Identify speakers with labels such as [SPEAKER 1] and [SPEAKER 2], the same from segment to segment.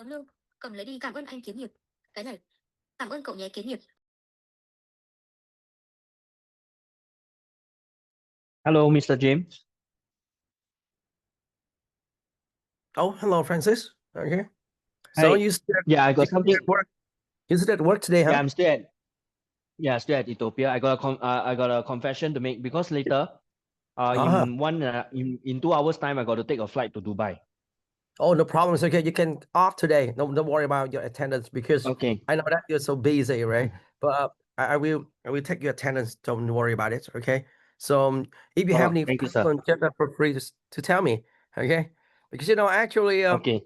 [SPEAKER 1] Lương, cầm lấy đi, cảm ơn anh Kiến Nghiệp. Cái này, cảm ơn cậu nhé Kiến Nghiệp.
[SPEAKER 2] Hello, Mr. James.
[SPEAKER 3] Oh, hello, Francis. Okay. So
[SPEAKER 2] Hi.
[SPEAKER 3] you still
[SPEAKER 2] Yeah, I got
[SPEAKER 3] at
[SPEAKER 2] something.
[SPEAKER 3] work? You still at work today,
[SPEAKER 2] Yeah,
[SPEAKER 3] huh?
[SPEAKER 2] I'm still at Ethiopia. I got a confession to make because later,
[SPEAKER 3] Ah,
[SPEAKER 2] in 2 hours time, I got to take a flight to Dubai.
[SPEAKER 3] oh, no problem. It's okay. You can off today. No, don't worry about your attendance because
[SPEAKER 2] Okay.
[SPEAKER 3] I know that you're so busy, right? But I will take your attendance. Don't worry about it. Okay. So if you have
[SPEAKER 2] Oh,
[SPEAKER 3] any
[SPEAKER 2] thank you, sir.
[SPEAKER 3] questions, just feel free to tell me. Okay. Because actually,
[SPEAKER 2] Okay.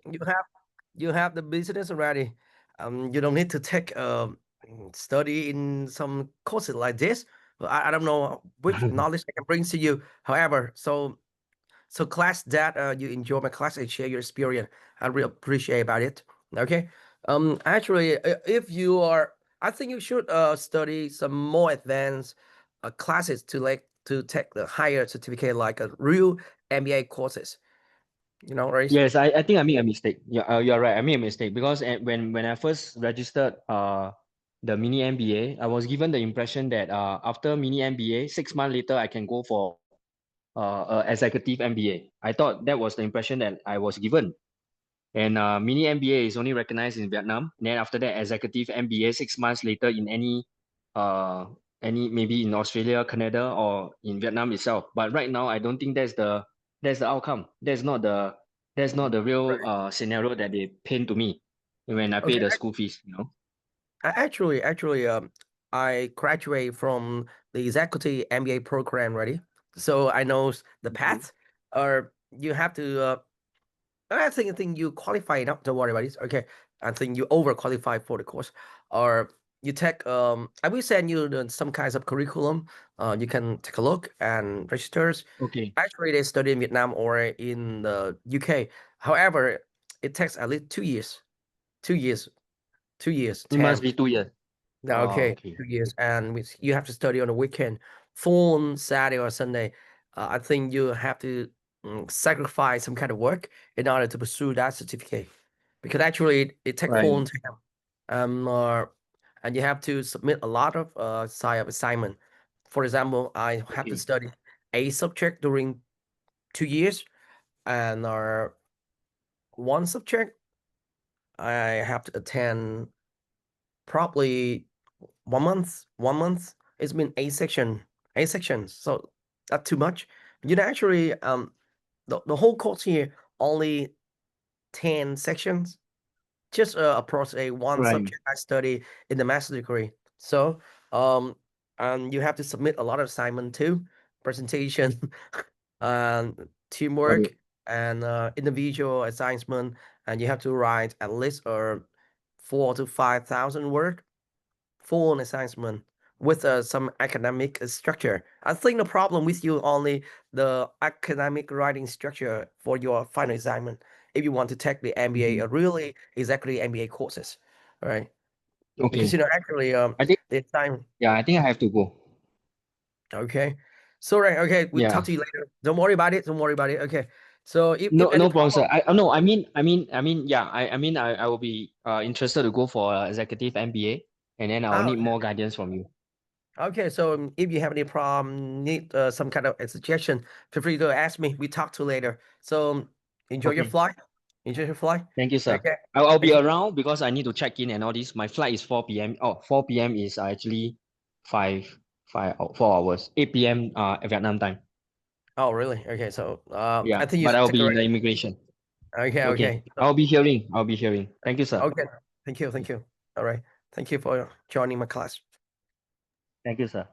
[SPEAKER 3] you have the business already. You don't need to take study in some courses like this. I don't know which knowledge I can bring to you. However, so class that you enjoy my class and share your experience. I really appreciate about it. Okay. Actually, if you are, I think you should study some more advanced classes to take the higher certificate like a real MBA courses. Right?
[SPEAKER 2] Yes, I think I made a mistake. Yeah, you're right. I made a mistake because when I first registered the mini MBA, I was given the impression that after mini MBA, 6 months later I can go for executive MBA. I thought that was the impression that I was given. And mini MBA is only recognized in Vietnam. And then after that, executive MBA 6 months later in uh any maybe in Australia, Canada, or in Vietnam itself. But right now, I don't think that's the outcome. That's not the real
[SPEAKER 3] Right.
[SPEAKER 2] scenario that they paint to me when I pay
[SPEAKER 3] Okay.
[SPEAKER 2] the school fees.
[SPEAKER 3] Actually, I graduate from the executive MBA program already, so I know the
[SPEAKER 2] Mhm.
[SPEAKER 3] path. Or you have to. I think you qualify enough. Don't worry about it. Okay, I think you overqualify for the course, or you take. I will send you some kinds of curriculum. You can take a look and register.
[SPEAKER 2] Okay,
[SPEAKER 3] Actually, they study in Vietnam or in the UK. However, it takes at least 2 years. 2 years. 2 years.
[SPEAKER 2] it must
[SPEAKER 3] Term.
[SPEAKER 2] be 2 years.
[SPEAKER 3] Yeah,
[SPEAKER 2] Oh,
[SPEAKER 3] okay,
[SPEAKER 2] okay.
[SPEAKER 3] 2 years, and you have to study on the weekend, full on Saturday or Sunday. I think you have to sacrifice some kind of work in order to pursue that certificate, because actually it takes full
[SPEAKER 2] Right.
[SPEAKER 3] on time, uh, and you have to submit a lot of side of assignment. For example, I have to
[SPEAKER 2] Okay.
[SPEAKER 3] study a subject during 2 years, and one subject I have to attend probably 1 month. 1 month. It's been eight sections. So not too much. Actually, the whole course here only 10 sections. Just approach a one
[SPEAKER 2] Right.
[SPEAKER 3] subject I study in the master degree. So um, and you have to submit a lot of assignment too, presentation, and
[SPEAKER 2] Got it.
[SPEAKER 3] teamwork, and individual assignment, and you have to write at least 4 to 5 thousand word full assignment with some academic structure. I think the problem with you only the academic writing structure for your final assignment. If you want to take the MBA,
[SPEAKER 2] Mhm.
[SPEAKER 3] really exactly MBA courses, all right? Because
[SPEAKER 2] Okay.
[SPEAKER 3] actually
[SPEAKER 2] I think
[SPEAKER 3] the time.
[SPEAKER 2] I think I have to go.
[SPEAKER 3] Okay, so right, okay, we'll talk
[SPEAKER 2] Yeah.
[SPEAKER 3] to you later. Don't worry about it. Don't worry about it. Okay, so if
[SPEAKER 2] No,
[SPEAKER 3] any
[SPEAKER 2] no problem,
[SPEAKER 3] problem.
[SPEAKER 2] sir. No, yeah, I will be interested to go for executive MBA, and then I'll need more guidance from you.
[SPEAKER 3] Okay, so if you have any problem, need some kind of a suggestion, feel free to ask me. We talk to later. So enjoy your
[SPEAKER 2] Okay.
[SPEAKER 3] flight. Enjoy your flight.
[SPEAKER 2] Thank you, sir.
[SPEAKER 3] Okay.
[SPEAKER 2] I'll be
[SPEAKER 3] Thank you.
[SPEAKER 2] around because I need to check in and all this. My flight is 4 p.m. Oh, 4 p.m. is actually 5, 4 hours. 8 p.m. Vietnam time.
[SPEAKER 3] Oh, really? Okay. So I
[SPEAKER 2] Yeah,
[SPEAKER 3] think you
[SPEAKER 2] but
[SPEAKER 3] should
[SPEAKER 2] I'll
[SPEAKER 3] take a
[SPEAKER 2] be in
[SPEAKER 3] rest.
[SPEAKER 2] the immigration.
[SPEAKER 3] Okay.
[SPEAKER 2] Okay.
[SPEAKER 3] Okay. So,
[SPEAKER 2] I'll be hearing. Thank you, sir.
[SPEAKER 3] okay. Thank you. Thank you. All right. Thank you for joining my class.
[SPEAKER 2] Thank you, sir.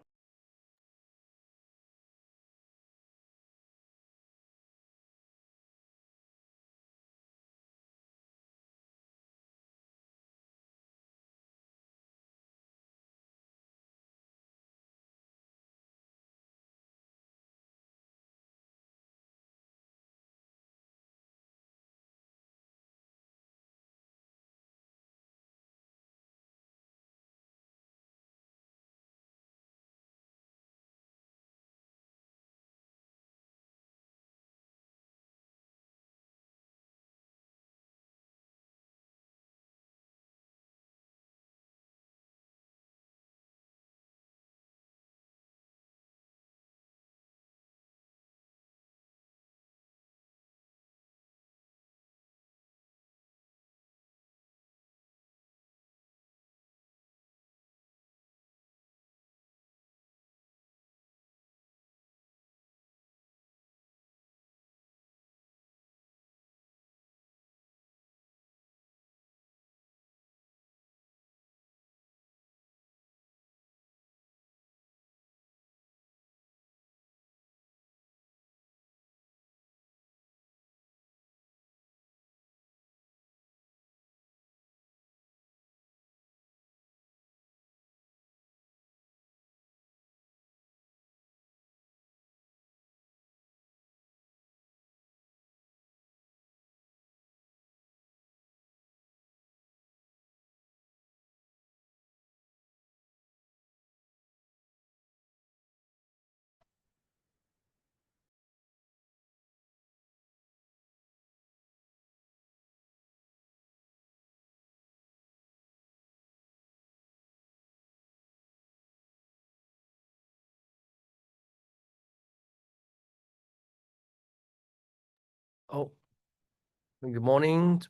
[SPEAKER 3] Good morning.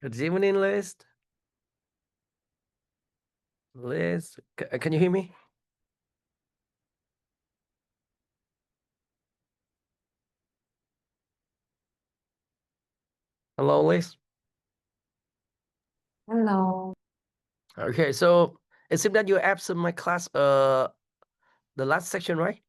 [SPEAKER 3] Good evening, Liz. Liz, can you hear me? Hello, Liz.
[SPEAKER 4] Hello.
[SPEAKER 3] Okay, so it seems that you're absent my class, the last section, right?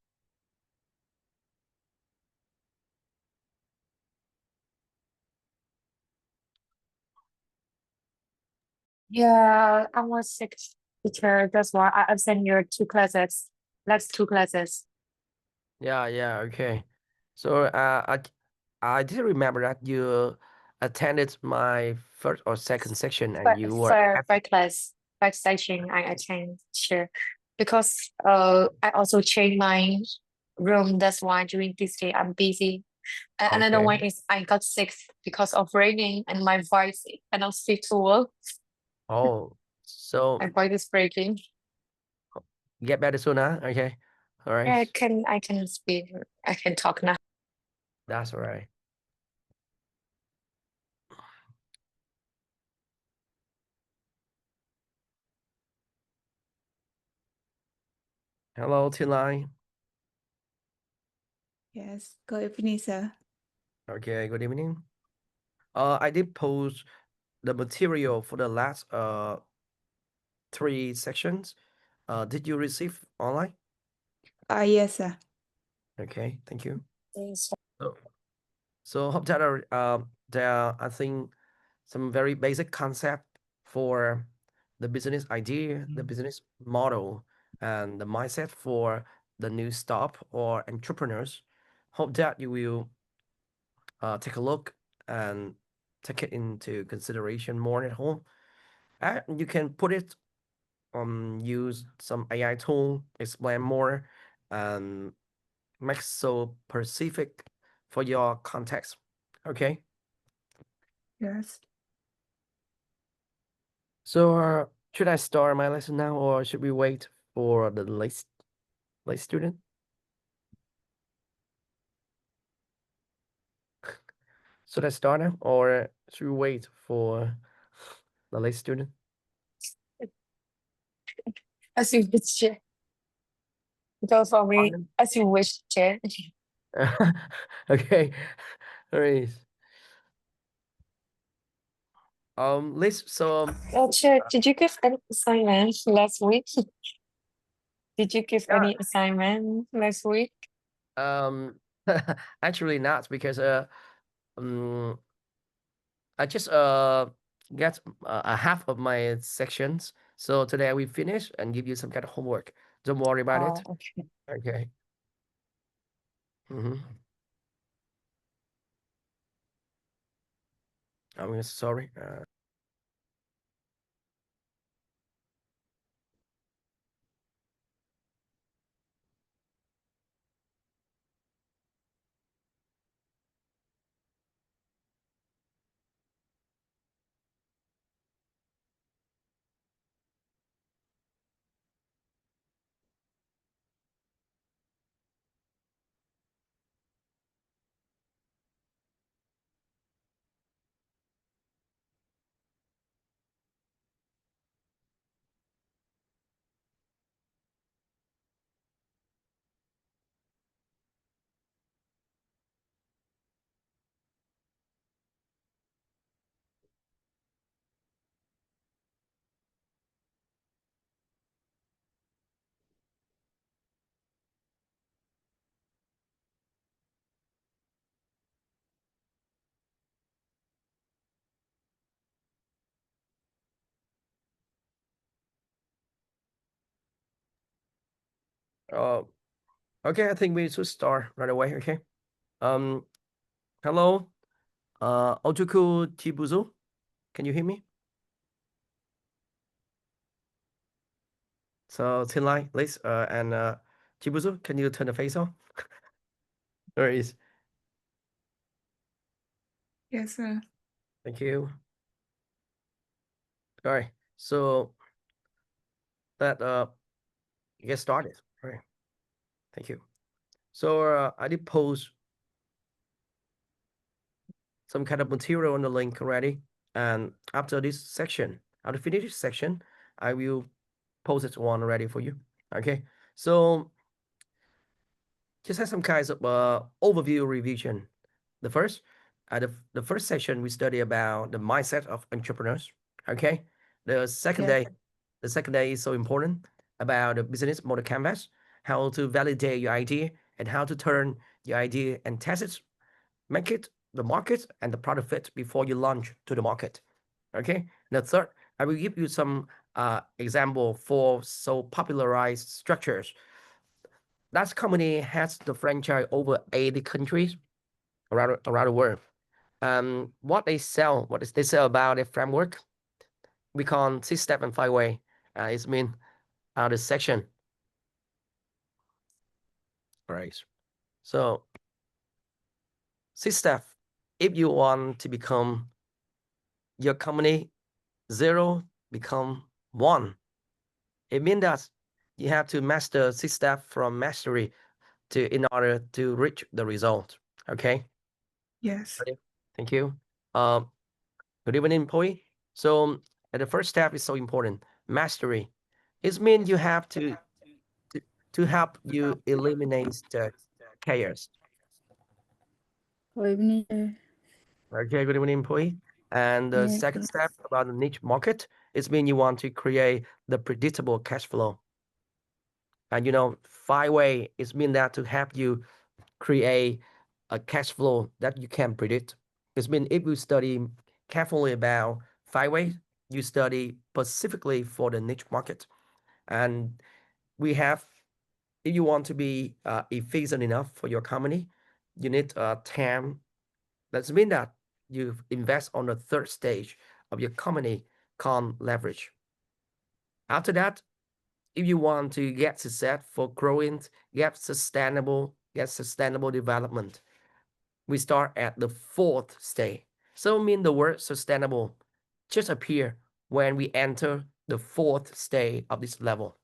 [SPEAKER 4] Yeah, I was sick, teacher. That's why I absent your two classes. Last two classes.
[SPEAKER 3] Yeah, okay. So I didn't remember that you attended my first or second section and you were
[SPEAKER 4] First class, first section I attend, sure. Because I also changed my room. That's why during this day I'm busy. And another one
[SPEAKER 3] okay.
[SPEAKER 4] is I got sick because of raining and my voice cannot speak to work.
[SPEAKER 3] Oh, so
[SPEAKER 4] My voice is breaking.
[SPEAKER 3] get better soon, huh? Okay. All
[SPEAKER 4] Yeah,
[SPEAKER 3] right.
[SPEAKER 4] I can speak. I can talk now.
[SPEAKER 3] That's all right. Hello, Tilai.
[SPEAKER 5] Yes, good evening, sir.
[SPEAKER 3] Okay, good evening. I did post the material for the last 3 sections. Did you receive online?
[SPEAKER 5] Yes, sir.
[SPEAKER 3] Okay, thank you.
[SPEAKER 4] Yes.
[SPEAKER 3] So hope that there are, I think, some very basic concept for the business idea, the business model, and the mindset for the new startup or entrepreneurs. Hope that you will take a look and take it into consideration more at home. And you can put it use some AI tool, explain more, and make so specific for your context. Okay.
[SPEAKER 5] Yes.
[SPEAKER 3] So should I start my lesson now, or should we wait for the late student? Should I start now, or should we wait for the late student?
[SPEAKER 4] As you wish, Chair. Go for me.
[SPEAKER 3] Pardon?
[SPEAKER 4] As you wish, Chair.
[SPEAKER 3] Okay. All right. Liz, so
[SPEAKER 4] Oh, Chair, did you give any assignment last week? Did you give
[SPEAKER 3] yeah,
[SPEAKER 4] any assignment last week?
[SPEAKER 3] um, actually not because um, I just get a half of my sections. So today I will finish and give you some kind of homework. Don't worry about
[SPEAKER 4] Oh,
[SPEAKER 3] it.
[SPEAKER 4] okay.
[SPEAKER 3] Okay. Mm-hmm. I'm sorry. Uh, okay, I think we should start right away. Okay. Um, hello. Ojuku Chibuzu, can you hear me? So Tinlai, Liz, and Chibuzu, can you turn the face on? There is.
[SPEAKER 5] Yes, sir.
[SPEAKER 3] Thank you. All right. So that get started. All right. Thank you. So I did post some kind of material on the link already. And after this section, after finish this section, I will post it one already for you. Okay, so just have some kinds of overview revision. The first, the first section we study about the mindset of entrepreneurs. Okay, the second
[SPEAKER 5] Yes.
[SPEAKER 3] day is so important about the business model canvas, how to validate your idea and how to turn your idea and test it, make it the market and the product fit before you launch to the market. Okay. The third, I will give you some example for so popularized structures. That company has the franchise over 80 countries around the world. What they sell about a framework we call 6-step and 5-way. It's mean the section. Right. So 6-step, if you want to become your company 0 become 1, it means that you have to master 6-step from mastery in order to reach the result. Okay.
[SPEAKER 5] Yes.
[SPEAKER 3] Thank you. Good evening, employee. So the first step is so important. Mastery. It means you have to help you eliminate the chaos.
[SPEAKER 5] Good evening, sir.
[SPEAKER 3] Okay, good evening, employee. And the
[SPEAKER 5] Yes,
[SPEAKER 3] second
[SPEAKER 5] sir.
[SPEAKER 3] step about the niche market, it means you want to create the predictable cash flow. And 5-way, it means that to help you create a cash flow that you can predict. It means if you study carefully about 5-way, you study specifically for the niche market. And we have, if you want to be efficient enough for your company, you need TAM. That means that you invest on the third stage of your company called leverage. After that, if you want to get success for growing, get sustainable development, we start at the fourth stage. So mean the word sustainable just appear when we enter the fourth stage of this level.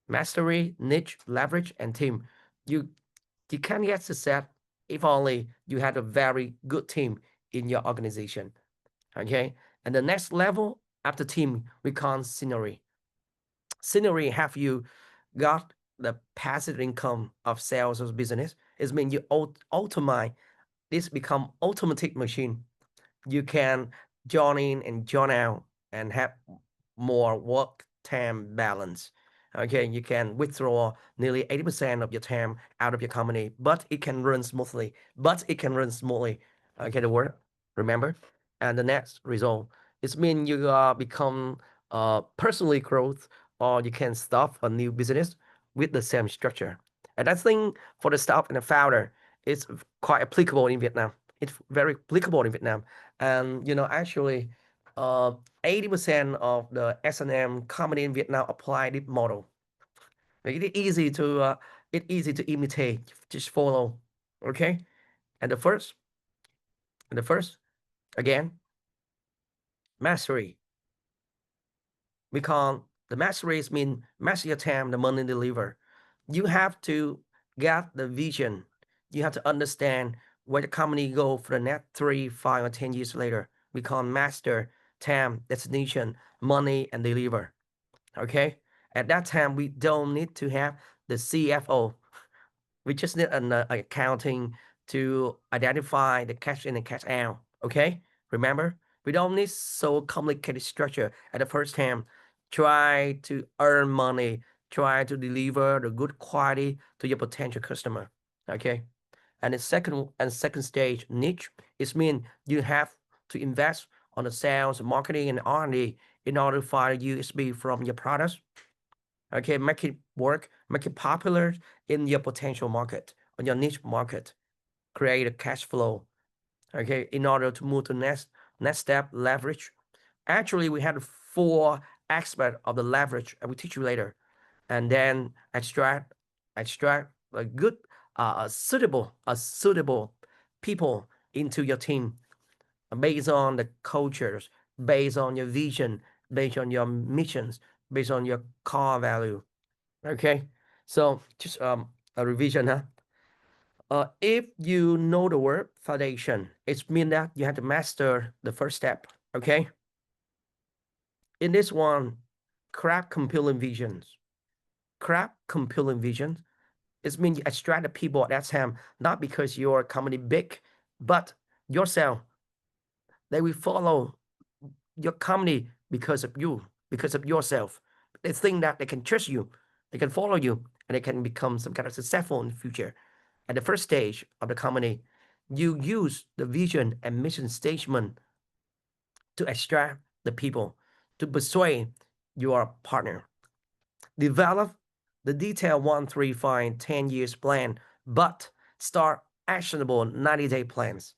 [SPEAKER 3] Mastery, niche, leverage, and team. You can get success if only you had a very good team in your organization. Okay. And the next level after team, we call scenery. Scenery have you got the passive income of sales or business. It means you automate this become automatic machine. You can join in and join out and have more work time balance. Okay, you can withdraw nearly 80% of your time out of your company, but it can run smoothly. Okay, the word, remember? And the next result, it means you become personally growth, or you can start a new business with the same structure. And I think for the staff and the founder, it's quite applicable in Vietnam. It's very applicable in Vietnam. And actually 80% of the S&M company in Vietnam apply this model. It's easy to imitate, just follow. Okay. And the first again, mastery. We call the masteries mean master your time, the money deliver. You have to get the vision. You have to understand where the company go for the next 3, 5, or 10 years later. We call master time, destination, money, and deliver. Okay. At that time, we don't need to have the CFO. We just need an accounting to identify the cash in and cash out. Okay. Remember, we don't need so complicated structure at the first time. Try to earn money, try to deliver the good quality to your potential customer. Okay. And the second stage niche is mean you have to invest on the sales, marketing, and R&D in order to find USB from your products. Okay, make it work, make it popular in your potential market, on your niche market. Create a cash flow. Okay, in order to move to next step, leverage. Actually, we had 4 aspects of the leverage, I will teach you later. And then extract a good suitable people into your team based on the cultures, based on your vision, based on your missions, based on your core value. Okay, so just a revision, huh? If you know the word foundation, it means that you have to master the first step. Okay. In this one, craft compelling visions. Craft compelling visions. It means you attract the people at that time, not because your company big, but yourself. They will follow your company because of you, because of yourself. They think that they can trust you, they can follow you, and they can become some kind of successful in the future. At the first stage of the company, you use the vision and mission statement to attract the people, to persuade your partner. Develop the detailed 1, 3, 5, 10 years plan, but start actionable 90-day plans.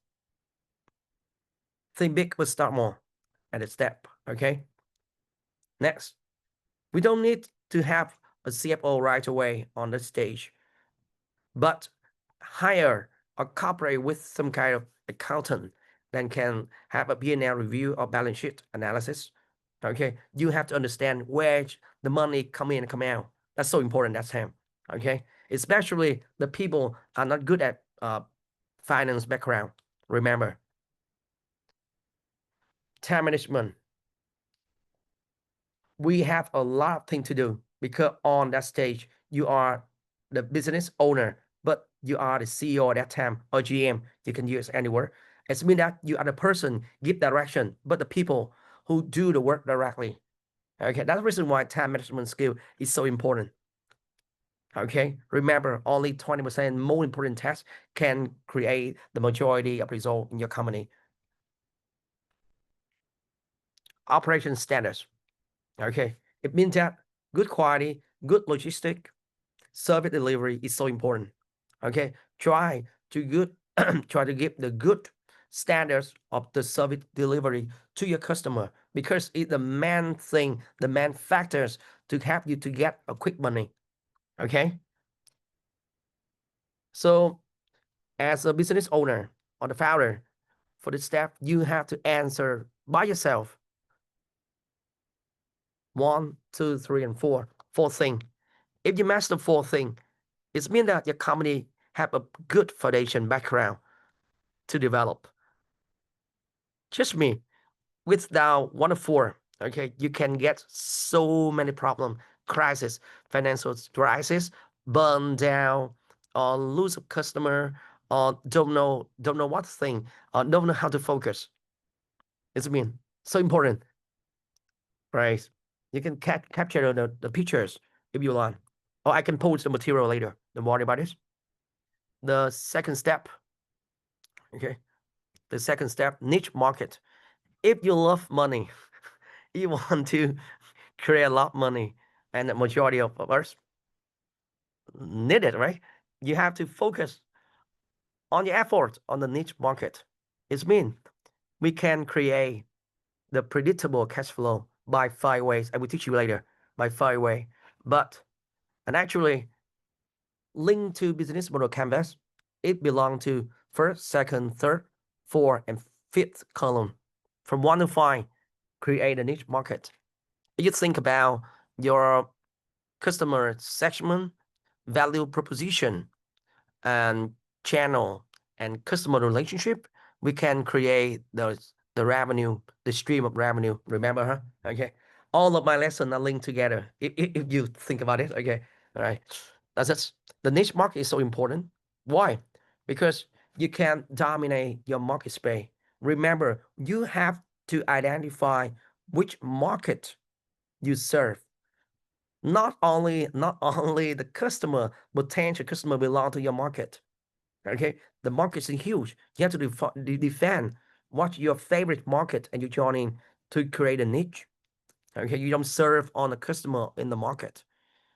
[SPEAKER 3] Think big, but start more at a step. Okay. Next, we don't need to have a CFO right away on the stage, but hire or cooperate with some kind of accountant that can have a P&L review or balance sheet analysis. Okay, you have to understand where the money come in and come out. That's so important. That's him. Okay, especially the people are not good at finance background. Remember, time management. We have a lot of things to do because on that stage you are the business owner, but you are the CEO at that time or GM. You can use anywhere. It means that you are the person give direction, but the people who do the work directly. Okay, that's the reason why time management skill is so important. Okay, remember only 20% more important tasks can create the majority of result in your company. Operation status. Okay, it means that good quality, good logistic, service delivery is so important. Okay, try to give the good standards of the service delivery to your customer because it's the main thing, the main factors to help you to get a quick money. Okay. So as a business owner or the founder for the staff, you have to answer by yourself 1, 2, 3, and 4. Fourth thing. If you master 4 things, it means that your company have a good foundation background to develop. Trust me, without 1 of 4, okay, you can get so many problems, crisis, financial crisis, burn down, or lose a customer, or don't know what thing, or don't know how to focus. It's so important, right? You can capture the pictures if you want, or I can post the material later. Don't worry about this. The second step, okay, the second step, niche market. If you love money, you want to create a lot of money, and the majority of us need it, right? You have to focus on your effort on the niche market. It means we can create the predictable cash flow by 5 ways. I will teach you later by 5 ways. And actually, link to business model canvas, it belongs to first, second, third, fourth, and fifth column. From 1 to 5, create a niche market. You think about your customer segment, value proposition, and channel and customer relationship. We can create the revenue, the stream of revenue. Remember, huh? Okay. All of my lessons are linked together. If you think about it, okay. All right. That's it. The niche market is so important. Why? Because you can dominate your market space. Remember, you have to identify which market you serve. Not only the customer, potential customer belong to your market. Okay, the market is huge. You have to defend what's your favorite market, and you join in to create a niche. Okay, you don't serve on the customer in the market.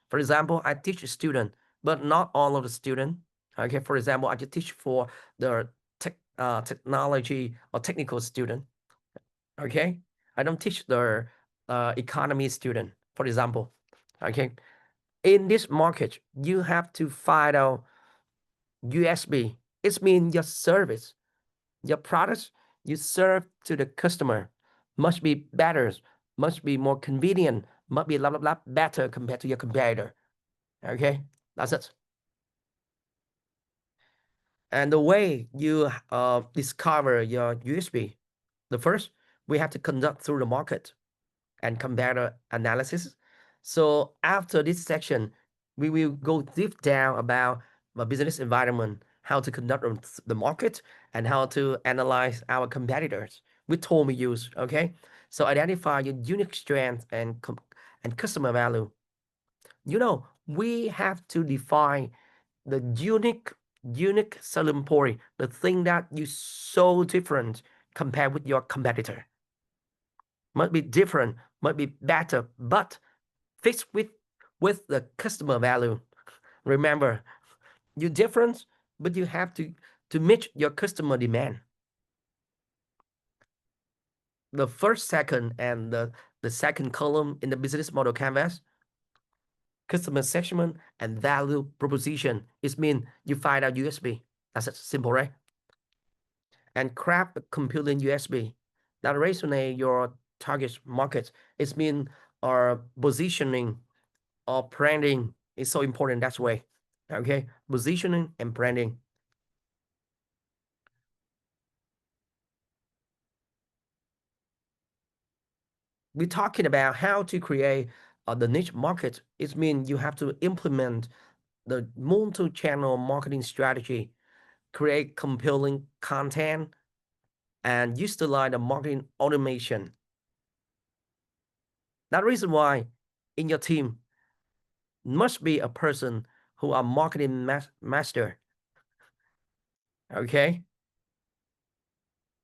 [SPEAKER 3] For example, I teach a student, but not all of the student. Okay, for example, I just teach for the technology or technical student. Okay, I don't teach the economy student, for example. Okay, in this market, you have to find out USB. It means your service, your products you serve to the customer must be better, must be more convenient, must be blah better compared to your competitor. Okay, that's it. And the way you discover your USP, the first, we have to conduct through the market and compare analysis. So after this section, we will go deep down about the business environment, how to conduct the market, and how to analyze our competitors with tool we use. Okay, so identify your unique strength and customer value. You know, we have to define the unique selling point, the thing that you so different compared with your competitor. Must be different, must be better, but fixed with the customer value. Remember, you're different, but you have to meet your customer demand. The first, second, and the second column in the business model canvas, customer segment and value proposition. It means you find out USB. That's simple, right? And craft the compelling USB that resonate your target market. It means our positioning or branding is so important that way. Okay, positioning and branding. We're talking about how to create the niche market. It means you have to implement the multi-channel marketing strategy, create compelling content, and utilize the marketing automation. That reason why in your team must be a person who are marketing master. Okay,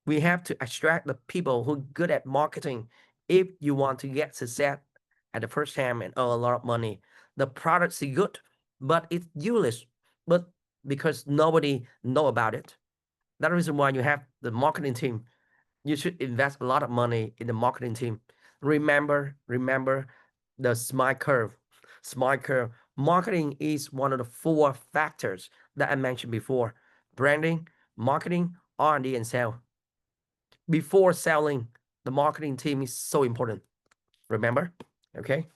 [SPEAKER 3] we have to attract the people who are good at marketing if you want to get success at the first time and earn a lot of money. The product is good, but it's useless, but because nobody know about it. That's the reason why you have the marketing team. You should invest a lot of money in the marketing team. Remember the SMART curve. SMART curve. Marketing is one of the 4 factors that I mentioned before: branding, marketing, R&D, and sales. Before selling, the marketing team is so important. Remember? Okay.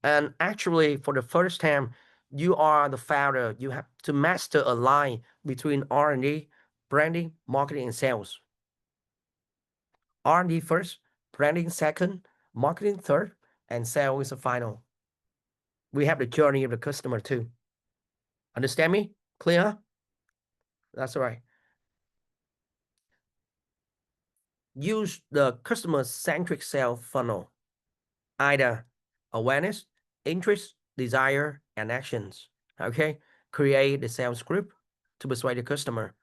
[SPEAKER 3] And actually, for the first time, you are the founder. You have to master a line between R&D, branding, marketing, and sales. R&D first, branding second, marketing third, and sales is the final. We have the journey of the customer too. Understand me? Clear? That's right. Use the customer-centric sales funnel, either awareness, interest, desire, and actions. Okay, create the sales script to persuade the customer,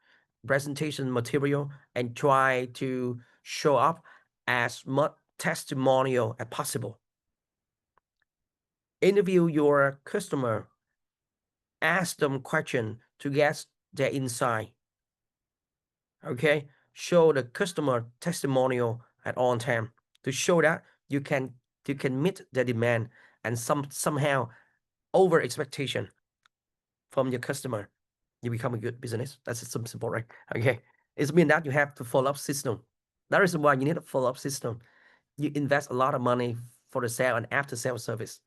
[SPEAKER 3] presentation material, and try to show up as much testimonial as possible. Interview your customer, ask them questions to get their insight. Okay, show the customer testimonial at all time to show that you can meet the demand and somehow over expectation from your customer. You become a good business. That's simple, right? Okay, it means that you have to follow up system. That is why you need a follow up system. You invest a lot of money for the sale and after sale service.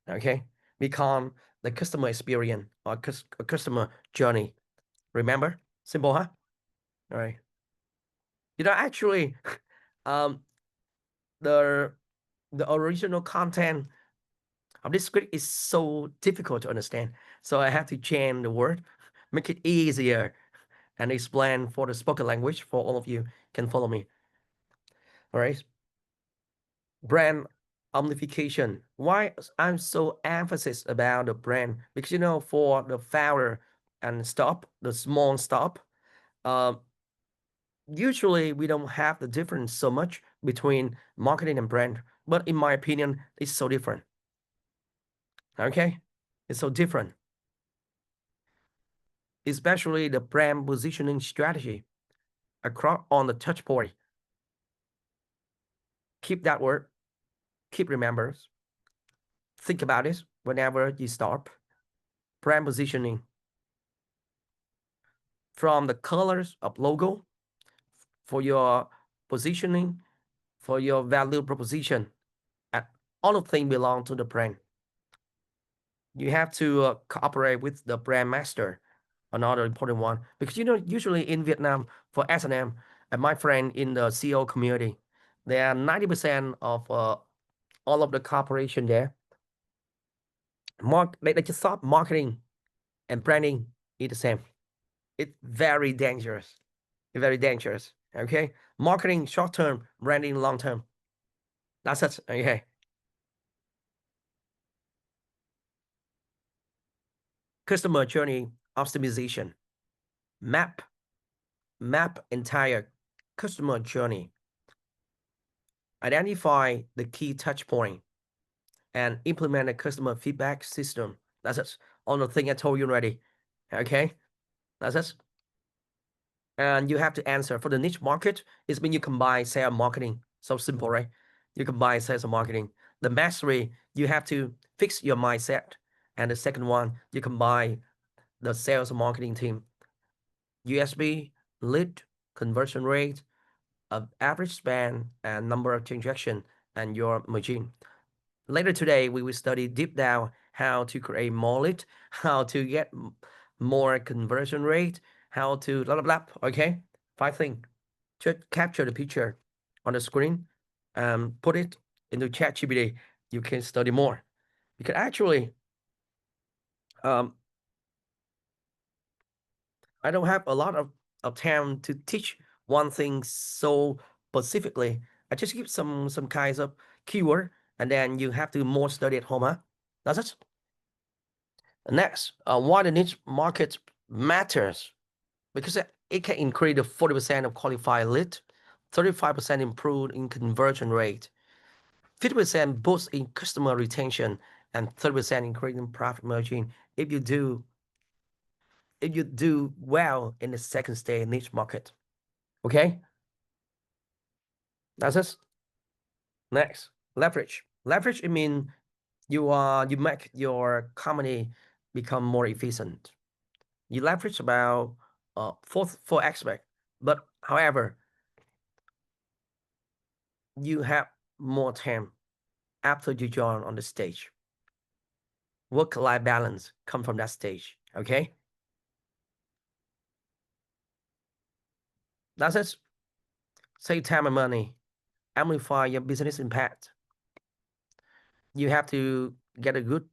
[SPEAKER 3] Okay, become the customer experience or customer journey. Remember, simple, huh? All right. You know, actually, the original content of this script is so difficult to understand, so I have to change the word, make it easier, and explain for the spoken language for all of you can follow me. All right. Brand amplification. Why I'm so emphasis about the brand? Because you know, for the founder and stop, the small stop, usually we don't have the difference so much between marketing and brand, but in my opinion, it's so different. Okay, it's so different, especially the brand positioning strategy across on the touch point. Keep that word, keep remembers, think about it whenever you start. Brand positioning, from the colors of logo, for your positioning, for your value proposition, and all of things belong to the brand. You have to cooperate with the brand master another important one, because usually in Vietnam for S&M and my friend in the CEO community, they are 90% of all of the corporation there. They just thought marketing and branding is the same. It's very dangerous. It's very dangerous. Okay, marketing short term, branding long term. That's it. Okay. Customer journey optimization. Map entire customer journey. Identify the key touch point and implement a customer feedback system. That's it. All the thing I told you already. Okay, that's it. And you have to answer for the niche market. It's when you combine sales and marketing. So simple, right? You combine sales and marketing. The mastery, you have to fix your mindset. And the second one, you combine the sales and marketing team. USB, lead, conversion rate, average span, and number of transaction, and your margin. Later today, we will study deep down how to create more lead, how to get more conversion rate, how to blah, blah, blah. Okay, 5 things. Just capture the picture on the screen and put it into ChatGPT. You can study more. Because actually, I don't have a lot of time to teach one thing so specifically. I just give some kinds of keyword, and then you have to more study at home, huh? That's it. Next, why the niche market matters, because it can increase the 40% of qualified lead, 35% improve in conversion rate, 50% boost in customer retention, and 30% increase in profit margin if you do well in the second stage niche market. Okay, that's it. Next, leverage. Leverage, it means you make your company become more efficient. You leverage about four aspects, but however, you have more time after you join on the stage. Work-life balance come from that stage. Okay, that's it. Save time and money. Amplify your business impact. You have to get a good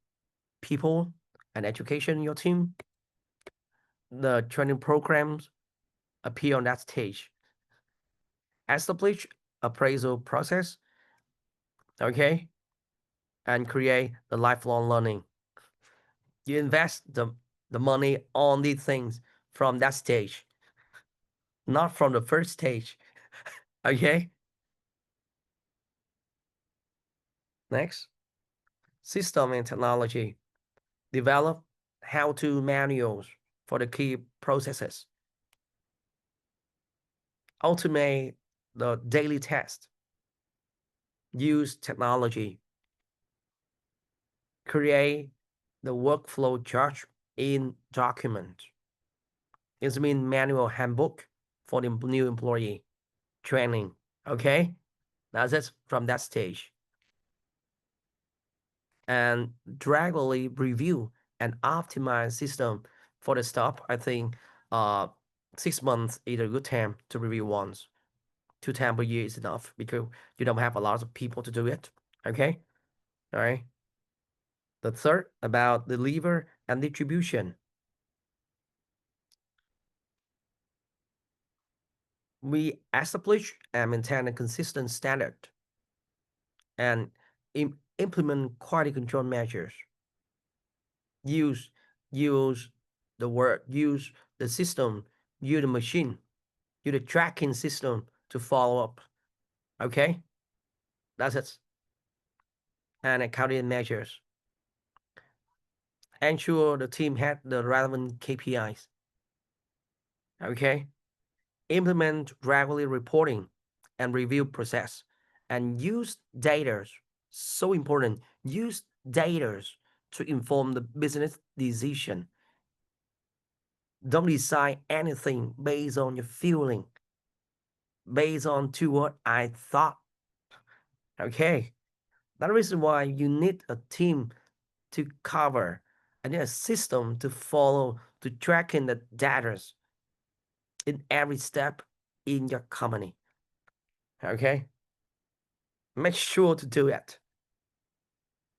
[SPEAKER 3] people and education in your team. The training programs appear on that stage. Establish appraisal process. Okay, and create the lifelong learning. You invest the money on these things from that stage, not from the first stage. Okay. Next, system and technology. Develop how-to manuals for the key processes. Automate the daily test. Use technology. Create the workflow chart in document. It means manual handbook for the new employee training. Okay, that's it from that stage. And gradually review and optimize system for the staff. I think 6 months is a good time to review once. 2 times per year is enough because you don't have a lot of people to do it. Okay, all right. The third, about deliver and distribution. We establish and maintain a consistent standard and implement quality control measures. Use the system, use the machine, use the tracking system to follow up. Okay, that's it. And accounting measures. Ensure the team had the relevant KPIs. Okay, implement regularly reporting and review process, and use data. So important. Use data to inform the business decision. Don't decide anything based on your feeling, based on to what I thought. Okay, that's the reason why you need a team to cover and a system to follow to tracking the data in every step in your company. Okay? Make sure to do it.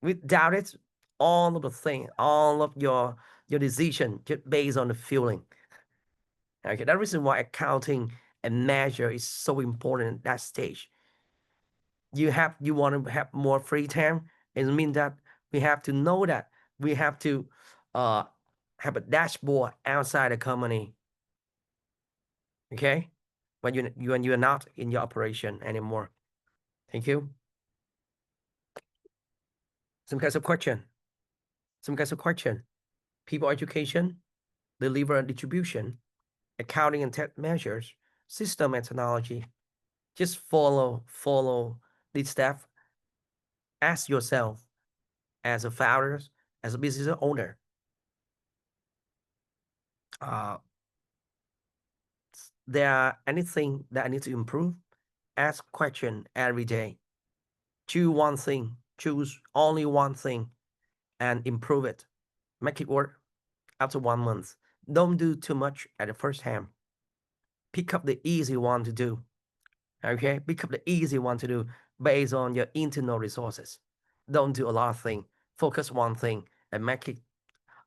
[SPEAKER 3] Without it, all of the thing, all of your decision just based on the feeling. Okay, that reason why accounting and measure is so important at that stage. You want to have more free time, it means that we have to know that we have to have a dashboard outside the company. Okay, when you're not in your operation anymore. Thank you. Some kinds of question. People education, deliver and distribution, accounting and tech measures, system and technology. Just follow this step. Ask yourself, as a founder, as a business owner, there anything that I need to improve? Ask question every day. Choose only one thing and improve it. Make it work after 1 month. Don't do too much at the first time. Pick up the easy one to do. Okay, pick up the easy one to do based on your internal resources. Don't do a lot of things. Focus one thing and make it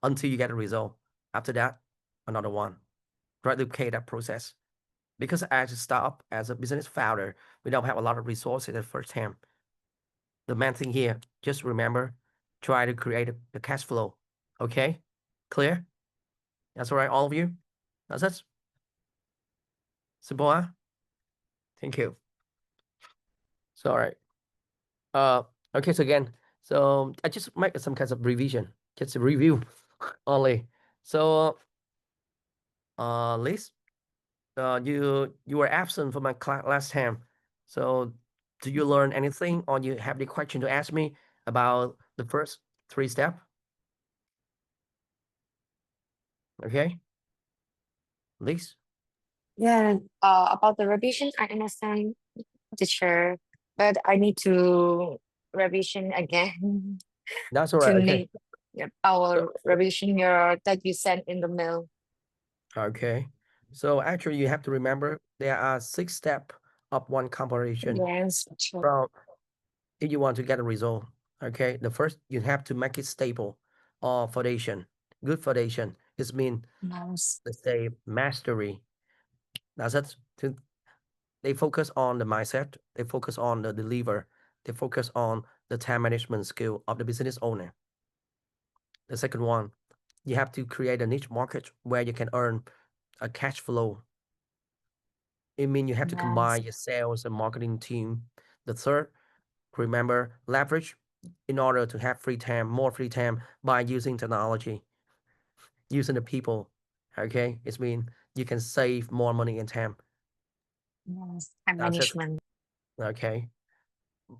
[SPEAKER 3] until you get a result. After that, another one. Replicate that process. Because as a startup, as a business founder, we don't have a lot of resources at first time. The main thing here, just remember, try to create the cash flow. Okay? Clear? That's all right, all of you? That's it? Simple, huh? Thank you. So, all right. Okay, so again, so I just make some kinds of revision, just a review only. So, Liz, you were absent from my class last time. So, do you learn anything, or you have any question to ask me about the first 3 steps? Okay, Liz.
[SPEAKER 4] Yeah, about the revision, I understand, teacher, but I need to revision again
[SPEAKER 3] That's all
[SPEAKER 4] to
[SPEAKER 3] right. Okay.
[SPEAKER 4] need our revision that you sent in the mail.
[SPEAKER 3] Okay. So actually, you have to remember there are 6 steps of one comparison.
[SPEAKER 4] Yes, sure.
[SPEAKER 3] From if you want to get a result, okay, the first you have to make it stable or foundation. Good foundation is mean,
[SPEAKER 4] Nice.
[SPEAKER 3] let's say, mastery. That's it. They focus on the mindset. They focus on the deliver. They focus on the time management skill of the business owner. The second one, you have to create a niche market where you can earn a cash flow. It means you have to
[SPEAKER 4] Nice.
[SPEAKER 3] combine your sales and marketing team. The third, remember, leverage in order to have free time, more free time by using technology, using the people. Okay, it means you can save more money and time.
[SPEAKER 4] Nice. Time
[SPEAKER 3] That's it.
[SPEAKER 4] management.
[SPEAKER 3] Okay,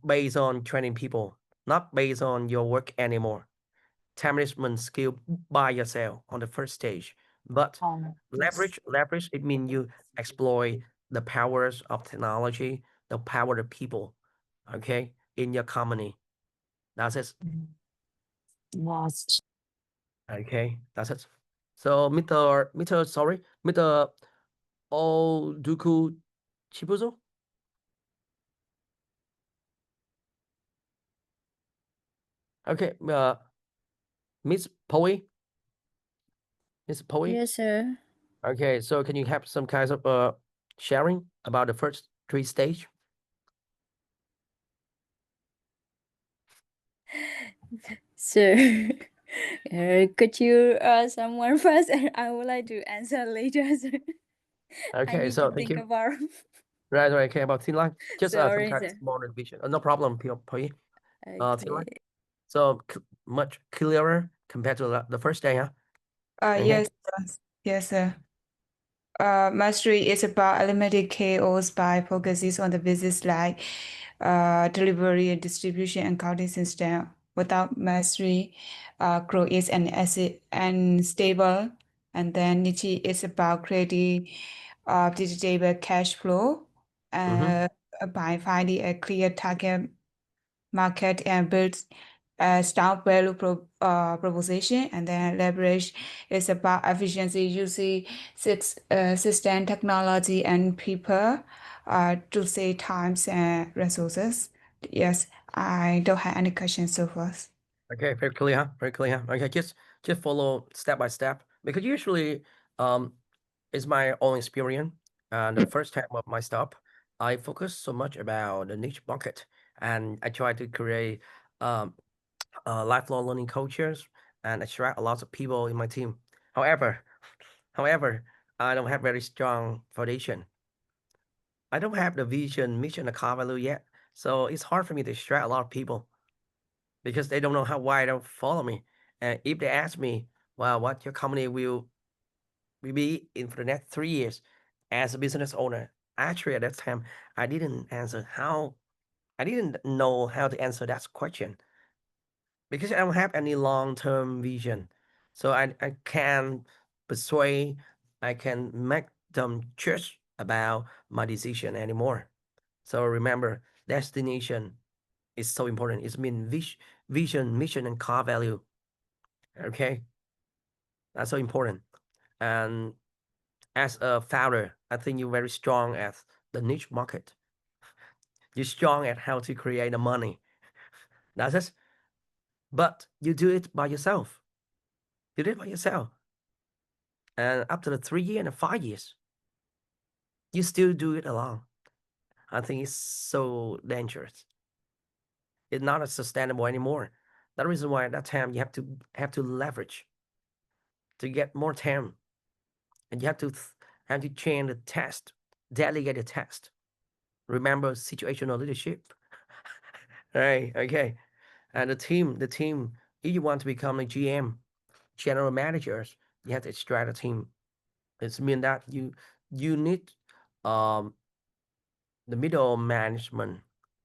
[SPEAKER 3] based on training people, not based on your work anymore. Time management skill by yourself on the first stage, but
[SPEAKER 4] Yes.
[SPEAKER 3] leverage. It means you exploit the powers of technology, the power of people. Okay, in your company. That's it.
[SPEAKER 4] Yes.
[SPEAKER 3] Okay, that's it. So, Mr. Oduku Chibuzo. Okay, Miss Poe. Miss Poe.
[SPEAKER 6] Yes, sir.
[SPEAKER 3] Okay, so can you have some kinds of sharing about the first 3 stage?
[SPEAKER 6] Sir, could you someone first, and I would like to answer later, sir. I
[SPEAKER 3] Okay,
[SPEAKER 6] need
[SPEAKER 3] so
[SPEAKER 6] to
[SPEAKER 3] thank
[SPEAKER 6] think
[SPEAKER 3] you.
[SPEAKER 6] about.
[SPEAKER 3] Right, okay, about Tin Lang. Just some
[SPEAKER 6] Sorry,
[SPEAKER 3] kind of
[SPEAKER 6] sir.
[SPEAKER 3] small revision. No problem, Poe. Tin Lang.
[SPEAKER 6] Okay.
[SPEAKER 3] So much clearer compared to the first day, huh? Okay.
[SPEAKER 5] Yes, yes, sir. Mastery is about eliminating chaos by focusing on the business like delivery and distribution and accounting system. Without mastery, growth is unstable. And then niche is about creating digital cash flow by finding a clear target market and build strong value proposition, and then leverage is about efficiency using system technology and people to save times and resources. Yes, I don't have any questions so far.
[SPEAKER 3] Okay, very clear, very clear. Okay, just follow step by step, because usually it's my own experience. And the first time of my stop, I focus so much about the niche market, and I try to create lifelong learning cultures and attract a lot of people in my team. However, I don't have very strong foundation. I don't have the vision, mission, and core value yet, so it's hard for me to attract a lot of people because they don't know why they don't follow me. And if they ask me, well, what your company will be in for the next 3 years as a business owner, actually at that time I didn't know how to answer that question because I don't have any long-term vision. So I can persuade, I can make them trust about my decision anymore. So remember, destination is so important. It's mean vision, mission, and core value. Okay, that's so important. And as a founder, I think you're very strong at the niche market. You're strong at how to create the money. That's it. But you do it by yourself. You do it by yourself. And up to the 3 years and 5 years, you still do it alone. I think it's so dangerous. It's not sustainable anymore. That's the reason why at that time you have to leverage to get more time, and you have to change the test, delegate the test. Remember situational leadership, right? Okay, and the team. If you want to become a GM, general managers, you have to extract a team. It's mean that you need the middle management,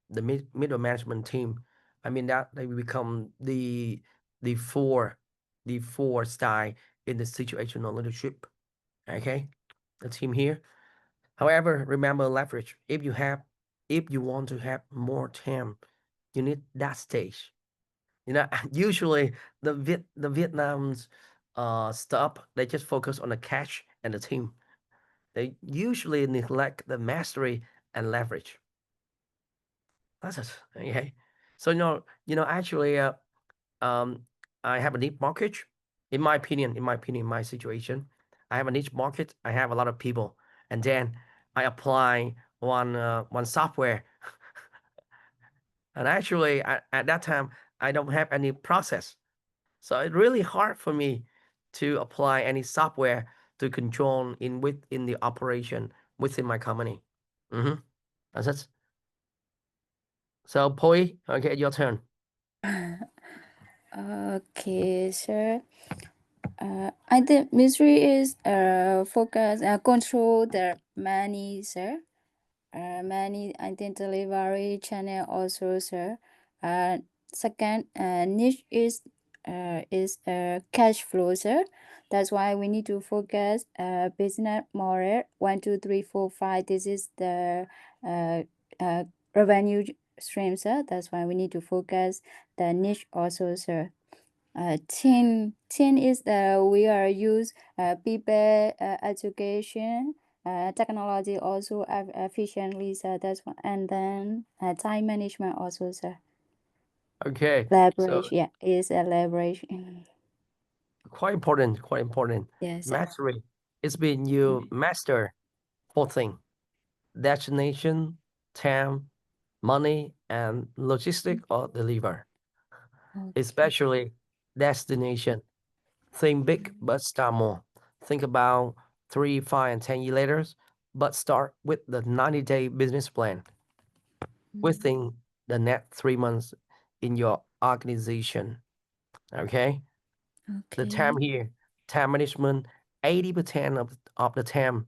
[SPEAKER 3] middle management team. I mean that they will become the four style in the situational leadership. Okay, the team here. However, remember leverage. If you want to have more time, you need that stage. You know, usually the Vietnam's stop, they just focus on the cash and the team. They usually neglect the mastery and leverage. That's it. Okay. So actually, I have a niche market. In my opinion, my situation, I have a niche market. I have a lot of people, and then I apply one software. And actually, at that time, I don't have any process, so it's really hard for me to apply any software to control in the operation within my company. That's it. So, Poi, okay, your turn.
[SPEAKER 6] Okay, sir. I think mystery is focus control the money, sir. Many content delivery channel also, sir. Second, niche is cash flow, sir. That's why we need to focus business model 1, 2, 3, 4, 5. This is the revenue stream, sir. That's why we need to focus the niche also, sir. 10 is we are use people education technology also efficiently, sir. That's one. And then time management also, sir.
[SPEAKER 3] Okay.
[SPEAKER 6] Leverage,
[SPEAKER 3] So
[SPEAKER 6] yeah, is a leverage.
[SPEAKER 3] quite important.
[SPEAKER 6] Yes, sir.
[SPEAKER 3] Mastery. It's been you master 4 things: destination, time, money, and logistic or deliver.
[SPEAKER 6] Okay.
[SPEAKER 3] Especially destination. Think big, but start more. Think about 3, 5, and 10 years later, but start with the 90-day business plan within the next 3 months in your organization. Okay? The time
[SPEAKER 6] Okay.
[SPEAKER 3] here, time management, 80% of the time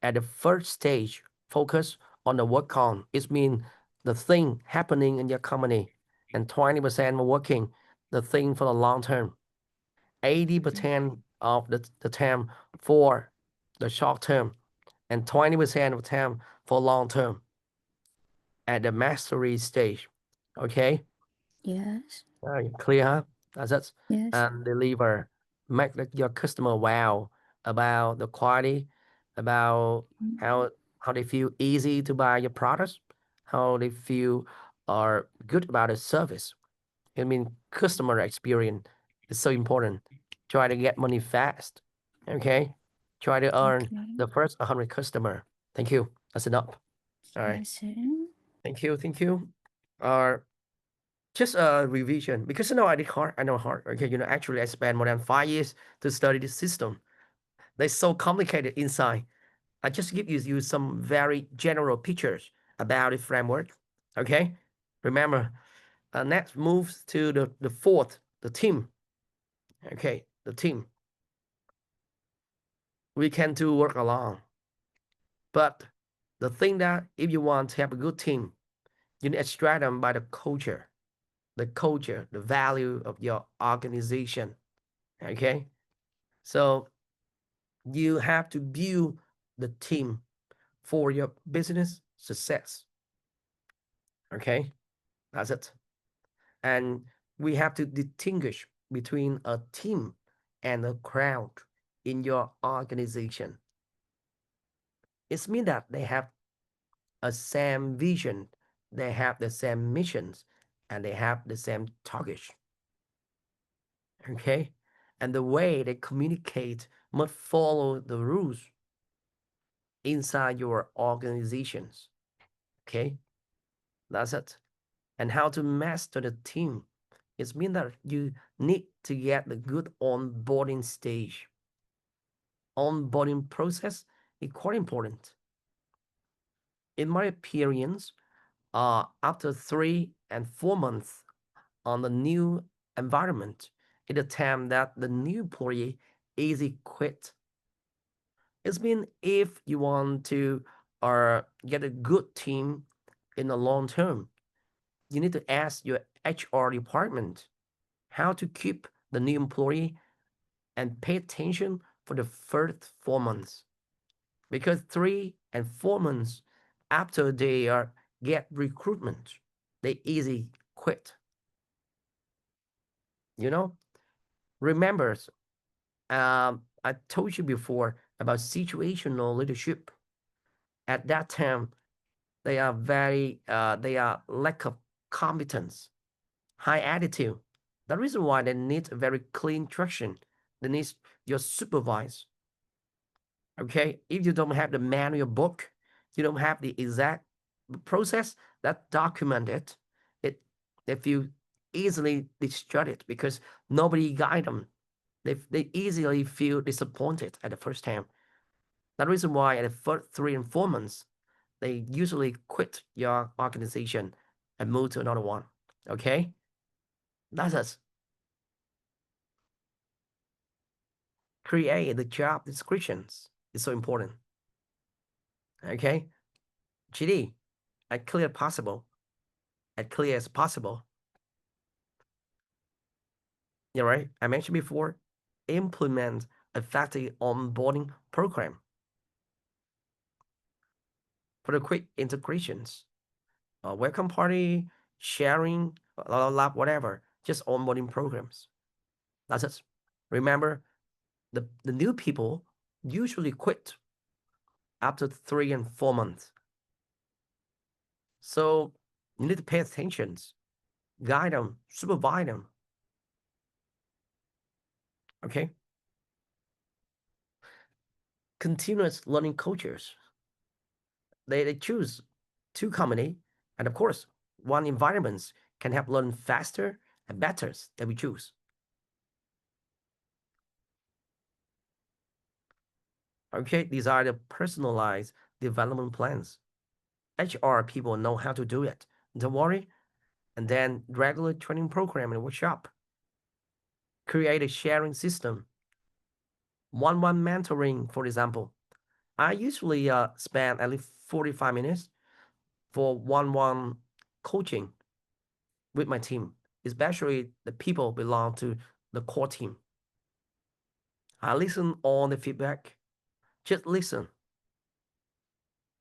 [SPEAKER 3] at the first stage, focus on the work on. It means the thing happening in your company, and 20% working the thing for the long term. 80% of the time for the short term, and 20% of time for long term at the mastery stage. Okay?
[SPEAKER 6] Yes.
[SPEAKER 3] Clear, huh? That's it.
[SPEAKER 6] Yes.
[SPEAKER 3] And deliver. Make your customer wow about the quality, about how they feel easy to buy your products, how they feel are good about the service. I mean, customer experience is so important. Try to get money fast. Okay. Try to earn
[SPEAKER 6] Okay.
[SPEAKER 3] the first 100 customer. Thank you. That's enough. All right.
[SPEAKER 6] Yes, sir.
[SPEAKER 3] Thank you. Thank you. Just a revision because I did hard. I know hard. Okay. Actually, I spent more than 5 years to study this system. They're so complicated inside. I just give you some very general pictures about the framework. Okay. Remember, next moves to the fourth, the team. Okay, the team. We can do work alone. But the thing that if you want to have a good team, you need to extract them by the culture, the value of your organization. Okay. So you have to build the team for your business success. Okay. That's it. And we have to distinguish between a team and a crowd in your organization. It means that they have a same vision, they have the same missions, and they have the same targets. Okay? And the way they communicate must follow the rules inside your organizations. Okay? That's it. And how to master the team. It means that you need to get the good onboarding stage. Onboarding process is quite important. In my experience, after 3 and 4 months on the new environment, it attempt that the new employee easy quit. It's mean if you want to get a good team in the long term, you need to ask your HR department how to keep the new employee and pay attention for the first 4 months. Because 3 and 4 months after they get recruitment, they easy quit. Remember, I told you before about situational leadership. At that time, they are lack of competence, high attitude. The reason why they need a very clean instruction. They need your supervise. Okay, if you don't have the manual book, you don't have the exact process that documented it, they feel easily distracted because nobody guide them. They easily feel disappointed at the first time. The reason why at the first 3 and 4 months, they usually quit your organization and move to another one. Okay, that's it. Create the job descriptions. It's so important. Okay, GD, as clear as possible. As clear as possible. Yeah, right. I mentioned before, implement effective onboarding program for the quick integrations, welcome party, sharing, lab, whatever, just onboarding programs. That's it. Remember, the new people usually quit after 3 and 4 months. So you need to pay attention, guide them, supervise them. Okay. Continuous learning cultures. They choose 2 company, and of course, one environments can help learn faster and better than we choose. Okay, these are the personalized development plans. HR people know how to do it. Don't worry. And then regular training program and workshop. Create a sharing system. One-on-one mentoring, for example. I usually spend at least 45 minutes for one-on-one coaching with my team, especially the people belong to the core team. I listen on the feedback. Just listen.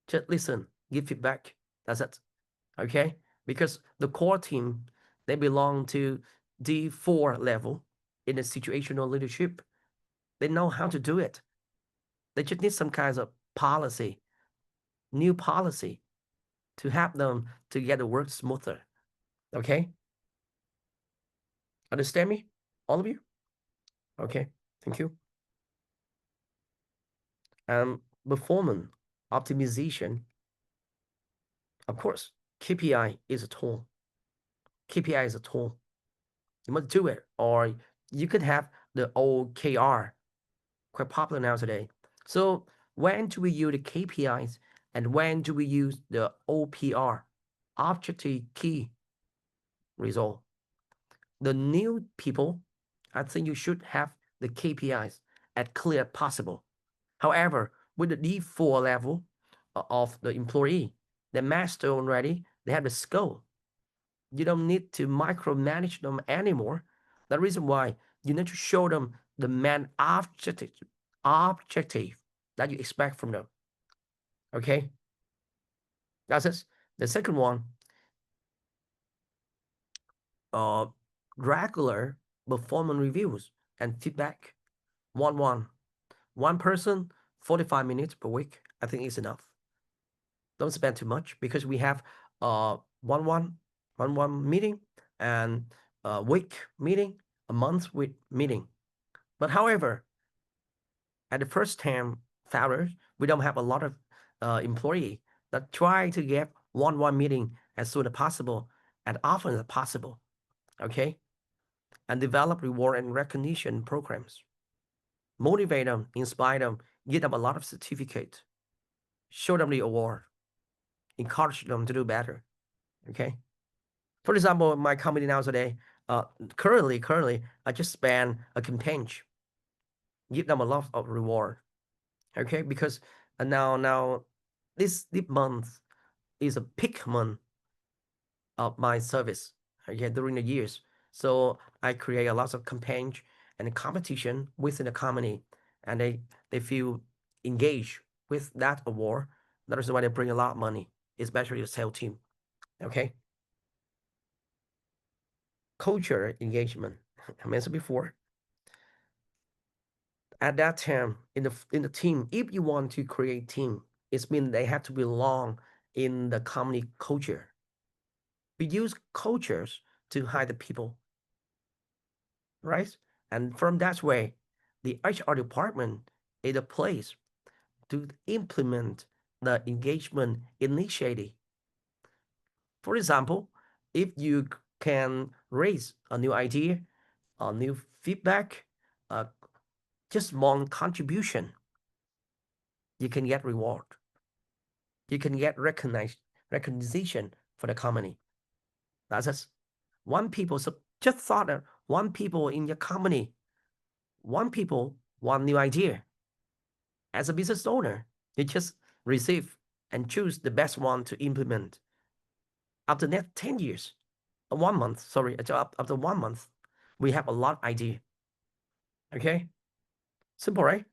[SPEAKER 3] Just listen. Give feedback. That's it. Okay? Because the core team they belong to D4 level in the situational leadership. They know how to do it. They just need some kinds of policy, new policy, to help them to get the work smoother. Okay? Understand me? All of you? Okay, thank you. Performance optimization. Of course, KPI is a tool. KPI is a tool. You must do it, or you could have the OKR, quite popular now today. So when do we use the KPIs and when do we use the OPR, objective key result? The new people, I think you should have the KPIs as clear as possible. However, with the D4 level of the employee, they master already, they have the skill. You don't need to micromanage them anymore. The reason why you need to show them the main objective that you expect from them. Okay? That's it. The second one, regular performance reviews and feedback. One person, 45 minutes per week, I think is enough. Don't spend too much because we have one meeting and a week meeting, a month with meeting. But however, at the first time founders, we don't have a lot of employee that try to get one meeting as soon as possible and often as possible. Okay? And develop reward and recognition programs. Motivate them, inspire them, give them a lot of certificate, show them the award, encourage them to do better. Okay? For example, my company now today, currently, I just spend a campaign, give them a lot of reward. Okay, because now this month is a peak month of my service. Okay, during the years, so I create a lot of campaigns and competition within the company, and they feel engaged with that award. That is why they bring a lot of money, especially the sales team. Okay. Culture engagement. I mentioned before. At that time in the team, if you want to create team, it means they have to belong in the company culture. We use cultures to hide the people, right? And from that way, the HR department is a place to implement the engagement initiative. For example, if you can raise a new idea, a new feedback, just one contribution, you can get reward. You can get recognition for the company. That's it. One people, so just thought that one people in your company, one people, one new idea. As a business owner, you just receive and choose the best one to implement. After next 10 years, 1 month, sorry, after 1 month, we have a lot of idea. Okay? Simple, right?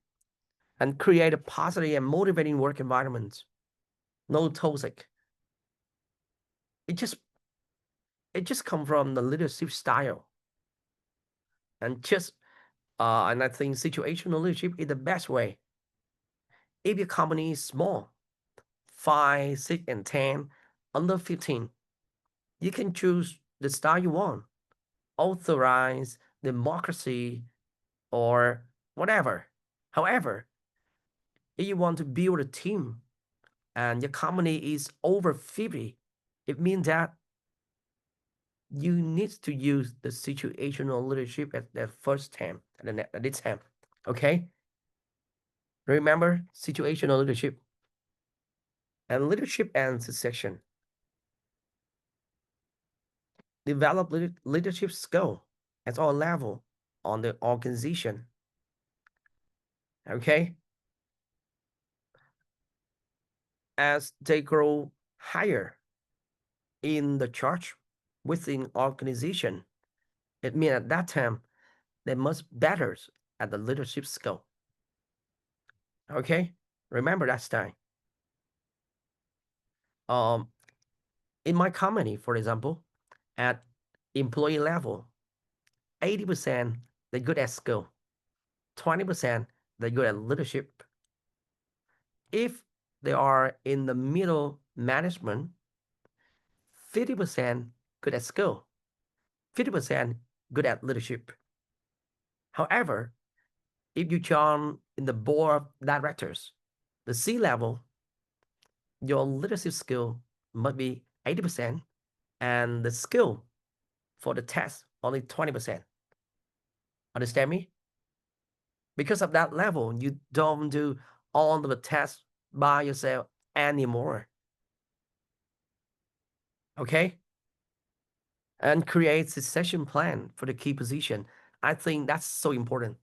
[SPEAKER 3] And create a positive and motivating work environment. No toxic. It just come from the leadership style. And I think situational leadership is the best way. If your company is small, 5, 6, and 10, under 15, you can choose the style you want. Authorize, democracy, or whatever. However, if you want to build a team and your company is over 50, it means that you need to use the situational leadership at the first time, at this time. Okay? Remember situational leadership and leadership and succession. Develop leadership skill at all level on the organization. Okay? As they grow higher in the charge within organization, it means at that time they must better at the leadership skill. Okay? Remember that time. In my company, for example, at employee level, 80% they're good at skill, 20% they're good at leadership. If they are in the middle management, 50% good at skill, 50% good at leadership. However, if you join in the board of directors, the C level, your leadership skill must be 80% and the skill for the test only 20%. Understand me? Because of that level, you don't do all of the tests by yourself anymore. Okay? And create succession plan for the key position. I think that's so important.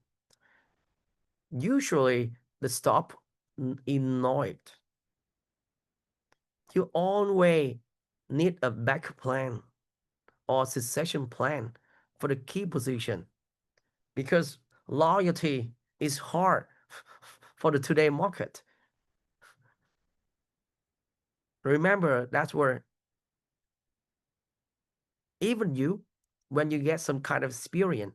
[SPEAKER 3] Usually, the stop ignored. You always need a backup plan or succession plan for the key position because loyalty is hard for the today market. Remember, that's where even you, when you get some kind of experience,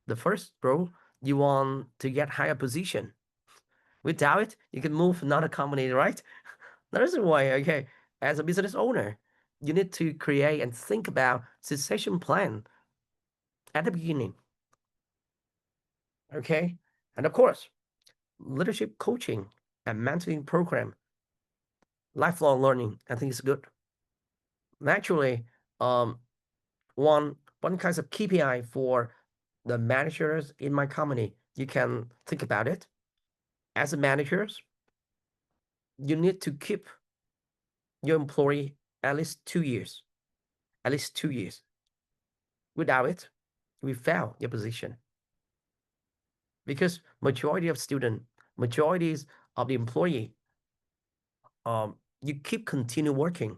[SPEAKER 3] the first role, you want to get higher position. Without it, you can move another company, right? That is why, okay, as a business owner, you need to create and think about succession plan at the beginning. Okay, and of course, leadership coaching and mentoring program, lifelong learning, I think is good. Naturally, one kind of KPI for the managers in my company, you can think about it. As a managers, you need to keep your employee at least 2 years. At least 2 years. Without it, we fail your position. Because majority of student, majorities of the employee, you keep continue working.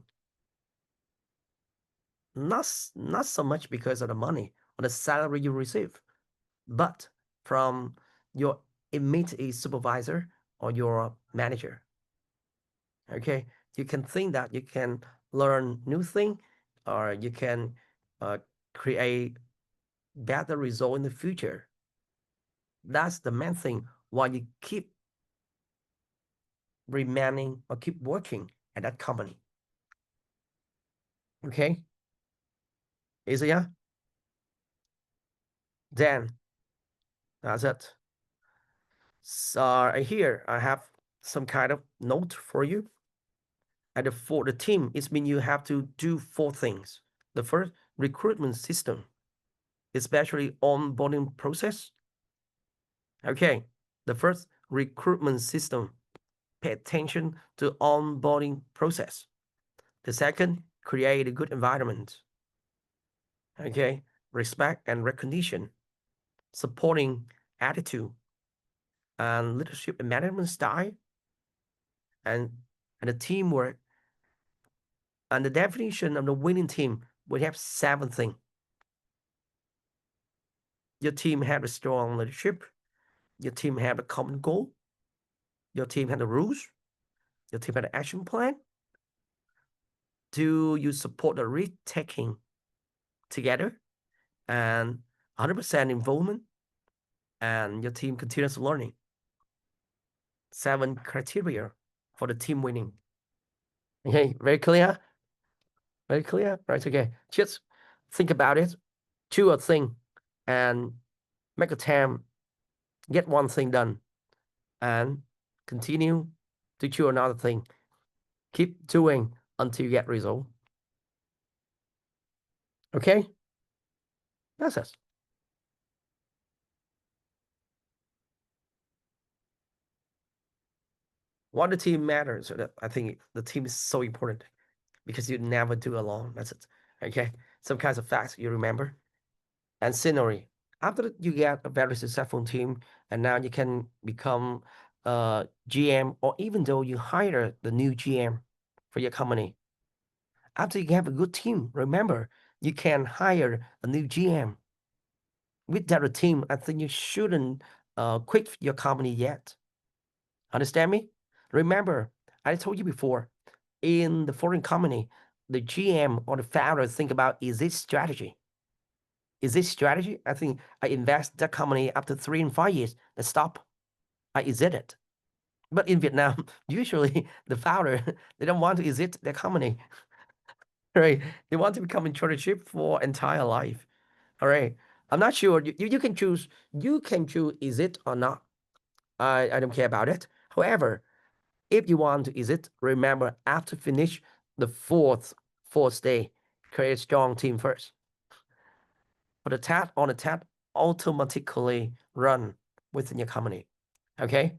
[SPEAKER 3] Not so much because of the money or the salary you receive, but from your immediate supervisor or your manager. Okay, you can think that you can learn new thing, or you can create better result in the future. That's the main thing why you keep remaining or keep working at that company. Okay, easy, yeah? Then that's it. So here I have some kind of note for you. And for the team, it means you have to do 4 things. The first, recruitment system, especially onboarding process. Okay, the first, recruitment system. Pay attention to onboarding process. The second, create a good environment. Okay, respect and recognition, supporting attitude, and leadership and management style, and the teamwork. And the definition of the winning team, we have 7 things. Your team have a strong leadership. Your team have a common goal. Your team have the rules. Your team have an action plan. Do you support the risk taking together? And 100% involvement. And your team continuous learning. 7 criteria for the team winning. Okay, very clear? Very clear? Right, okay. Just think about it. Do a thing and make a time, get one thing done, and continue to do another thing. Keep doing until you get result. Okay? That's it. Why the team matters? I think the team is so important because you never do alone. That's it. Okay? Some kinds of facts you remember. And scenery. After you get a very successful team, and now you can become GM, or even though you hire the new GM for your company. After you have a good team, remember, you can hire a new GM. Without a team, I think you shouldn't quit your company yet. Understand me? Remember, I told you before, in the foreign company, the GM or the founder think about, is this strategy? Is this strategy? I think I invest that company after 3 and 5 years, then stop. I exit it. But in Vietnam, usually the founder, they don't want to exit their company, right? They want to become in chartership for entire life. All right. I'm not sure. You can choose. You can choose exit or not. I don't care about it. However, if you want to exit, remember after finish the fourth day, create a strong team first. But the tab on the tab automatically run within your company. Okay.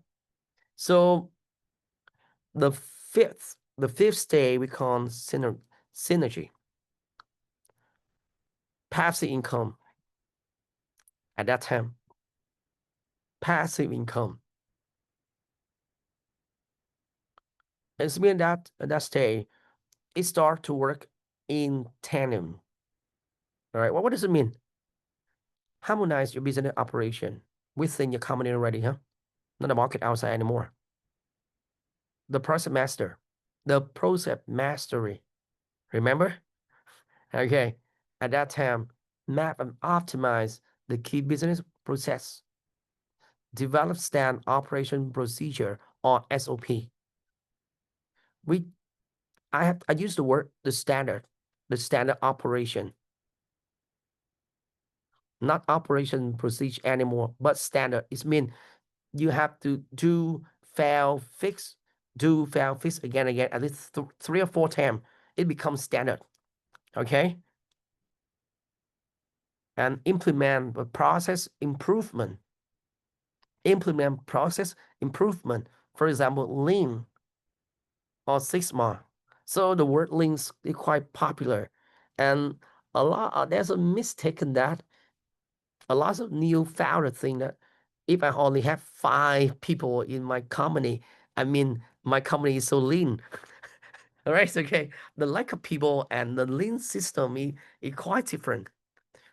[SPEAKER 3] So the fifth stage we call synergy. Passive income. At that time, passive income. It's mean that at that stage, it start to work in tandem. All right. What does it mean? Harmonize your business operation within your company already, huh? Not the market outside anymore. The process mastery. Remember? Okay. At that time, map and optimize the key business process. Develop standard operation procedure or SOP. I use the word the standard operation. Not operation procedure anymore, but standard. It means you have to do fail fix again and again at least 3 or 4 times. It becomes standard. Okay. And implement the process improvement. For example, Lean or Six Sigma. So the word Lean is quite popular, and there's a mistake in that. A lot of new founder think that if I only have 5 people in my company, I mean my company is so lean. All right, okay. The lack of people and the lean system is quite different.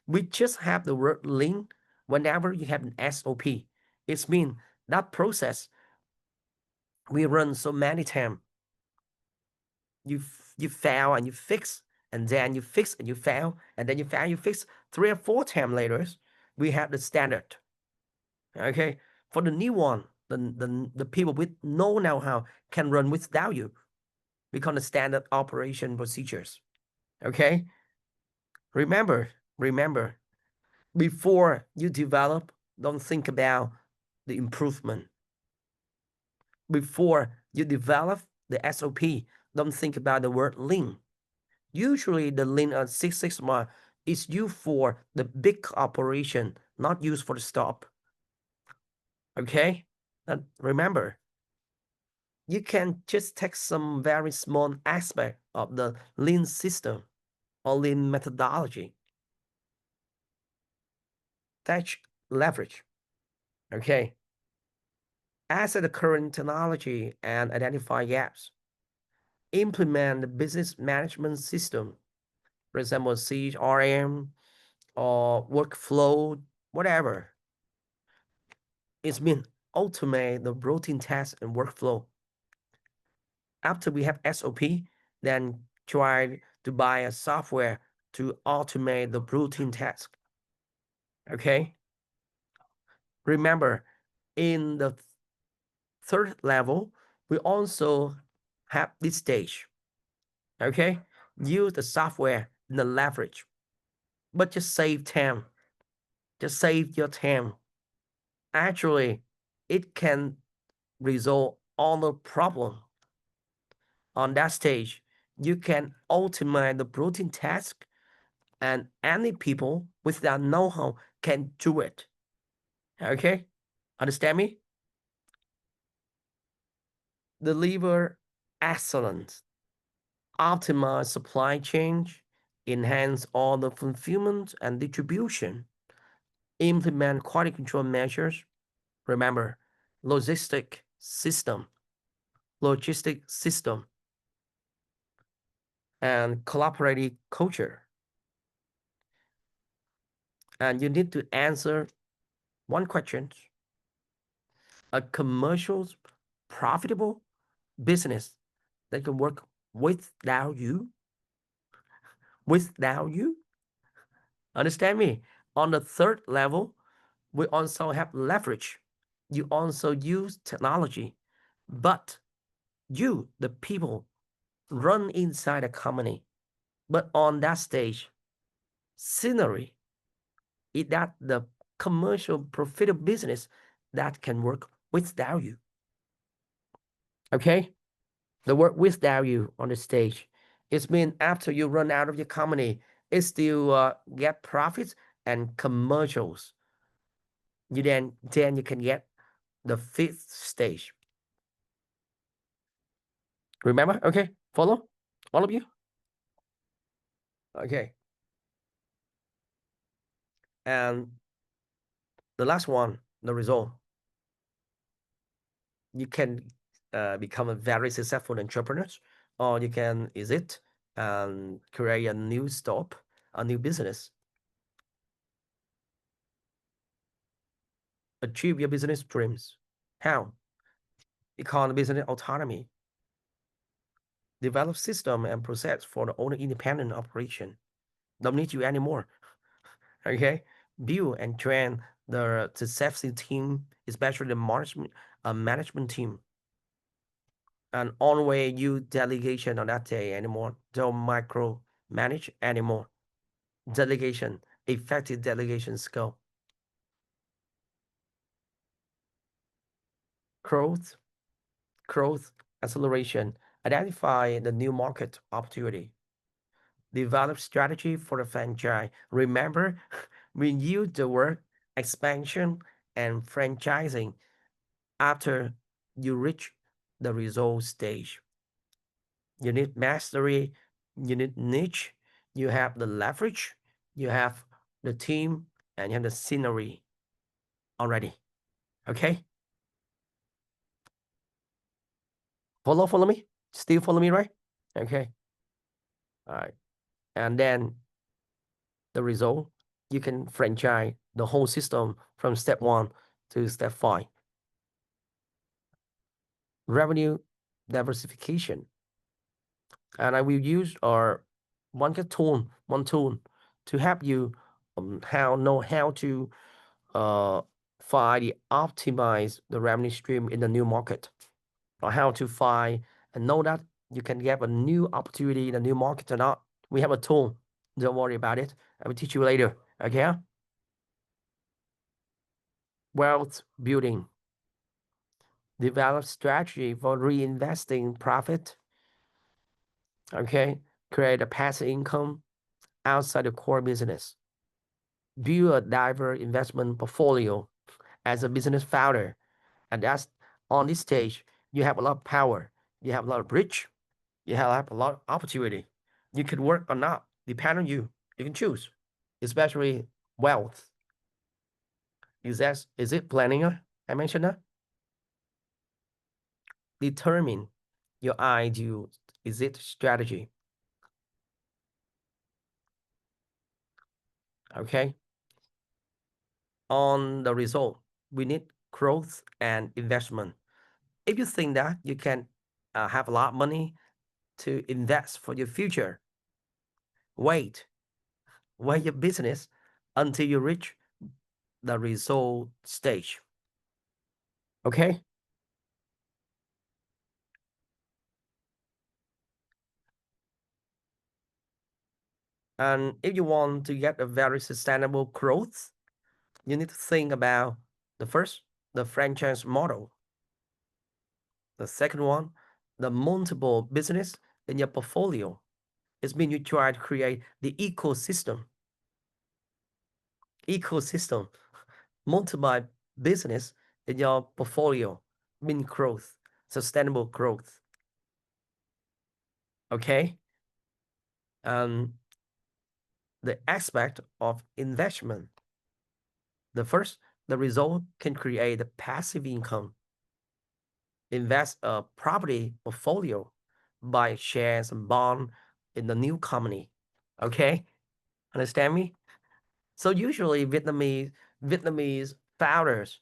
[SPEAKER 3] We just have the word lean whenever you have an SOP. It means that process we run so many times. You fail and you fix, and then you fix and you fail, and then you fail, you fix 3 or 4 times later. We have the standard. Okay, for the new one, the people with no know-how can run without you. We call the standard operation procedures. Okay, remember, before you develop, don't think about the improvement. Before you develop the SOP, don't think about the word lean. Usually the Lean Six Sigma is used for the big operation, not used for the stop. Okay? And remember, you can just take some very small aspect of the Lean system or Lean methodology. That's leverage. Okay? Assess the current technology and identify gaps. Implement the business management system, for example, CRM or workflow, whatever. It's mean automate the routine tasks and workflow. After we have SOP, then try to buy a software to automate the routine task. Okay? Remember, in the third level, we also have this stage. Okay? Use the software in the leverage, but just save time. Just save your time. Actually, it can resolve all the problem. On that stage, you can automate the routine task, and any people without know-how can do it. Okay? Understand me? Deliver excellence. Optimize supply chain. Enhance all the fulfillment and distribution. Implement quality control measures. Remember, logistic system, and collaborative culture. And you need to answer one question. A commercial, profitable business that can work without you? without you. Understand me? On the third level, we also have leverage. You also use technology, but you, the people, run inside a company. But on that stage, scenery is that the commercial profitable business that can work without you. Okay? The work without you on the stage. It's mean after you run out of your company, it still get profits and commercials. Then you can get the fifth stage. Remember? Okay, follow all of you. Okay, and the last one, the result. You can become a very successful entrepreneur, or you can exit and create a new stop, a new business. Achieve your business dreams. How? Become business autonomy. Develop system and process for the own independent operation. Don't need you anymore. Okay? Build and train the successful team, especially the management team. And always use delegation on that day anymore. Don't micro manage anymore. Delegation, effective delegation skill. Growth acceleration. Identify the new market opportunity. Develop strategy for the franchise. Remember, we use the word expansion and franchising after you reach the result stage. You need mastery, you need niche, you have the leverage, you have the team, and you have the scenery already. Okay? Follow me? Still follow me, right? Okay. All right. And then the result, you can franchise the whole system from step 1 to step 5. Revenue diversification. And I will use our one tool to help you know how to find optimize the revenue stream in the new market, or how to find and know that you can get a new opportunity in a new market or not. We have a tool. Don't worry about it. I will teach you later. Okay? Wealth building. Develop strategy for reinvesting profit. Okay? Create a passive income outside the core business. Build a diverse investment portfolio as a business founder. And that's on this stage, you have a lot of power. You have a lot of reach. You have a lot of opportunity. You can work or not, depend on you. You can choose, especially wealth. Is it planning? I mentioned that. Determine your ideal exit strategy. Okay. On the result, we need growth and investment. If you think that you can have a lot of money to invest for your future, wait your business until you reach the result stage. Okay? And if you want to get a very sustainable growth, you need to think about the franchise model. The second one, the multiple business in your portfolio. It means you try to create the ecosystem. Multiple business in your portfolio mean growth, sustainable growth. Okay? The aspect of investment. The result can create a passive income. Invest a property portfolio, buy shares and bond in the new company. Okay? Understand me? So usually Vietnamese founders,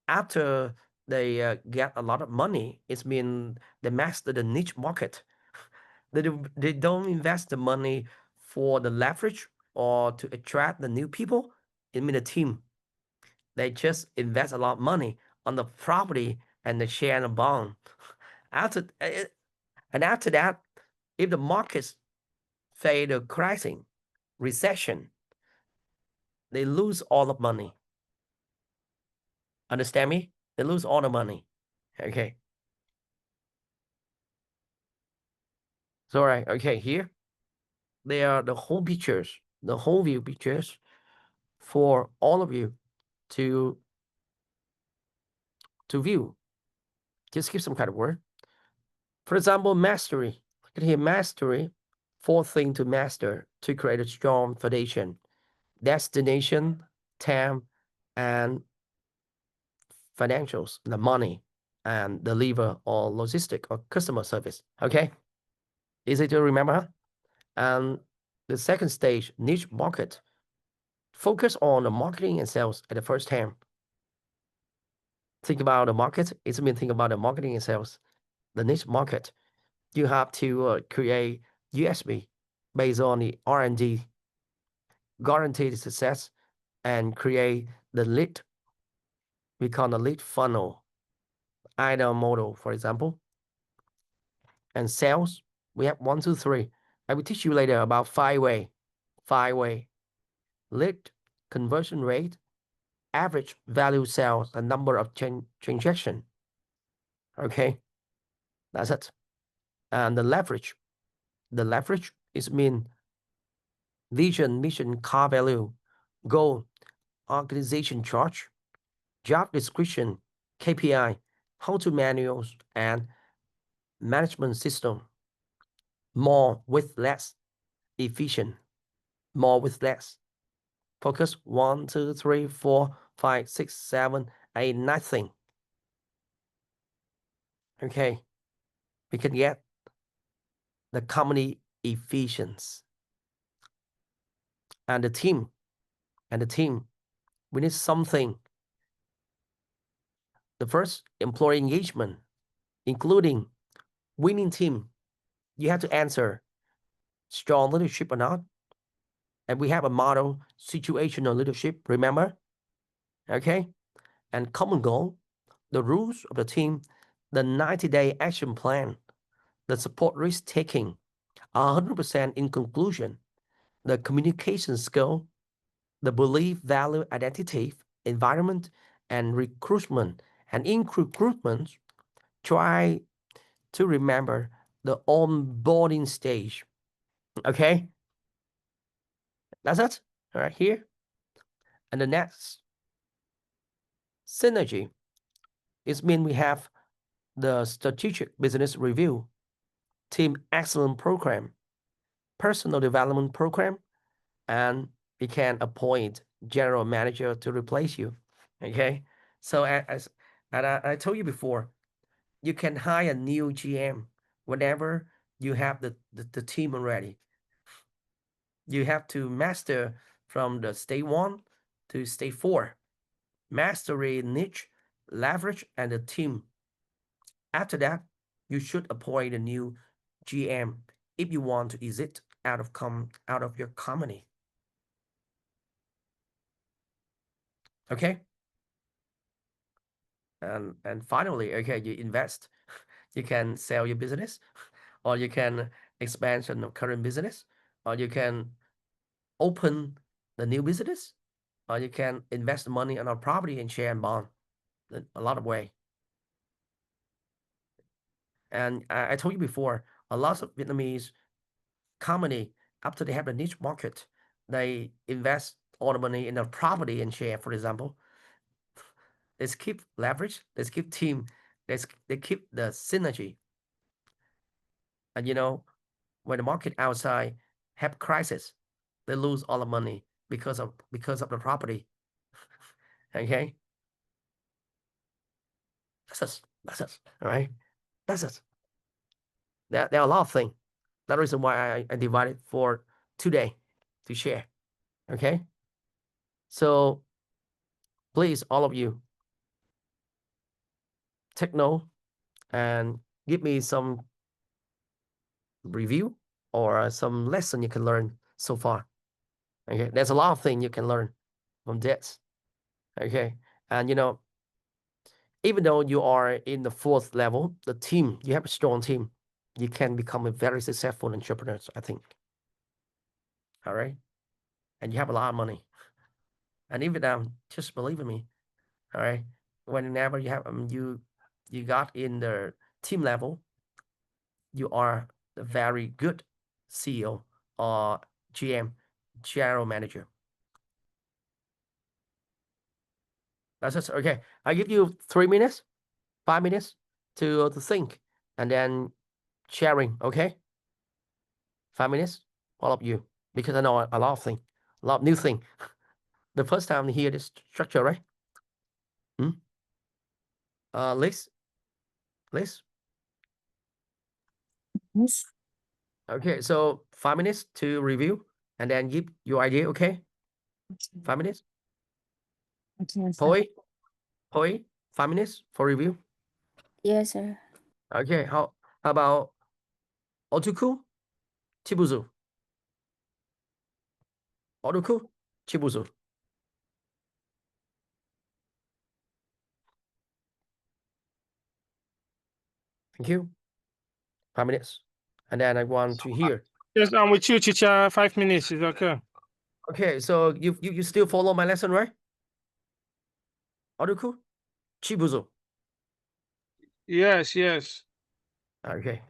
[SPEAKER 3] after they get a lot of money, it means they master the niche market. They don't invest the money for the leverage or to attract the new people, it means the team. They just invest a lot of money on the property and the share and the bond. After that, if the markets face a crisis, recession, they lose all the money. Understand me? They lose all the money. Okay. So, all right. Okay, here they are the whole pictures, the whole view pictures for all of you to view. Just give some kind of word. For example, mastery. Look at here, mastery. Fourth thing to master to create a strong foundation. Destination, time, and financials, the money, and deliver or logistic or customer service. Okay, easy to remember. Huh? And the second stage, niche market. Focus on the marketing and sales at the first time. Think about the market. It's mean think about the marketing and sales. The niche market. You have to create USB based on the R&D, guaranteed success, and create the lead. We call the lead funnel, IDA model, for example. And sales, we have 1, 2, 3. I will teach you later about 5-way. 5-way. Lead, conversion rate, average value sales, and number of transaction. Okay, that's it. And the leverage. The leverage is mean vision, mission, car value, goal, organization charge, job description, KPI, how-to manuals, and management system. More with less, efficient. More with less. Focus 1, 2, 3, 4, 5, 6, 7, 8, 9 thing. Okay, we can get the company efficiency. And the team, we need something. The first, employee engagement, including winning team. You have to answer strong leadership or not. And we have a model, situational leadership, remember? Okay, and common goal, the rules of the team, the 90-day action plan, the support risk taking, 100% in conclusion, the communication skill, the belief, value, identity, environment, and recruitment. And in recruitment, try to remember the onboarding stage. Okay, that's it. All right, here. And the next, synergy. It means we have the strategic business review, team excellence program, personal development program, and we can appoint general manager to replace you. Okay, so as I told you before, you can hire a new GM whenever you have the team already. You have to master from the stage 1 to stage 4. Mastery, niche, leverage, and the team. After that, you should appoint a new GM if you want to exit out of your company. Okay. And finally, okay, you invest. You can sell your business, or you can expand your current business, or you can open the new business, or you can invest money on a property and share and bond. A lot of way. And I told you before, a lot of Vietnamese company, after they have the niche market, they invest all the money in the property and share, for example. Let's keep leverage, let's keep team, they keep the synergy. And you know, when the market outside have crisis, they lose all the money because of the property. Okay, that's it. All right, that's it. There are a lot of things. That's the reason why I divided for today to share. Okay, so please, all of you, take note and give me some review or some lesson you can learn so far. Okay, there's a lot of things you can learn from this. Okay, and even though you are in the 4th level, the team, you have a strong team, you can become a very successful entrepreneur, I think. All right, and you have a lot of money. And even just believe in me. All right, whenever you have you got in the team level, you are a very good CEO or GM, general manager. That's just okay. I give you 3 minutes, 5 minutes to think, and then sharing. Okay, 5 minutes, all of you, because I know a lot of things, a lot of new thing. The first time to hear this structure, right? Liz.
[SPEAKER 4] Yes.
[SPEAKER 3] Okay, so 5 minutes to review, and then give your idea. Okay, 5 minutes.
[SPEAKER 4] Okay, sir.
[SPEAKER 3] Poi, 5 minutes for review.
[SPEAKER 6] Yes, sir.
[SPEAKER 3] Okay, how about Otuku, Chibuzu? Otuku, Chibuzu. Thank you. 5 minutes, and then I want to hear.
[SPEAKER 7] Yes, I'm with you, Chicha. 5 minutes is okay.
[SPEAKER 3] Okay, so you still follow my lesson, right? Otuku, Chibuzu.
[SPEAKER 7] Yes, yes.
[SPEAKER 3] Okay.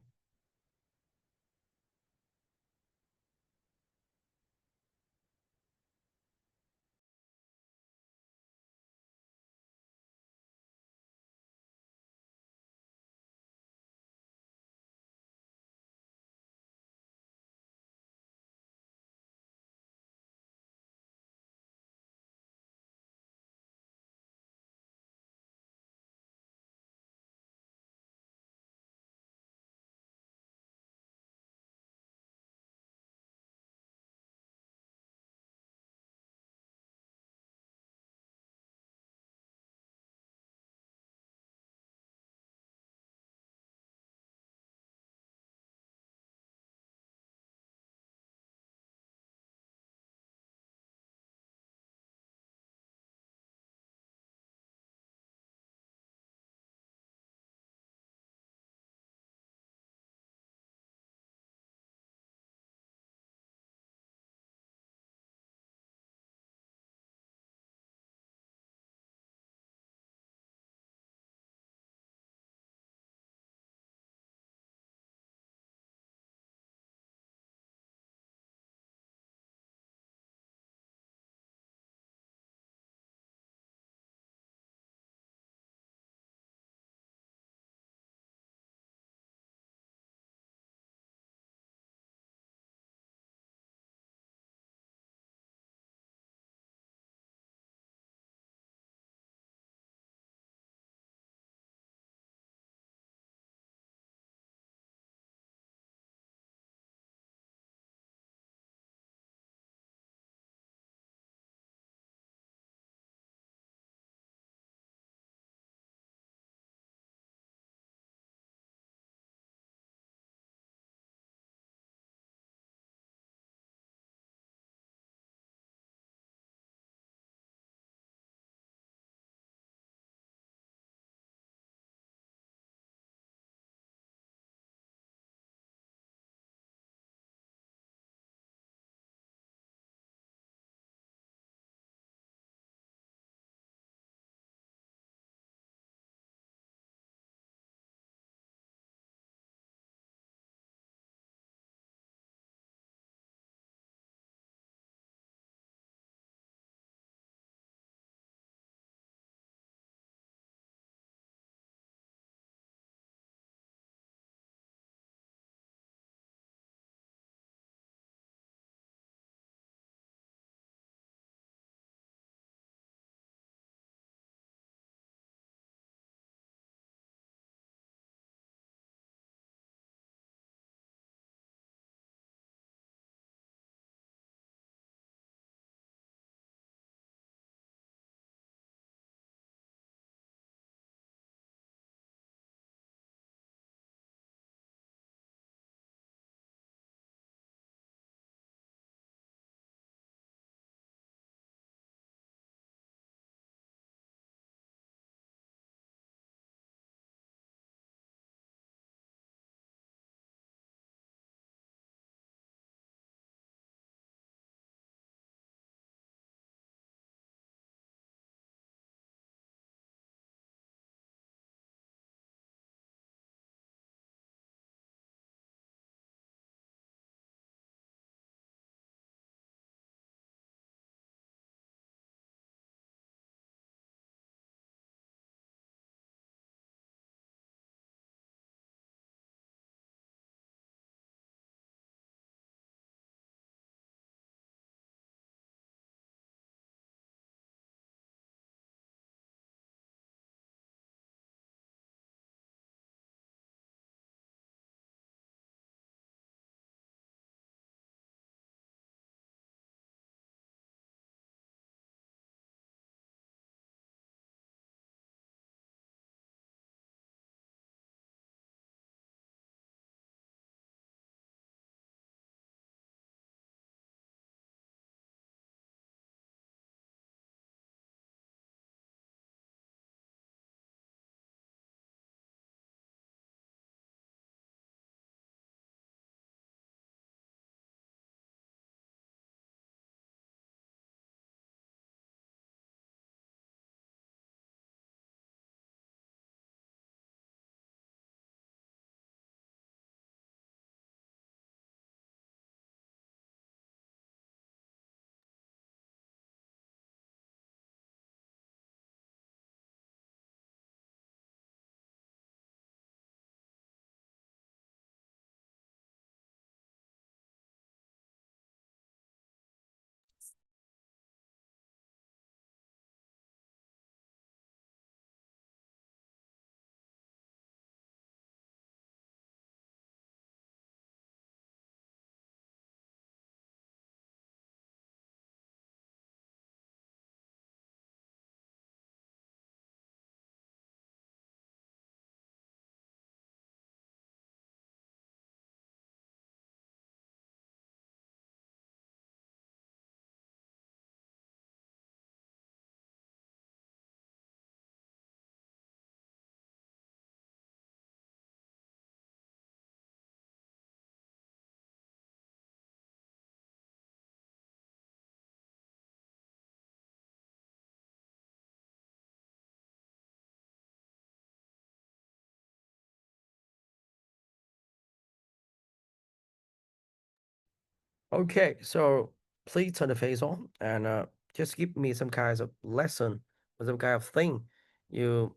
[SPEAKER 3] Okay, so please turn the face on and just give me some kinds of lesson or some kind of thing you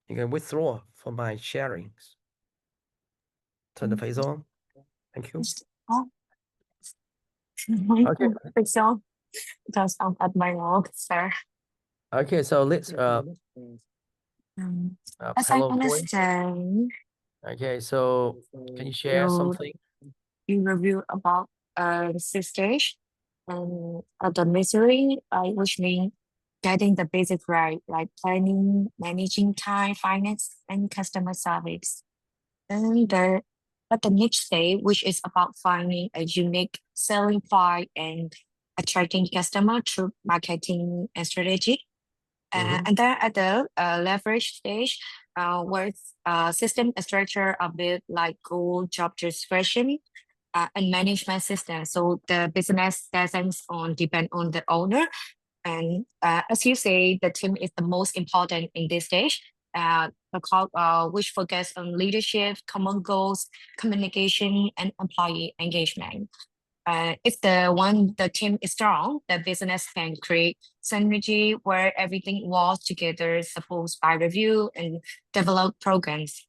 [SPEAKER 3] can withdraw from my sharings. Turn the face on. Thank you.
[SPEAKER 4] Oh,
[SPEAKER 3] Okay.
[SPEAKER 4] it's on because I'm at my work, sir.
[SPEAKER 3] Okay, so let's
[SPEAKER 4] As I
[SPEAKER 3] hello boy.
[SPEAKER 4] understand,
[SPEAKER 3] Okay, so can you share something?
[SPEAKER 4] you review about the stage and the misery, which means getting the basic right, like planning, managing time, finance, and customer service. And the next stage, which is about finding a unique selling point and attracting customer through marketing and strategy.
[SPEAKER 3] Mhm.
[SPEAKER 4] And then at the leverage stage, where system structure a bit like goal, job description, and management system. So the business doesn't depend on the owner. And as you say, the team is the most important in this stage. Which focus on leadership, common goals, communication, and employee engagement. If the team is strong, the business can create synergy where everything works together, supports by review and develop programs.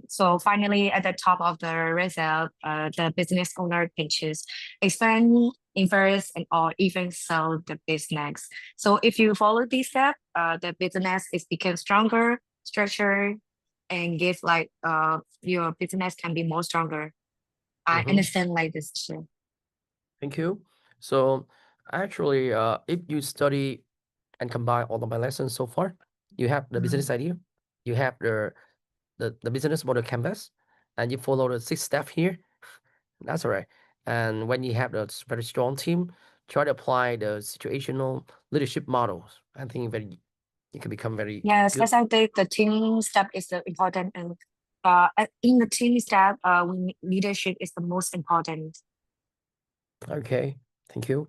[SPEAKER 4] So finally, at the top of the result, the business owner can choose expand, invest, and or even sell the business. So if you follow these steps, the business is become stronger, structured, and give your business can be more stronger. I
[SPEAKER 3] Mhm.
[SPEAKER 4] understand like this too.
[SPEAKER 3] Thank you. So actually, if you study and combine all of my lessons so far, you have the business idea, you have the business model canvas, and you follow the 6 steps here. That's all right. And when you have a very strong team, try to apply the situational leadership models. I think you can become very
[SPEAKER 4] Yes,
[SPEAKER 3] good.
[SPEAKER 4] as I think the team step is the important, and in the team step, leadership is the most important.
[SPEAKER 3] Okay, thank you.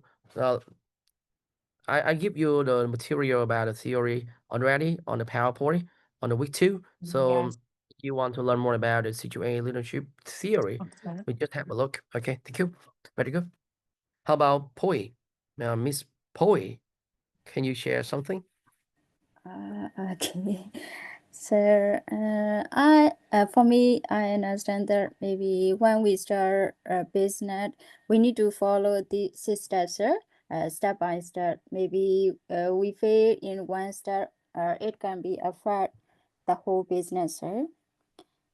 [SPEAKER 3] I give you the material about the theory already on the PowerPoint on the week 2. So
[SPEAKER 4] Yes.
[SPEAKER 3] if you want to learn more about the situational leadership theory,
[SPEAKER 4] Okay.
[SPEAKER 3] we just have a look. Okay, thank you. Very good. How about Poi? Miss Poi, can you share something?
[SPEAKER 6] Okay. So, for me, I understand that maybe when we start a business, we need to follow the 6 steps, sir. Step by step. Maybe we fail in one step, it can be affect the whole business, sir.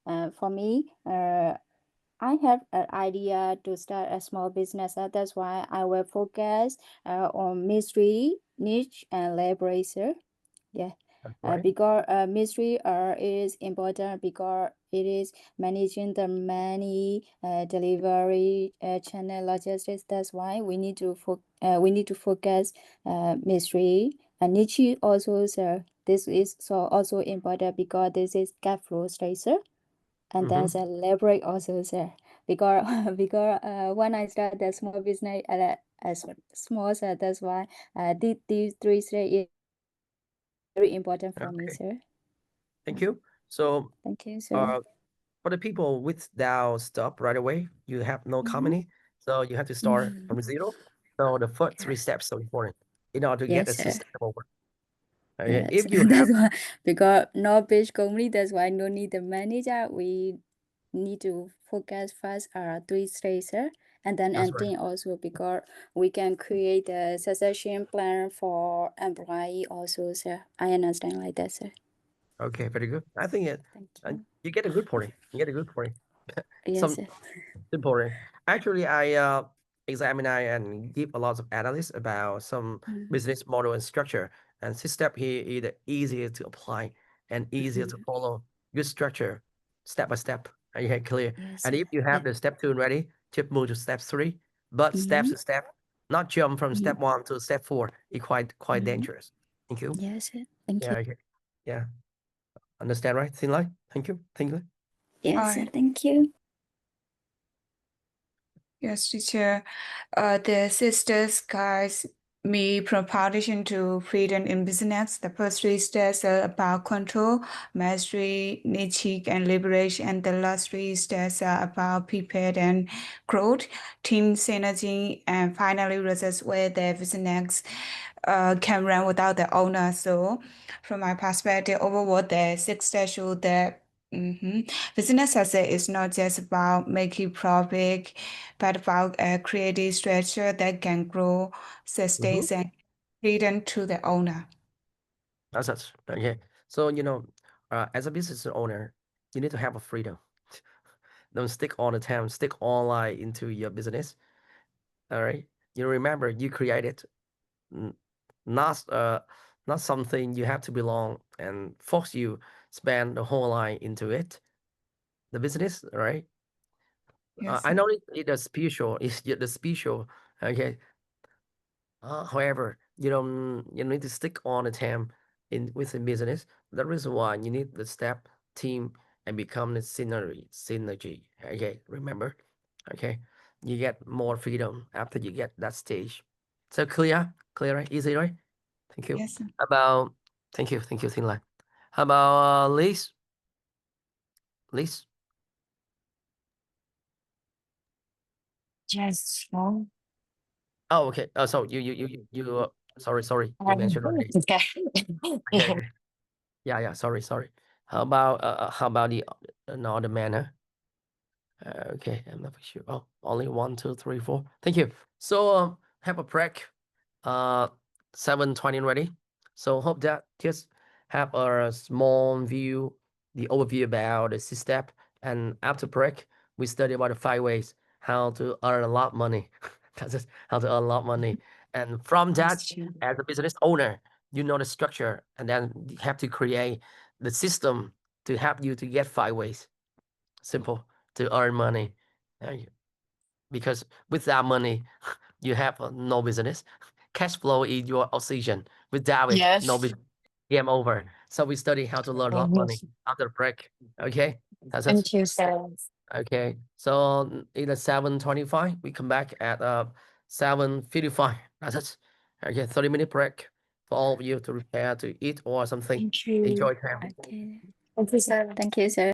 [SPEAKER 6] For me, I have an idea to start a small business. That's why I will focus on mystery, niche, and labor, sir. Yeah.
[SPEAKER 3] Right.
[SPEAKER 6] Because mystery is important because it is managing the many delivery channel logistics. That's why we need to focus mystery and niche also, sir. This is so also important because this is cash flow sir. And there's a leverage also, sir. Because when I start the small business as small, sir, that's why these 3 is very important for me,
[SPEAKER 3] Okay,
[SPEAKER 6] sir.
[SPEAKER 3] thank you. So
[SPEAKER 6] Thank you, sir.
[SPEAKER 3] for the people without stop right away, you have no company, so you have to start from 0. So the first 3 steps are important in order to get a
[SPEAKER 6] Yes, sir.
[SPEAKER 3] sustainable work. Okay,
[SPEAKER 6] Yes.
[SPEAKER 3] if you have
[SPEAKER 6] That's why, because no big company, that's why no need the manager. We need to focus first 3 stages, sir. And then
[SPEAKER 3] That's right.
[SPEAKER 6] ending also because we can create a succession plan for employee also, sir. I understand like that, sir.
[SPEAKER 3] Okay, very good. I think
[SPEAKER 6] Thank you.
[SPEAKER 3] you get a good point. You get a good point.
[SPEAKER 6] Yes,
[SPEAKER 3] Some
[SPEAKER 6] sir.
[SPEAKER 3] important. Actually, I examine and give a lot of analysis about some business model and structure. And this step here is easier to apply and easier to follow. Good structure, step by step. And you have clear.
[SPEAKER 6] Yes,
[SPEAKER 3] And
[SPEAKER 6] sir.
[SPEAKER 3] if you have the step 2 ready, just move to step 3. But step to step, not jump from step 1 to step 4. It's quite dangerous. Thank you.
[SPEAKER 6] Yes, sir. Thank you.
[SPEAKER 3] Yeah, okay. Yeah. Understand, right? Xin Lai? Thank you. Thank you.
[SPEAKER 6] Yes, sir.
[SPEAKER 5] Alright.
[SPEAKER 6] Thank you.
[SPEAKER 5] Yes, teacher. The sisters, guys, me from partition to freedom in business. The first three steps are about control, mastery, niche, and liberation. And the last three steps are about prepared and growth, team synergy, and finally results where the business can run without the owner. So from my perspective, overall, the six steps show that business success is not just about making profit, but about creating structure that can grow, sustain, and freedom to the owner.
[SPEAKER 3] That's it. Okay. So, as a business owner, you need to have a freedom. Don't stick all the time, stick online into your business. All right. Remember, you created not something you have to belong and force you spend the whole life into it. The business, right?
[SPEAKER 5] Yes,
[SPEAKER 3] I
[SPEAKER 5] sir.
[SPEAKER 3] know it is spiritual. It's the spiritual. Okay. However, you need to stick on the time with the business. The reason why you need the step team and become the synergy. Okay, remember? Okay, you get more freedom after you get that stage. So clear, right? Easy, right? Thank you.
[SPEAKER 5] Yes, sir.
[SPEAKER 3] Thank you, Tin Lai. How about Liz? Liz?
[SPEAKER 4] Yes. No.
[SPEAKER 3] Oh, okay. So you sorry. You mentioned already.
[SPEAKER 4] Okay.
[SPEAKER 3] Okay. Yeah. Sorry. How about the another manner? Okay, I'm not sure. Oh, only 1, 2, 3, 4. Thank you. So have a break. 7:20 ready. So hope that just have a small view, the overview about the six step. And after break, we study about the 5 ways how to earn a lot of money. That's just how to earn a lot of money. And from that, as a business owner, you know the structure, and then you have to create the system to help you to get 5 ways. Simple to earn money. Because without money, you have no business. Cash flow is your oxygen. Without it, no
[SPEAKER 4] Yes.
[SPEAKER 3] business. Game over. So we study how to learn a lot of money after break. Okay, that's it.
[SPEAKER 4] Thank you, sir.
[SPEAKER 3] Okay, so in the 7:25, we come back at 7:55. That's it. Okay, 30-minute break for all of you to prepare to eat or something.
[SPEAKER 4] Thank you.
[SPEAKER 3] Enjoy time.
[SPEAKER 6] Okay.
[SPEAKER 4] Thank you, sir.
[SPEAKER 6] Thank you, sir.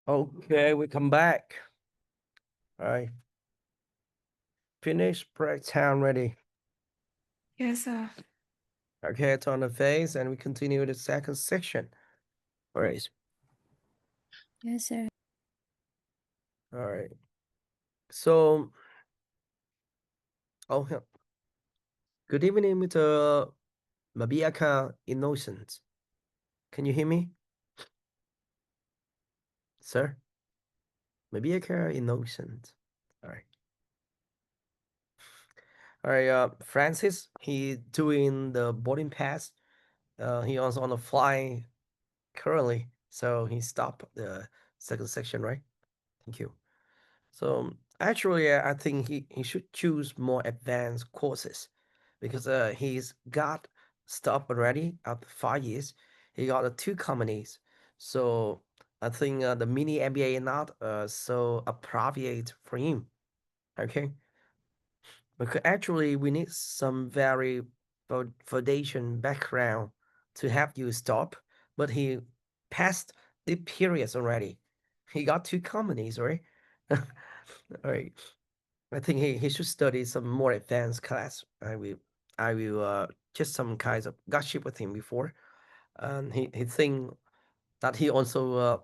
[SPEAKER 3] Okay, we come back. All right. Finish breakdown ready.
[SPEAKER 5] Yes, sir.
[SPEAKER 3] Okay, turn the face and we continue the second section. All right.
[SPEAKER 6] Yes, sir.
[SPEAKER 3] All right. So, oh, yeah. Good evening, Mr. Mabiaka Innocent. Can you hear me? Sir? Mabiaka Innocent. All right. All right, Francis, he doing the boarding pass. He was on the fly currently, so he stopped the second section, right? Thank you. So actually, I think he should choose more advanced courses because he's got stuff already after 5 years. He got 2 companies, so I think the mini MBA is not so appropriate for him. Okay, because actually we need some very foundation background to help you stop. But he passed the periods already. He got 2 companies, right? All right. I think he should study some more advanced class. I will just some kinds of gossip with him before, and he think that he also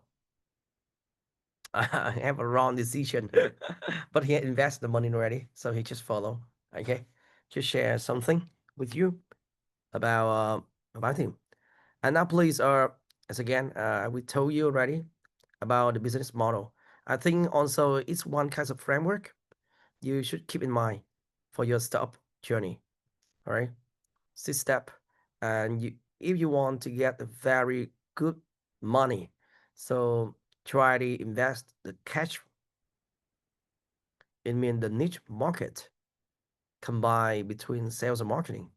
[SPEAKER 3] have a wrong decision, but he invest the money already, so he just follow. Okay, just share something with you about him. And now, please, as again, we told you already about the business model. I think also it's one kind of framework you should keep in mind for your startup journey. All right, 6 step, and if you want to get a very good money, so try to invest the cash in the niche market, combine between sales and marketing,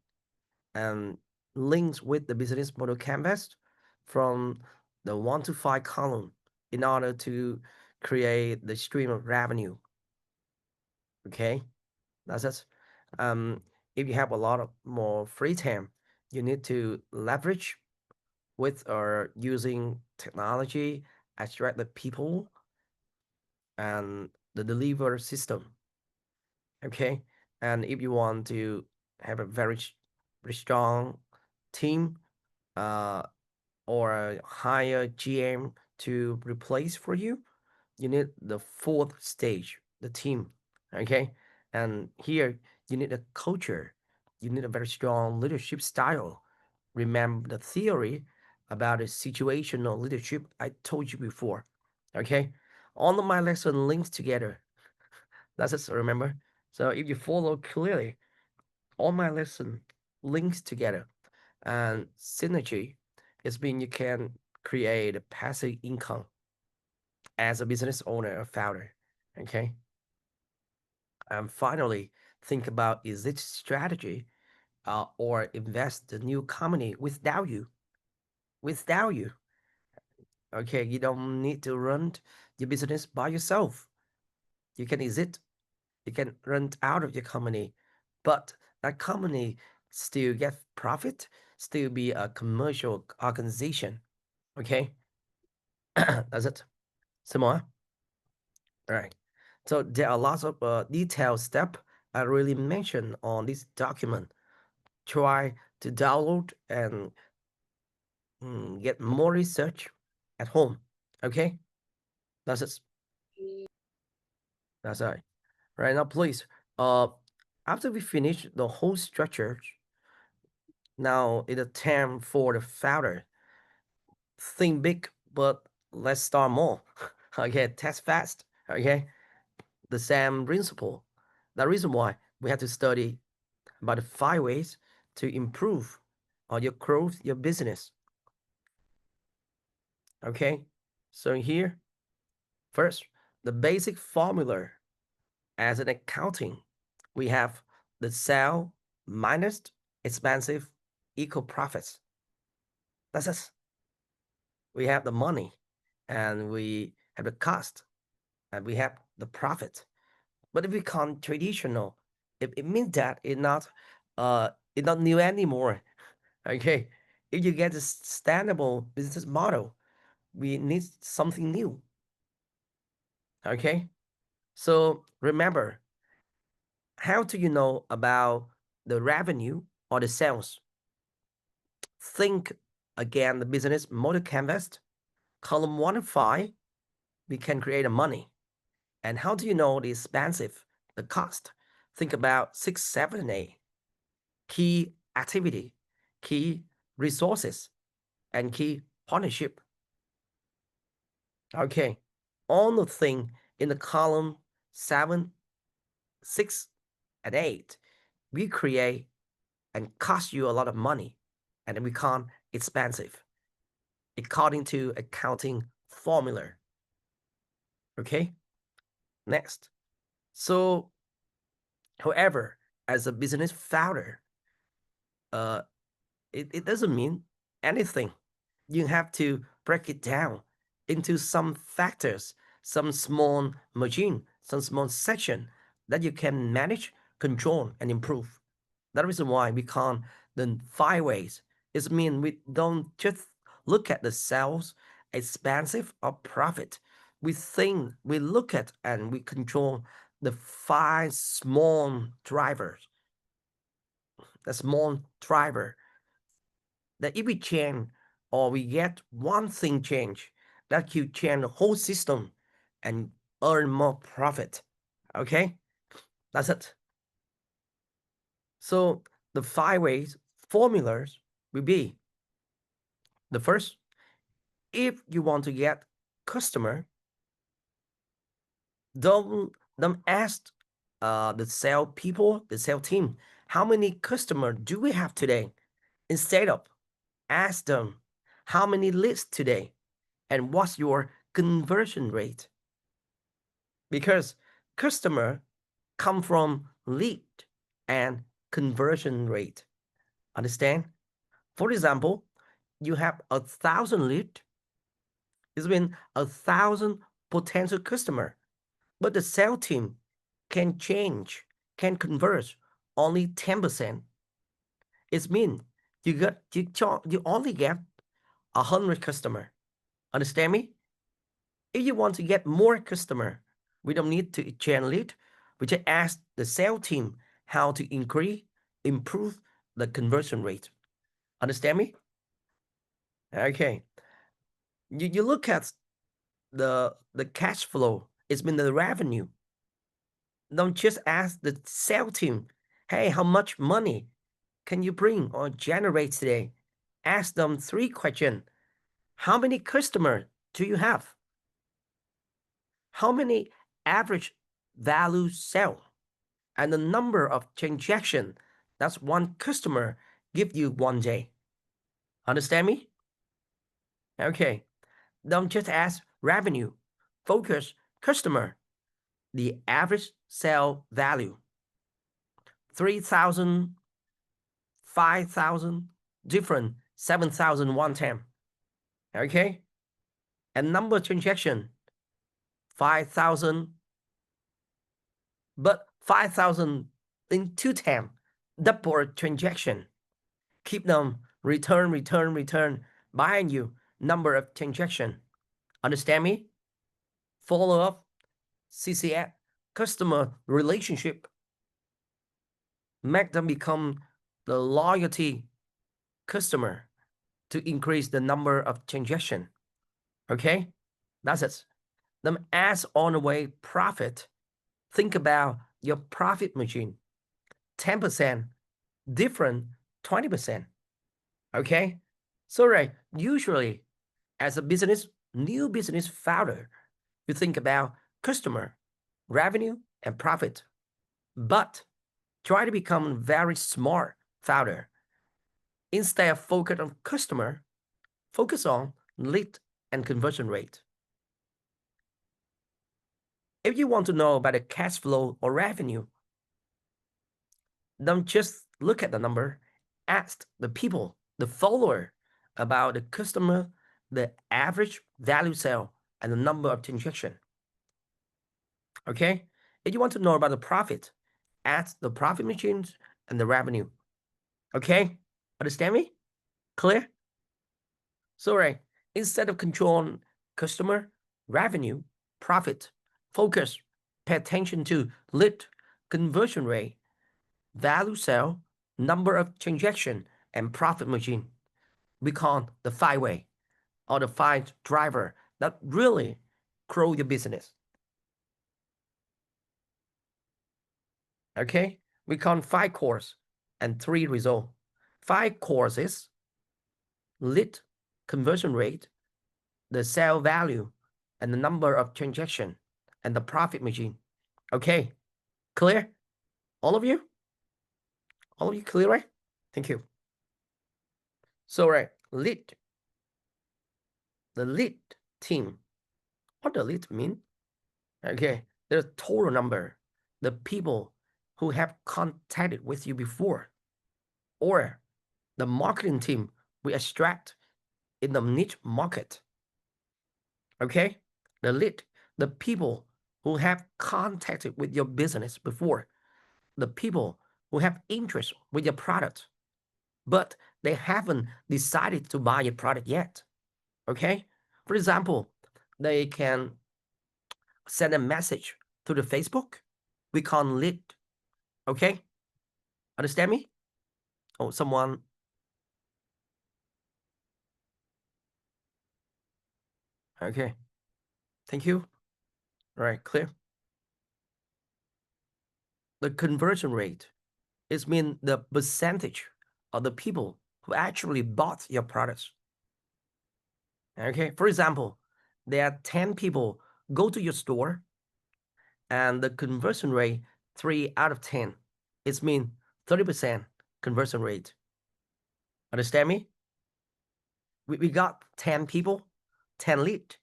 [SPEAKER 3] and links with the business model canvas from the 1 to 5 column in order to create the stream of revenue. Okay, that's it. If you have a lot of more free time, you need to leverage with or using technology, attract the people and the deliver system. Okay, and if you want to have a very strong team, uh, or a higher GM to replace for you, you need the 4th stage, the team. Okay, and here you need a culture, you need a very strong leadership style. Remember the theory about the situational leadership I told you before. Okay, all of my lesson links together. That's it, remember. So if you follow clearly, all my lesson links together, and synergy is being you can create a passive income as a business owner or founder. Okay. And finally, think about is it strategy or invest the new company without you. Without you. Okay. You don't need to run your business by yourself. You can exit, you can run out of your company, but that company still get profit, still be a commercial organization. Okay. That's it. Some more. All right. So there are lots of detailed steps I really mentioned on this document. Try to download and get more research at home. Okay, that's it. That's all right. Right now, please. Uh, after we finish the whole structure, now it's a time for the founder. Think big, but let's start more. Okay, test fast. Okay, the same principle. The reason why we have to study about the 5 ways to improve or your growth, your business. Okay, so here, first, the basic formula as an accounting, we have the sale minus expensive equal profits. That's us. We have the money and we have the cost and we have the profit. But if we count traditional, it means that it's not new anymore. Okay. If you get a sustainable business model, we need something new. Okay. So remember, how do you know about the revenue or the sales? Think again the business model canvas, column 1 and 5, we can create a money. And how do you know the expensive, the cost? Think about 6, 7, and 8. Key activity, key resources, and key partnership. Okay, all the thing in the column 7, 6, and 8, we create and cost you a lot of money and become expensive according to accounting formula. Okay, next. So, however, as a business founder, it doesn't mean anything. You have to break it down into some factors, some small margin, some small section that you can manage, control, and improve. That is why we call the 5 ways. It means we don't just look at the sales, expensive or profit. We think, we look at and we control the 5 small drivers. The small driver that if we change or we get one thing change, that could change the whole system and earn more profit. Okay, that's it. So the 5 ways formulas will be: the first, if you want to get customer, don't ask the sales people, the sales team, how many customers do we have today? Instead of ask them, how many leads today and what's your conversion rate? Because customer come from lead and conversion rate. Understand? For example, you have 1,000 lead. It's been 1,000 potential customer, but the sales team can convert only 10%. It means you only get 100 customer. Understand me? If you want to get more customer, we don't need to generate lead. We just ask the sales team how to improve the conversion rate. Understand me? Okay. You look at the cash flow. It's been the revenue. Don't just ask the sales team, hey, how much money can you bring or generate today? Ask them 3 questions. How many customers do you have? How many average value sell? And the number of transaction that's one customer give you one day. Understand me? Okay. Don't just ask revenue. Focus customer. The average sale value. 3,000, 5,000, different 7,000 one time. Okay? And number of transaction. 5,000, but 5,000 in 2 times. Double transaction. Keep them return, buying you number of transaction. Understand me? Follow up, CCF, customer relationship. Make them become the loyalty customer to increase the number of transaction. Okay, that's it. Then as on the way profit, think about your profit margin. 10%, different 20%. Okay, so right, usually as a new business founder, you think about customer, revenue, and profit. But try to become very smart founder. Instead of focus on customer, focus on lead and conversion rate. If you want to know about the cash flow or revenue, don't just look at the number. Ask the people, the follower, about the customer, the average value sale, and the number of transaction. Okay? If you want to know about the profit, ask the profit margins and the revenue. Okay? Understand me? Clear? So right, instead of controlling customer, revenue, profit, focus, pay attention to lead, conversion rate, value sale, number of transaction, and profit margin. We call the 5-way or the 5 driver that really grow your business. Okay, we call 5 cores and 3 result. 5 cores is lead, conversion rate, the sale value, and the number of transaction, and the profit margin. Okay, clear? All of you? All of you clear, right? Thank you. So, right, lead. The lead team. What does lead mean? Okay, the total number, the people who have contacted with you before, or the marketing team we extract in the niche market. Okay, the lead, the people who have contacted with your business before, the people who have interest with your product, but they haven't decided to buy your product yet. Okay, for example, they can send a message to the Facebook. We call lead. Okay, understand me? Oh, someone. Okay, thank you. All right, clear. The conversion rate is mean the percentage of the people who actually bought your products. Okay, for example, there are 10 people go to your store and the conversion rate 3 out of 10. It's mean 30% conversion rate. Understand me? We got 10 people, 10 lead.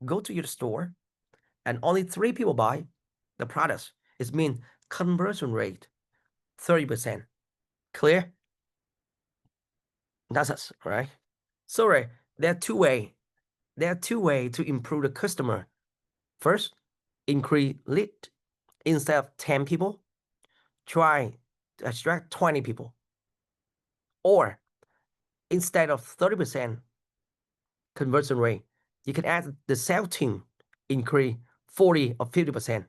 [SPEAKER 3] Go to your store and only 3 people buy the products. It means conversion rate 30%. Clear? That's us, right? Sorry, there are two ways. There are 2 ways to improve the customer. First, increase lead. Instead of 10 people, try to attract 20 people. Or instead of 30% conversion rate, you can add the sales team, increase 40 or 50%.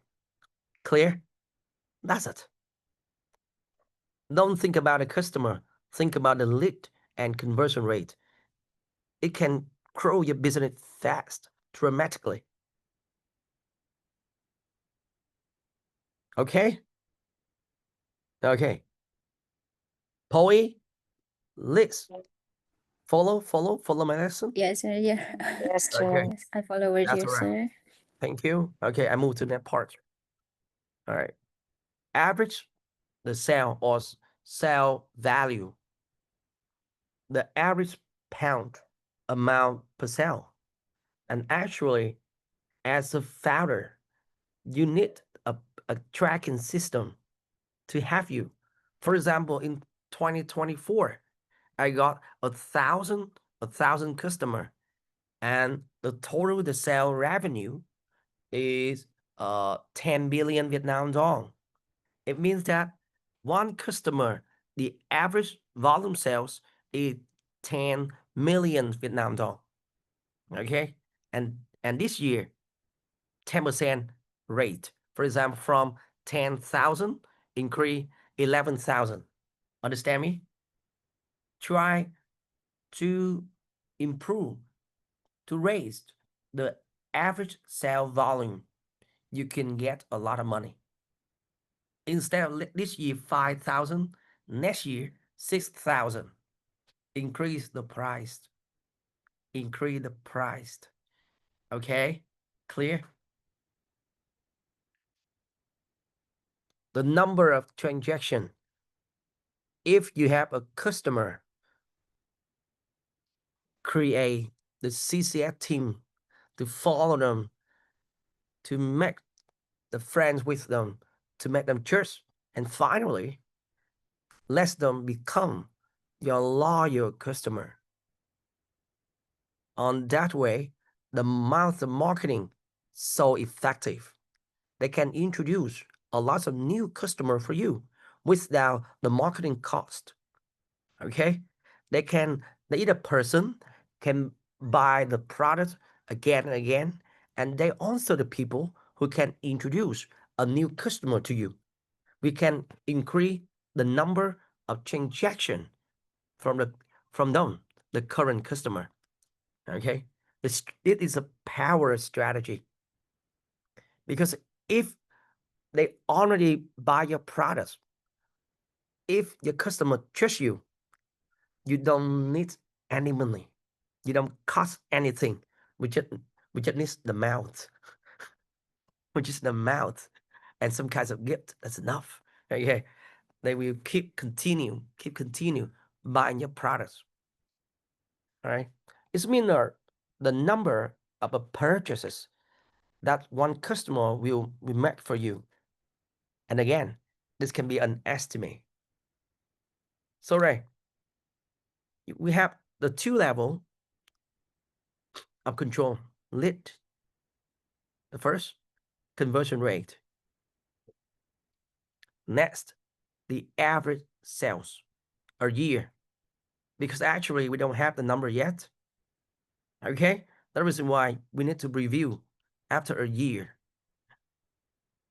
[SPEAKER 3] Clear? That's it. Don't think about the customer, think about the lead and conversion rate. It can grow your business fast, dramatically. Okay? Okay. Polly, Liz, follow my lesson?
[SPEAKER 6] Yes, sir. Yeah.
[SPEAKER 4] Yes,
[SPEAKER 3] Okay.
[SPEAKER 4] sir.
[SPEAKER 6] Yes, I follow with
[SPEAKER 3] That's
[SPEAKER 6] you,
[SPEAKER 3] all right.
[SPEAKER 6] sir.
[SPEAKER 3] Thank you. Okay, I move to that part. All right. Average the sale or sale value. The average pound amount per sale. And actually, as a founder, you need a tracking system to have you. For example, in 2024, I got 1,000 customer, and the total the sale revenue is 10 billion Vietnam dong. It means that one customer, the average volume sales is 10 million Vietnam dong. Okay, and this year, 10% rate. For example, from 10,000 increase 11,000. Understand me? Try to improve, to raise the average sale volume. You can get a lot of money. Instead of this year 5,000, next year 6,000. Increase the price. Increase the price. Okay, clear? The number of transaction. If you have a customer, create the CCF team to follow them, to make the friends with them, to make them trust, and finally, let them become your loyal customer. On that way, the mouth marketing so effective. They can introduce a lot of new customer for you without the marketing cost. Okay, the either person can buy the product again and again, and they also the people who can introduce a new customer to you. We can increase the number of transaction from the current customer. Okay, it is a power strategy, because if they already buy your products, if your customer trusts you, you don't need any money, you don't cost anything. We just need the mouth, which is the mouth, and some kinds of gift. That's enough. Okay, they will keep continue buying your products. All right, it means the number of purchases that one customer will make for you. And again, this can be an estimate. So Ray, we have the 2 level of control. Lead, the first, conversion rate. Next, the average sales a year, because actually we don't have the number yet. Okay, the reason why we need to review after a year.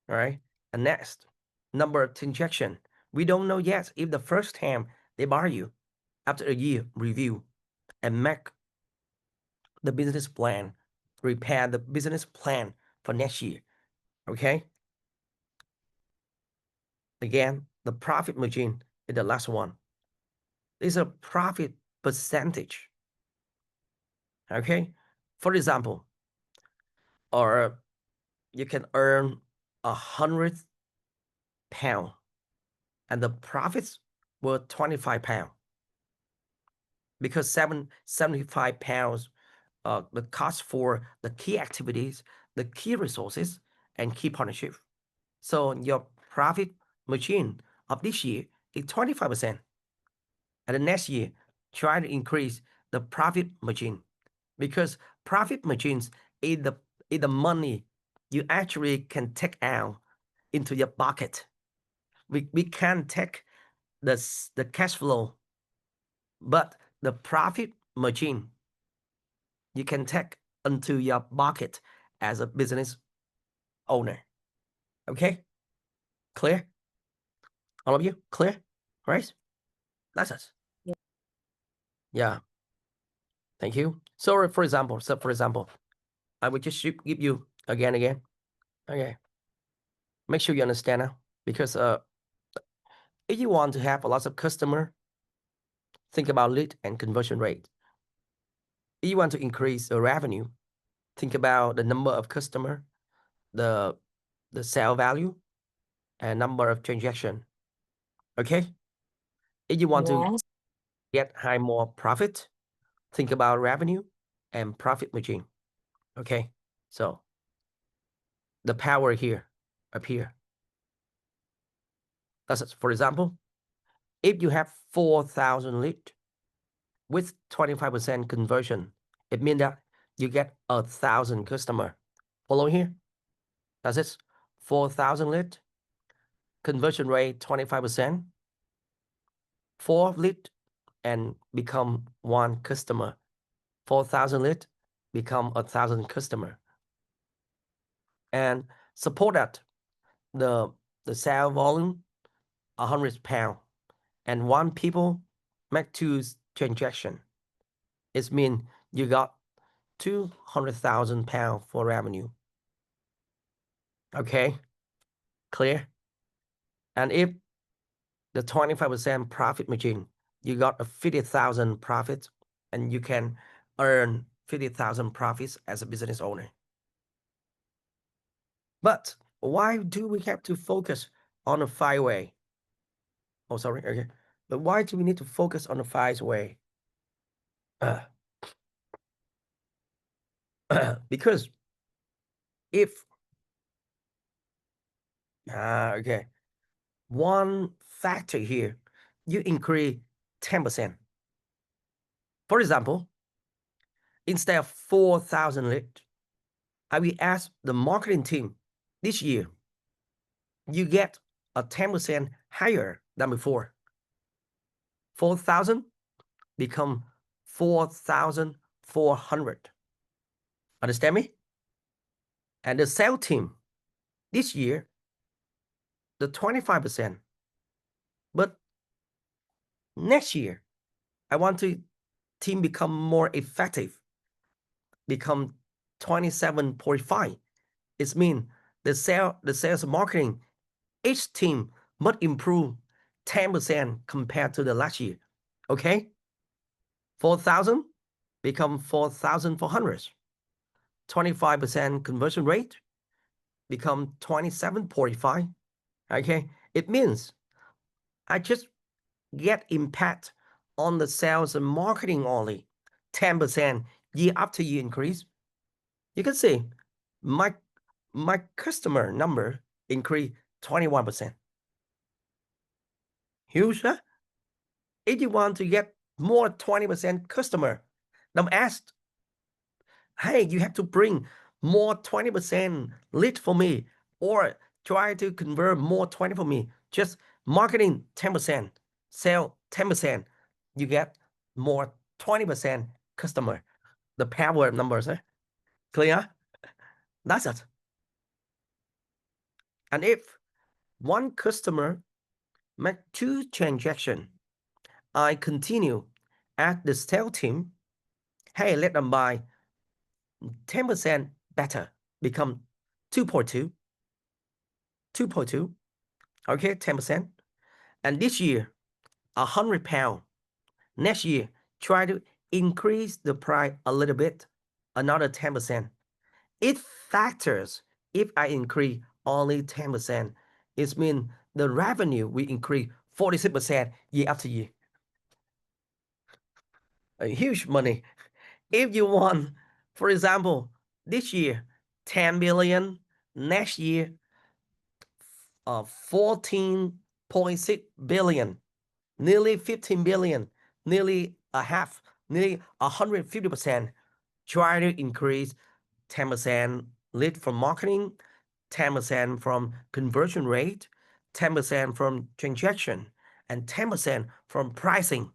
[SPEAKER 3] All right, and next, number of transaction. We don't know yet if the first time they buy you. After a year, review and make the business plan, prepare the business plan for next year. Okay, again, the profit margin is the last one. This is a profit percentage. Okay, for example, or you can earn £100 and the profits were £25, because £75 the cost for the key activities, the key resources, and key partnership. So your profit margin of this year is 25%. And the next year, try to increase the profit margin, because profit margins is the money you actually can take out into your pocket. We can take the cash flow, but the profit margin you can take into your pocket as a business owner. Okay, clear? All of you clear? Right? That's us. Yeah. Thank you. So for example, I will just give you again. Okay. Make sure you understand now, because if you want to have a lot of customer, think about lead and conversion rate. If you want to increase the revenue, think about the number of customer, the sale value, and number of transaction. Okay. If you want to get more profit, think about revenue and profit margin. Okay, so the power here, up here. That's it. For example, if you have 4,000 lead with 25% conversion, it means that you get 1,000 customer. Follow here. That's it. 4,000 lead, conversion rate 25%, 4 lead and become 1 customer. 4,000 lead become 1,000 customer. And support that the sale volume £100 and 1 people make 2 transaction. It means you got £200,000 for revenue. Okay, clear? And if the 25% profit margin, you got a 50,000 profit, and you can earn 50,000 profits as a business owner. But why do we have to focus on a 5-way? Oh, sorry. Okay. But why do we need to focus on a 5-way? Because if okay, one factor here, you increase 10%. For example, instead of 4,000 leads, I will ask the marketing team this year, you get a 10% higher than before. 4,000 become 4,400. Understand me? And the sales team this year, the 25%. But next year, I want to team become more effective, become 27.5. It means the sales and marketing, each team must improve 10% compared to the last year. Okay? 4,000 become 4,400. 25% conversion rate become 27.5. Okay? It means I just get impact on the sales and marketing only. 10% year after year increase. You can see my customer number increased 21%. Huge, huh? If you want to get more 20% customer, don't ask, hey, you have to bring more 20% lead for me, or try to convert more 20 for me. Just marketing 10%, sell 10%, you get more 20% customer. The power numbers, eh? Clear? That's it. And if one customer make 2 transactions, I continue at the sales team, hey, let them buy 10% better, become 2.2. 2.2. Okay, 10%. And this year, £100. Next year, try to increase the price a little bit, another 10%. It factors if I increase only 10%. It means the revenue will increase 46% year after year. A huge money. If you want, for example, this year, 10 billion, next year, 14.6 billion, nearly 15 billion, nearly a half, nearly 150%. Try to increase 10% lead from marketing, 10% from conversion rate, 10% from transaction, and 10% from pricing.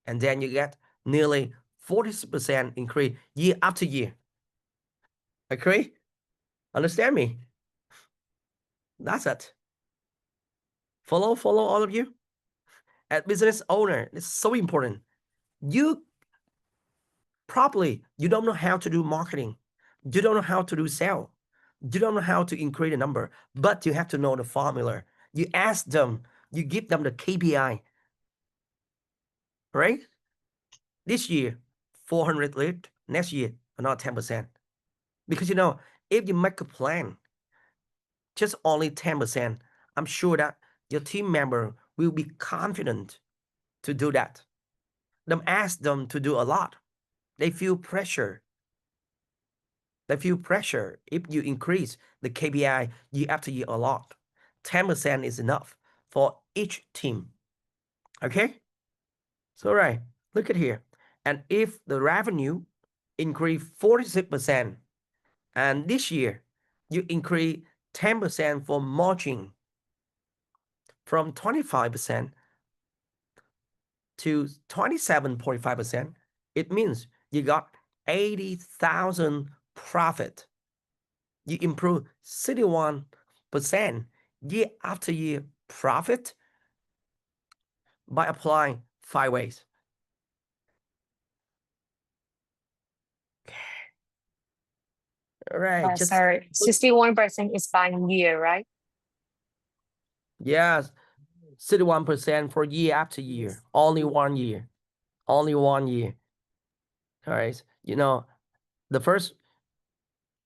[SPEAKER 3] And then you get nearly 40% increase year after year. Agree? Understand me? That's it. Follow all of you. As business owner, it's so important. You don't know how to do marketing. You don't know how to do sales. You don't know how to increase the number, but you have to know the formula. You ask them, you give them the KPI. Right? This year, 400 lead. Next year, another 10%. Because if you make a plan, just only 10%, I'm sure that your team member will be confident to do that. Don't ask them to do a lot. They feel pressure. They feel pressure if you increase the KPI year after year a lot. 10% is enough for each team. Okay? So right, look at here. And if the revenue increase 46%, and this year you increase 10% for margin from 25% to 27.5%, it means you got 80,000 profit. You improve 61% year after year profit by applying 5 ways. Okay. All right.
[SPEAKER 4] Sorry, 61% is by year, right?
[SPEAKER 3] Yes, 61% for year after year. Only 1 year. Only 1 year. All right.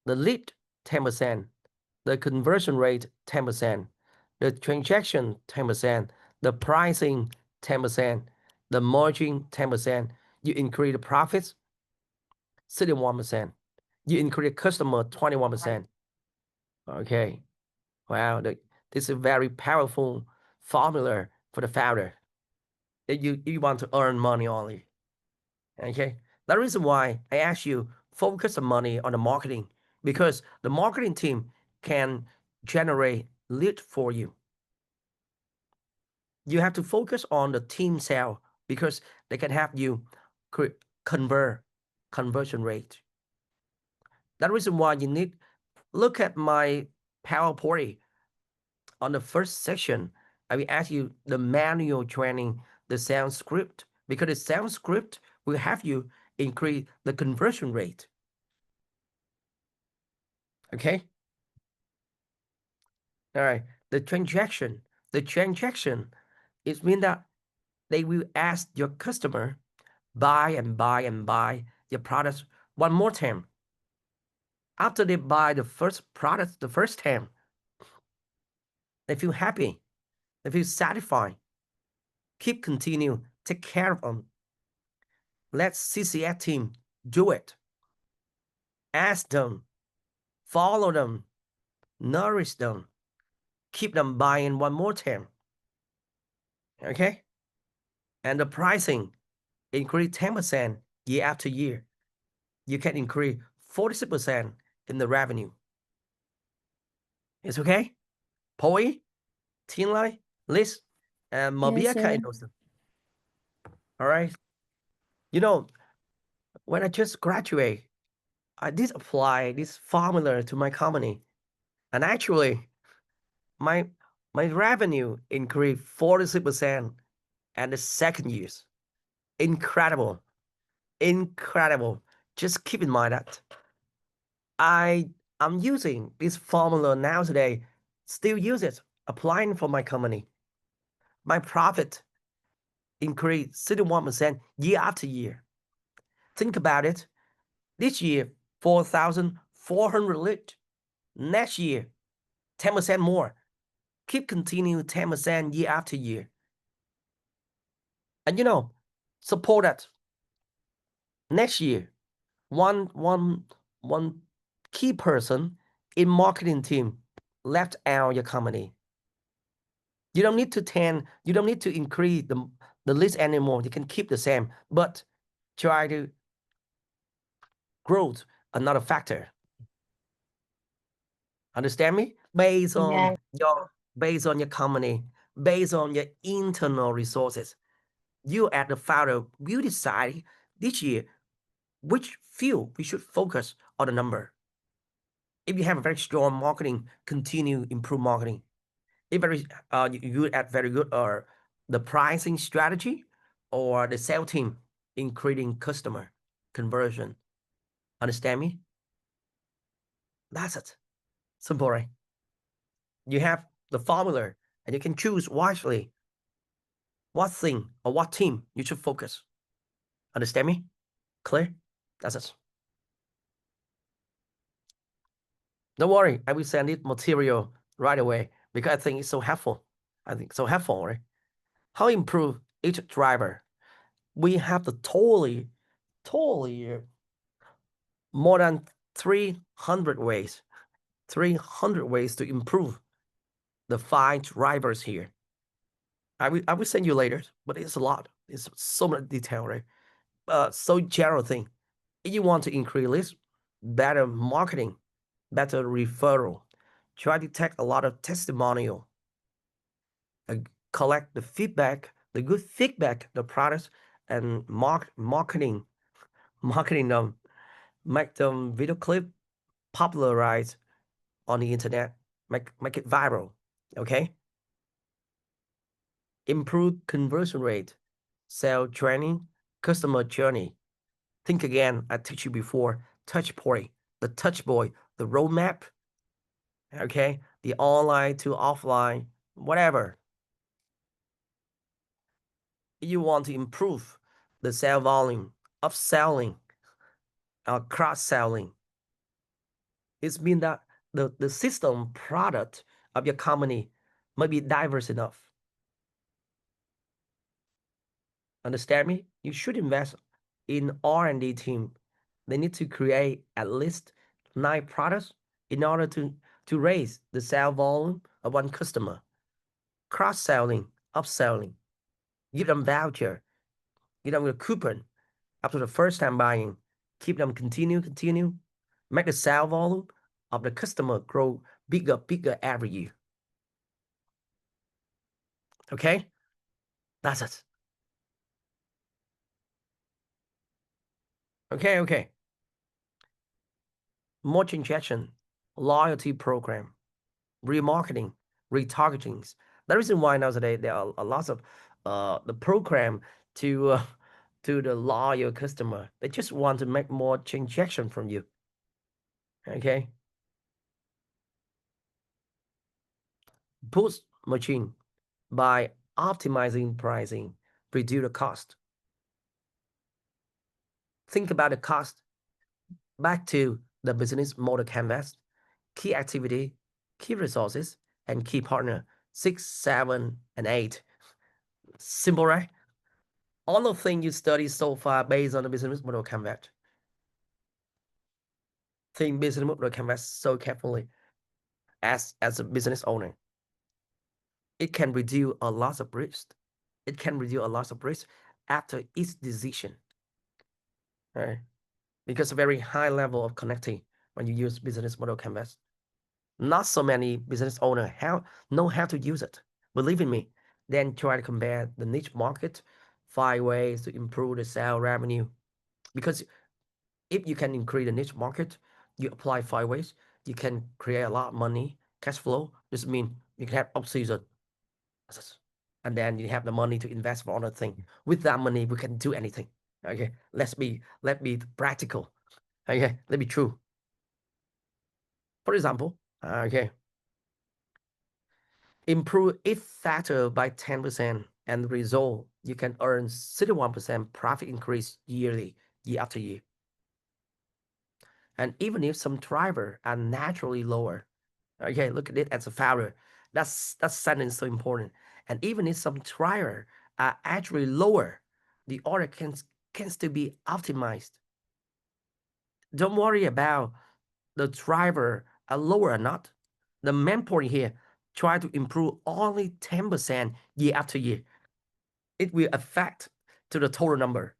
[SPEAKER 3] The lead 10%, the conversion rate 10%, the transaction 10%, the pricing 10%, the margin 10%. You increase the profits 61%. You increase customer 21%. Okay. Wow, this is a very powerful formula for the founder. If you want to earn money only. Okay. That's the reason why I ask you focus the money on the marketing, because the marketing team can generate lead for you. You have to focus on the team sale because they can help you conversion rate. That's the reason why you need look at my PowerPoint. On the first section, I will ask you the manual training, the sales script, because the sales script will have you increase the conversion rate. Okay. All right. The transaction is mean that they will ask your customer buy and buy and buy your products one more time. After they buy the first product the first time, they feel happy, they feel satisfied. Keep continue, take care of them. Let CCS team do it. Ask them, follow them, nourish them, keep them buying one more time. Okay? And the pricing increase 10% year after year. You can increase 46% in the revenue. It's okay? Poi, Tinlai, Liz, and Mabia
[SPEAKER 6] Yes, sir.
[SPEAKER 3] Kaidos. All right. You know, when I just graduate, I did apply this formula to my company. And actually, my revenue increased 46% at the second years. Incredible. Incredible. Just keep in mind that I'm using this formula now today, still use it, applying for my company. My profit increased 61% year after year. Think about it. This year, 4,400 lead. Next year, 10% more. Keep continuing 10% year after year. And you know, support that. Next year, one key person in marketing team left out your company. You don't need to increase the list anymore. You can keep the same, but try to grow another factor. Understand me? Based on your company, based on your internal resources. You as the founder will decide this year which field we should focus on the number. If you have a very strong marketing, continue improve marketing. If you add very good or the pricing strategy or the sales team increasing customer conversion. Understand me? That's it. Simple, right? You have the formula and you can choose wisely what thing or what team you should focus. Understand me? Clear? That's it. Don't worry, I will send it material right away because I think it's so helpful. Right? How improve each driver? We have the totally more than 300 ways. 300 ways to improve the 5 drivers here. I will send you later, but it's a lot. It's so much detail, right? So general thing. If you want to increase list, better marketing, better referral, try to take a lot of testimonial, collect the feedback, the good feedback, the products, and marketing them, make them video clip popularize on the internet, make it viral. Okay. Improve conversion rate, sales training, customer journey. Think again, I teach you before, touch point, the touch point, the roadmap, okay, the online to offline, whatever. You want to improve the sale volume, upselling, cross-selling. It's mean that the system product of your company might be diverse enough. Understand me? You should invest in R&D team. They need to create at least 9 products in order to raise the sale volume of one customer. Cross-selling, upselling, give them voucher, give them a coupon after the first time buying, keep them continue, make the sale volume of the customer grow bigger every year. Okay? That's it. Okay. More injection, loyalty program. remarketing, retargetings. The reason why nowadays there are a lot of the program to the loyal customer. They just want to make more transaction from you. Okay. Push machine by optimizing pricing, reduce the cost. Think about the cost. Back to the business model canvas, key activity, key resources, and key partner, 6, 7, and 8. Simple, right? All the things you study so far based on the business model canvas. Think business model canvas so carefully as a business owner. It can reduce a lot of risk. It can reduce a lot of risk after each decision. Right? Because a very high level of connecting when you use business model canvas. Not so many business owners know how to use it. Believe in me. Then try to compare the niche market, 5 ways to improve the sale revenue. Because if you can increase the niche market, you apply 5 ways, you can create a lot of money, cash flow. This means you can have off-season. And then you have the money to invest for other things. With that money, we can do anything. Okay, let be practical. Okay, let be true. For example, okay, improve each factor by 10%, and the result you can earn 31% profit increase yearly, year after year. And even if some drivers are naturally lower, okay, look at it as a founder. That sentence so important. And even if some drivers are actually lower, the order can still be optimized. Don't worry about the driver are lower or not. The main point here, try to improve only 10% year after year. It will affect to the total number,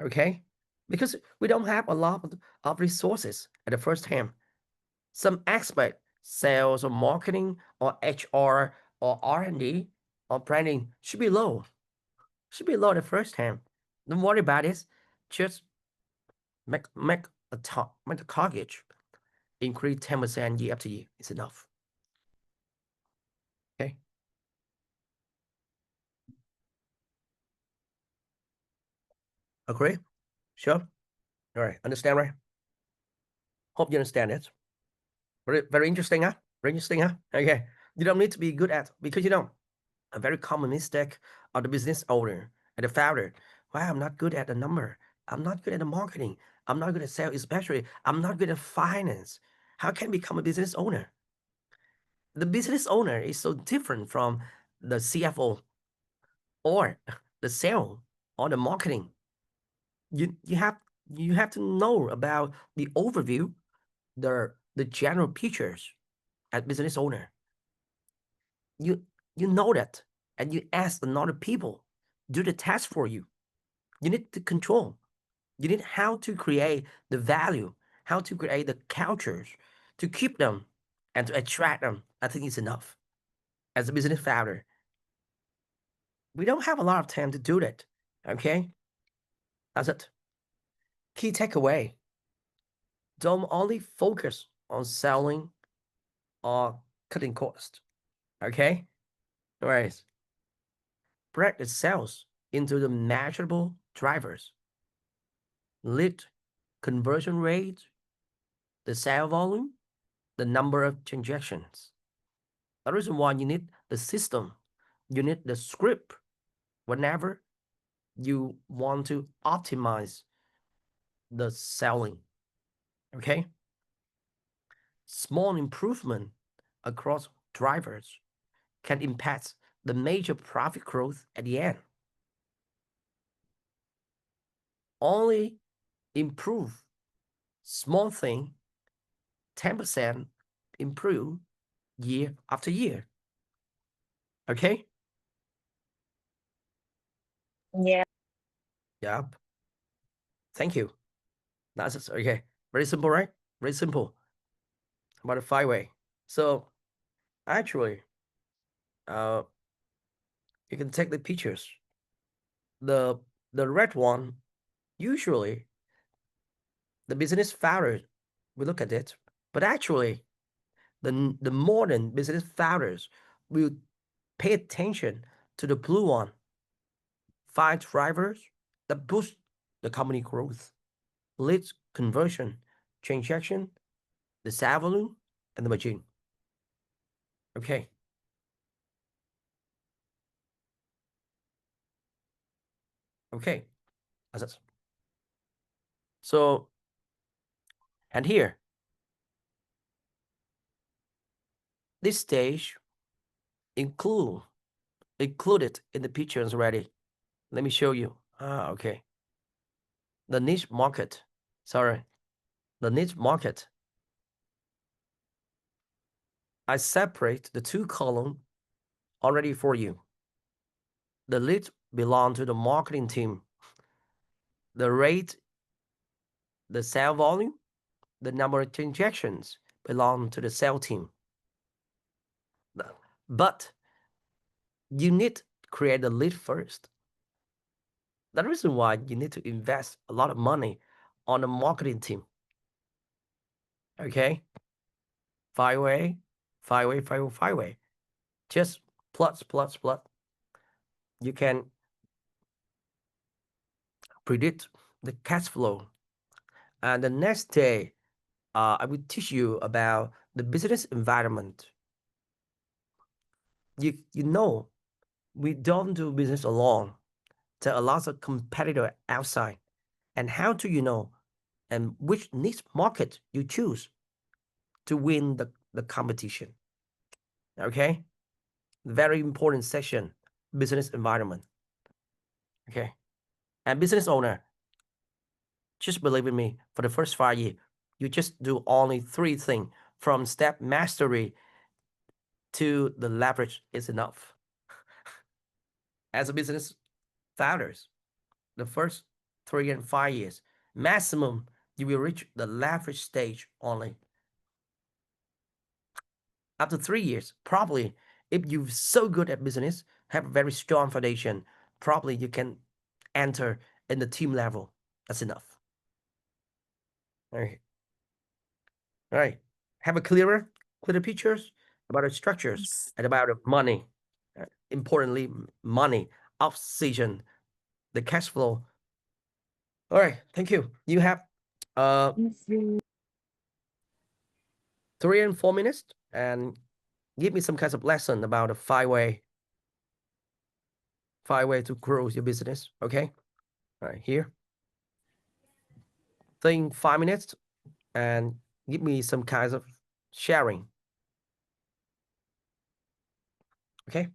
[SPEAKER 3] okay? Because we don't have a lot of resources at the first hand. Some aspect, sales or marketing or HR or R&D or branding should be low. Should be low at the first hand. Don't worry about it. Just make a target. Increase 10% year after year is enough. Okay. Agree? Sure. All right. Understand, right? Hope you understand it. Very interesting, huh? Very interesting, huh? Okay. You don't need to be good at, because a very common mistake of the business owner and the founder. Wow, I'm not good at the number. I'm not good at the marketing. I'm not good at sales, especially I'm not good at finance. How can I become a business owner? The business owner is so different from the CFO or the sales or the marketing. You have to know about the overview, the general pictures as business owner. You know that, and you ask another people do the task for you. You need to control. You need how to create the value, how to create the cultures to keep them and to attract them. I think it's enough. As a business founder, we don't have a lot of time to do that. Okay, that's it. Key takeaway: don't only focus on selling or cutting cost. Okay, all right. Break the sales into the measurable drivers: lead conversion rate, the sale volume, the number of transactions. The reason why you need the system, you need the script whenever you want to optimize the selling. Okay? Small improvement across drivers can impact the major profit growth at the end. Only improve small thing, 10% improve year after year. Okay?
[SPEAKER 4] Yeah.
[SPEAKER 3] Yep. Thank you. That's it. Okay. Very simple, right? Very simple. About the 5 way. So actually, you can take the pictures. The red one, usually the business founder will look at it, but actually the modern business founders will pay attention to the blue one. 5 drivers that boost the company growth: leads conversion, transaction, the sale volume, and the margin. Okay. Okay. So, and here, this stage included in the pictures already. Let me show you. Okay. The niche market. Sorry. The niche market. I separate the 2 columns already for you. The leads belong to the marketing team. The rate, the sale volume, the number of transactions belong to the sales team. But you need to create the lead first. That's the reason why you need to invest a lot of money on the marketing team. Okay? 5-way, 5-way, 5-way, 5-way. Just plus. You can predict the cash flow. And the next day, I will teach you about the business environment. You know, we don't do business alone. There are lots of competitors outside. And how do you know and which niche market you choose to win the competition? Okay? Very important section, business environment. Okay? And business owner, just believe in me, for the first 5 years, you just do only 3 things from step mastery to the leverage is enough. As a business founders, the first 3 and 5 years, maximum you will reach the leverage stage only. After 3 years, probably if you're so good at business, have a very strong foundation, probably you can enter in the team level. That's enough. All right. Have a clearer pictures about the structures and about the money. Importantly, money, off-season, the cash flow. All right, thank you. You have 3 and 4 minutes and give me some kind of lesson about a 5-way to grow your business. Okay. All right, here. Think 5 minutes and give me some kinds of sharing. Okay.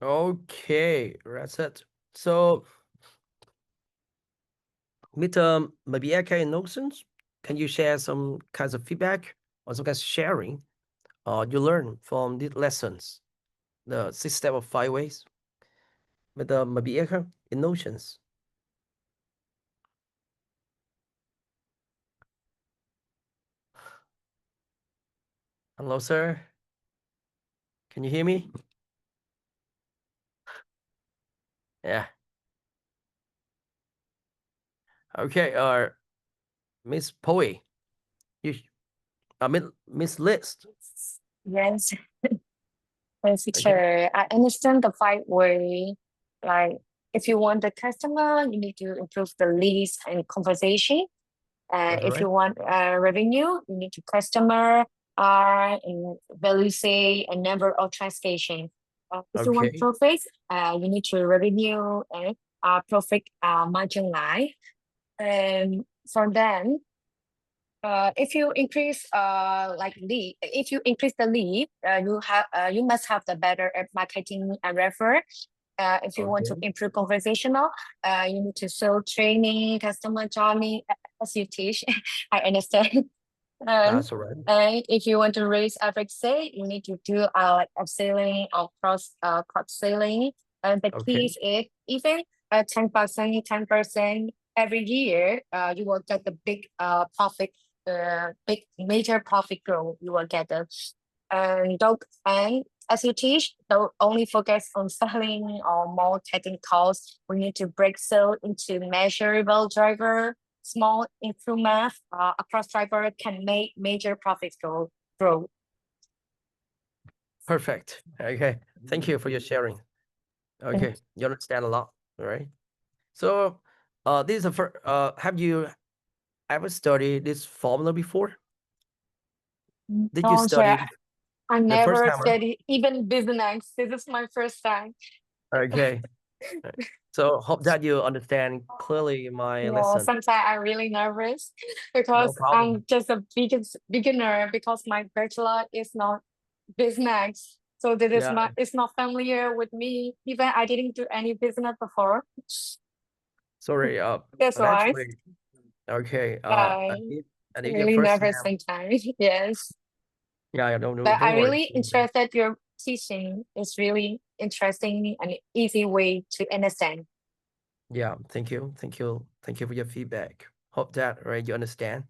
[SPEAKER 3] Okay, that's it. So, Mr. Mabieka and Nonsense, can you share some kinds of feedback or some kinds of sharing you learn from these lessons, the system of 5 ways? Mr. Mabieka and Notions. Hello, sir. Can you hear me? Yeah. Okay. Miss Poe, you, Miss List.
[SPEAKER 4] Yes. Yes, teacher. I understand the 5 way. Like, if you want the customer, you need to improve the leads and conversation.
[SPEAKER 3] That's
[SPEAKER 4] If
[SPEAKER 3] right.
[SPEAKER 4] you want revenue, you need to customer, and value say, and number of transaction. If you want
[SPEAKER 3] Okay.
[SPEAKER 4] profit, you need to revenue and profit margin line. And for then, if you increase like lead, if you increase the lead, you must have the better marketing refer. If you want to
[SPEAKER 3] Okay.
[SPEAKER 4] improve conversational, you need to show training, customer journey as you teach. I understand. And
[SPEAKER 3] That's all right.
[SPEAKER 4] if you want to raise average sale, you need to do like upselling or cross selling. And the
[SPEAKER 3] Okay.
[SPEAKER 4] key is even 10% every year, you will get the big profit, big major profit growth. You will get the and as you teach, don't only focus on selling or more technicals. We need to break sale into measurable driver. Small improvement across driver can make major profits grow.
[SPEAKER 3] Perfect. Okay. Thank you for your sharing. Okay. You understand a lot. All right. So, this is the first. Have you ever studied this formula before? Did you
[SPEAKER 4] No,
[SPEAKER 3] study
[SPEAKER 4] sir, I
[SPEAKER 3] the first
[SPEAKER 4] never
[SPEAKER 3] time?
[SPEAKER 4] studied even business. This is my first time.
[SPEAKER 3] Okay. So hope that you understand clearly my
[SPEAKER 4] No,
[SPEAKER 3] lesson.
[SPEAKER 4] sometimes I'm really nervous
[SPEAKER 3] No
[SPEAKER 4] because
[SPEAKER 3] problem.
[SPEAKER 4] I'm just a beginner because my bachelor is not business. So this is
[SPEAKER 3] Yeah.
[SPEAKER 4] not it's not familiar with me. Even I didn't do any business before.
[SPEAKER 3] Sorry.
[SPEAKER 4] That's
[SPEAKER 3] But
[SPEAKER 4] why
[SPEAKER 3] actually, okay.
[SPEAKER 4] I
[SPEAKER 3] I did your
[SPEAKER 4] really
[SPEAKER 3] first
[SPEAKER 4] nervous
[SPEAKER 3] time.
[SPEAKER 4] sometimes. Yes.
[SPEAKER 3] Yeah.
[SPEAKER 4] But
[SPEAKER 3] Don't
[SPEAKER 4] I
[SPEAKER 3] worry.
[SPEAKER 4] really interested your teaching. It's really interesting and easy way to understand.
[SPEAKER 3] Yeah. Thank you. Thank you. Thank you for your feedback. Hope that right you understand.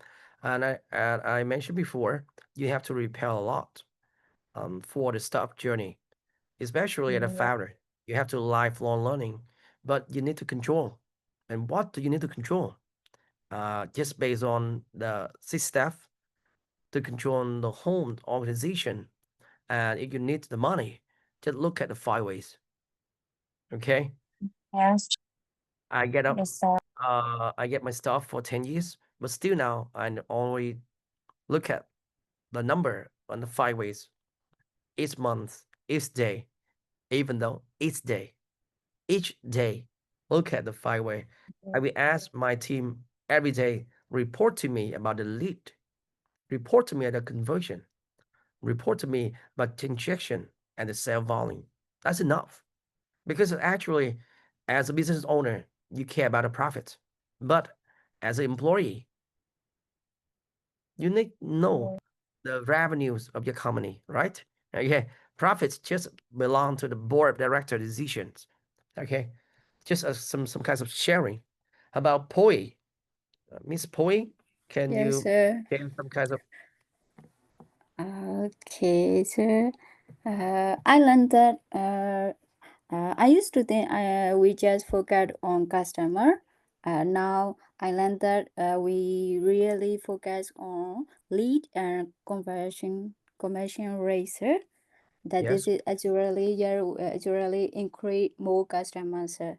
[SPEAKER 3] And I mentioned before, you have to repel a lot for the staff journey, especially at a
[SPEAKER 4] Yeah.
[SPEAKER 3] founder. You have to lifelong learning, but you need to control. And what do you need to control? Just based on the six staff to control the whole organization. And if you need the money, just look at the 5 ways. Okay.
[SPEAKER 4] Yes.
[SPEAKER 3] I get up,
[SPEAKER 4] Yes, sir.
[SPEAKER 3] I get my stuff for 10 years, but still now I only look at the number on the 5 ways each month, each day, even though each day, look at the 5 way. I will ask my team every day, report to me about the lead, report to me the conversion, report to me about the injection and the sale volume. That's enough. Because actually, as a business owner, you care about the profit. But as an employee, you need to know the revenues of your company, right? Okay. Profits just belong to the board of director decisions. Okay. Just some kinds of sharing. About Poi, Miss Poi, can
[SPEAKER 6] Yes,
[SPEAKER 3] you
[SPEAKER 6] sir.
[SPEAKER 3] give some kinds of
[SPEAKER 6] Okay, sir. I learned that I used to think we just focus on customer. Now I learned that we really focus on lead and conversion rate, sir. That
[SPEAKER 3] yes?
[SPEAKER 6] this is actually increase more customers, sir.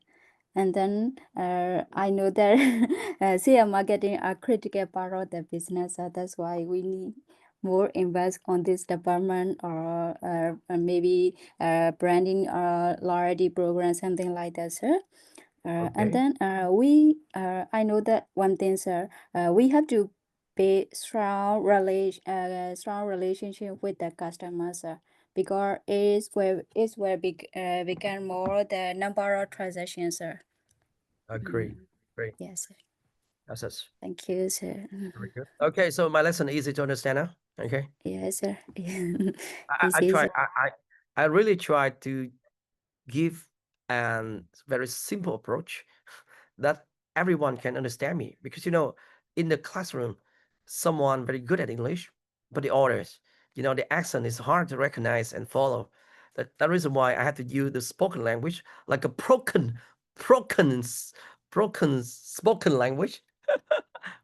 [SPEAKER 6] And then I know that share marketing are critical part of the business. That's why we need more invest on this department or maybe branding or loyalty program, something like that, sir. And
[SPEAKER 3] Okay.
[SPEAKER 6] then I know that one thing, sir. We have to be strong relationship with the customers, sir. because it's where become more the number of transactions, sir.
[SPEAKER 3] Agree. Great.
[SPEAKER 6] Yes, sir.
[SPEAKER 3] That's
[SPEAKER 6] Thank you, sir.
[SPEAKER 3] very good. Okay, so my lesson easy to understand now. Okay.
[SPEAKER 6] Yes, sir.
[SPEAKER 3] I try. I really try to give a very simple approach that everyone can understand me, because in the classroom someone very good at English, but the others, the accent is hard to recognize and follow. That reason why I had to use the spoken language, like a broken spoken language,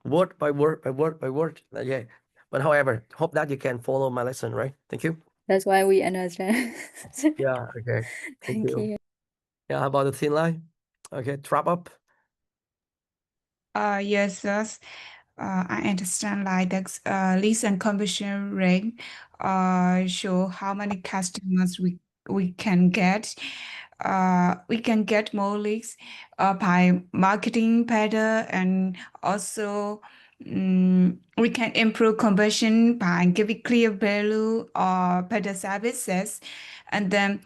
[SPEAKER 3] word by word by word by word. Yeah, but however, hope that you can follow my lesson, right? Thank you.
[SPEAKER 6] That's why we understand.
[SPEAKER 3] Yeah. Okay.
[SPEAKER 6] Thank you.
[SPEAKER 3] Yeah. How about the thin line? Okay. Wrap up.
[SPEAKER 5] Yes, sir. I understand like the leads and conversion rate show how many customers we can get. We can get more leads by marketing better, and also we can improve conversion by giving clear value or better services. And then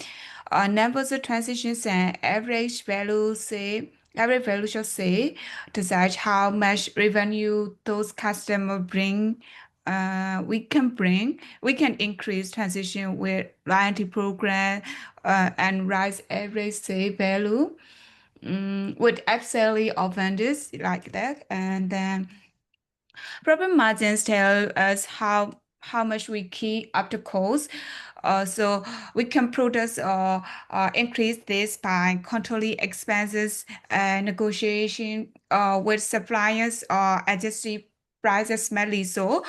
[SPEAKER 5] numbers of transactions and average value should say decide how much revenue those customers bring. We can increase transaction with loyalty program and rise average sale value with upselling of vendors like that. And then profit margins tell us how much we keep after cost. So we can produce or increase this by controlling expenses and negotiation with suppliers or adjusting prices smartly. So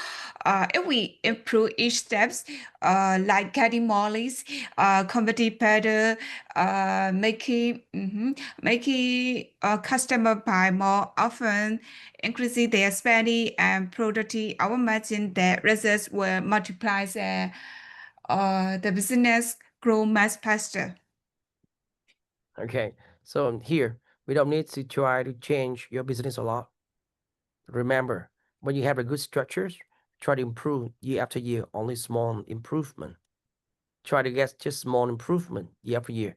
[SPEAKER 5] if we improve each steps, like getting more leads, converting better, making customer buy more often, increasing their spending and productivity, our margin, the results will multiply the business grow much faster.
[SPEAKER 3] Okay. So here, we don't need to try to change your business a lot. Remember, when you have a good structures, try to improve year after year, only small improvement. Try to get just small improvement year after year,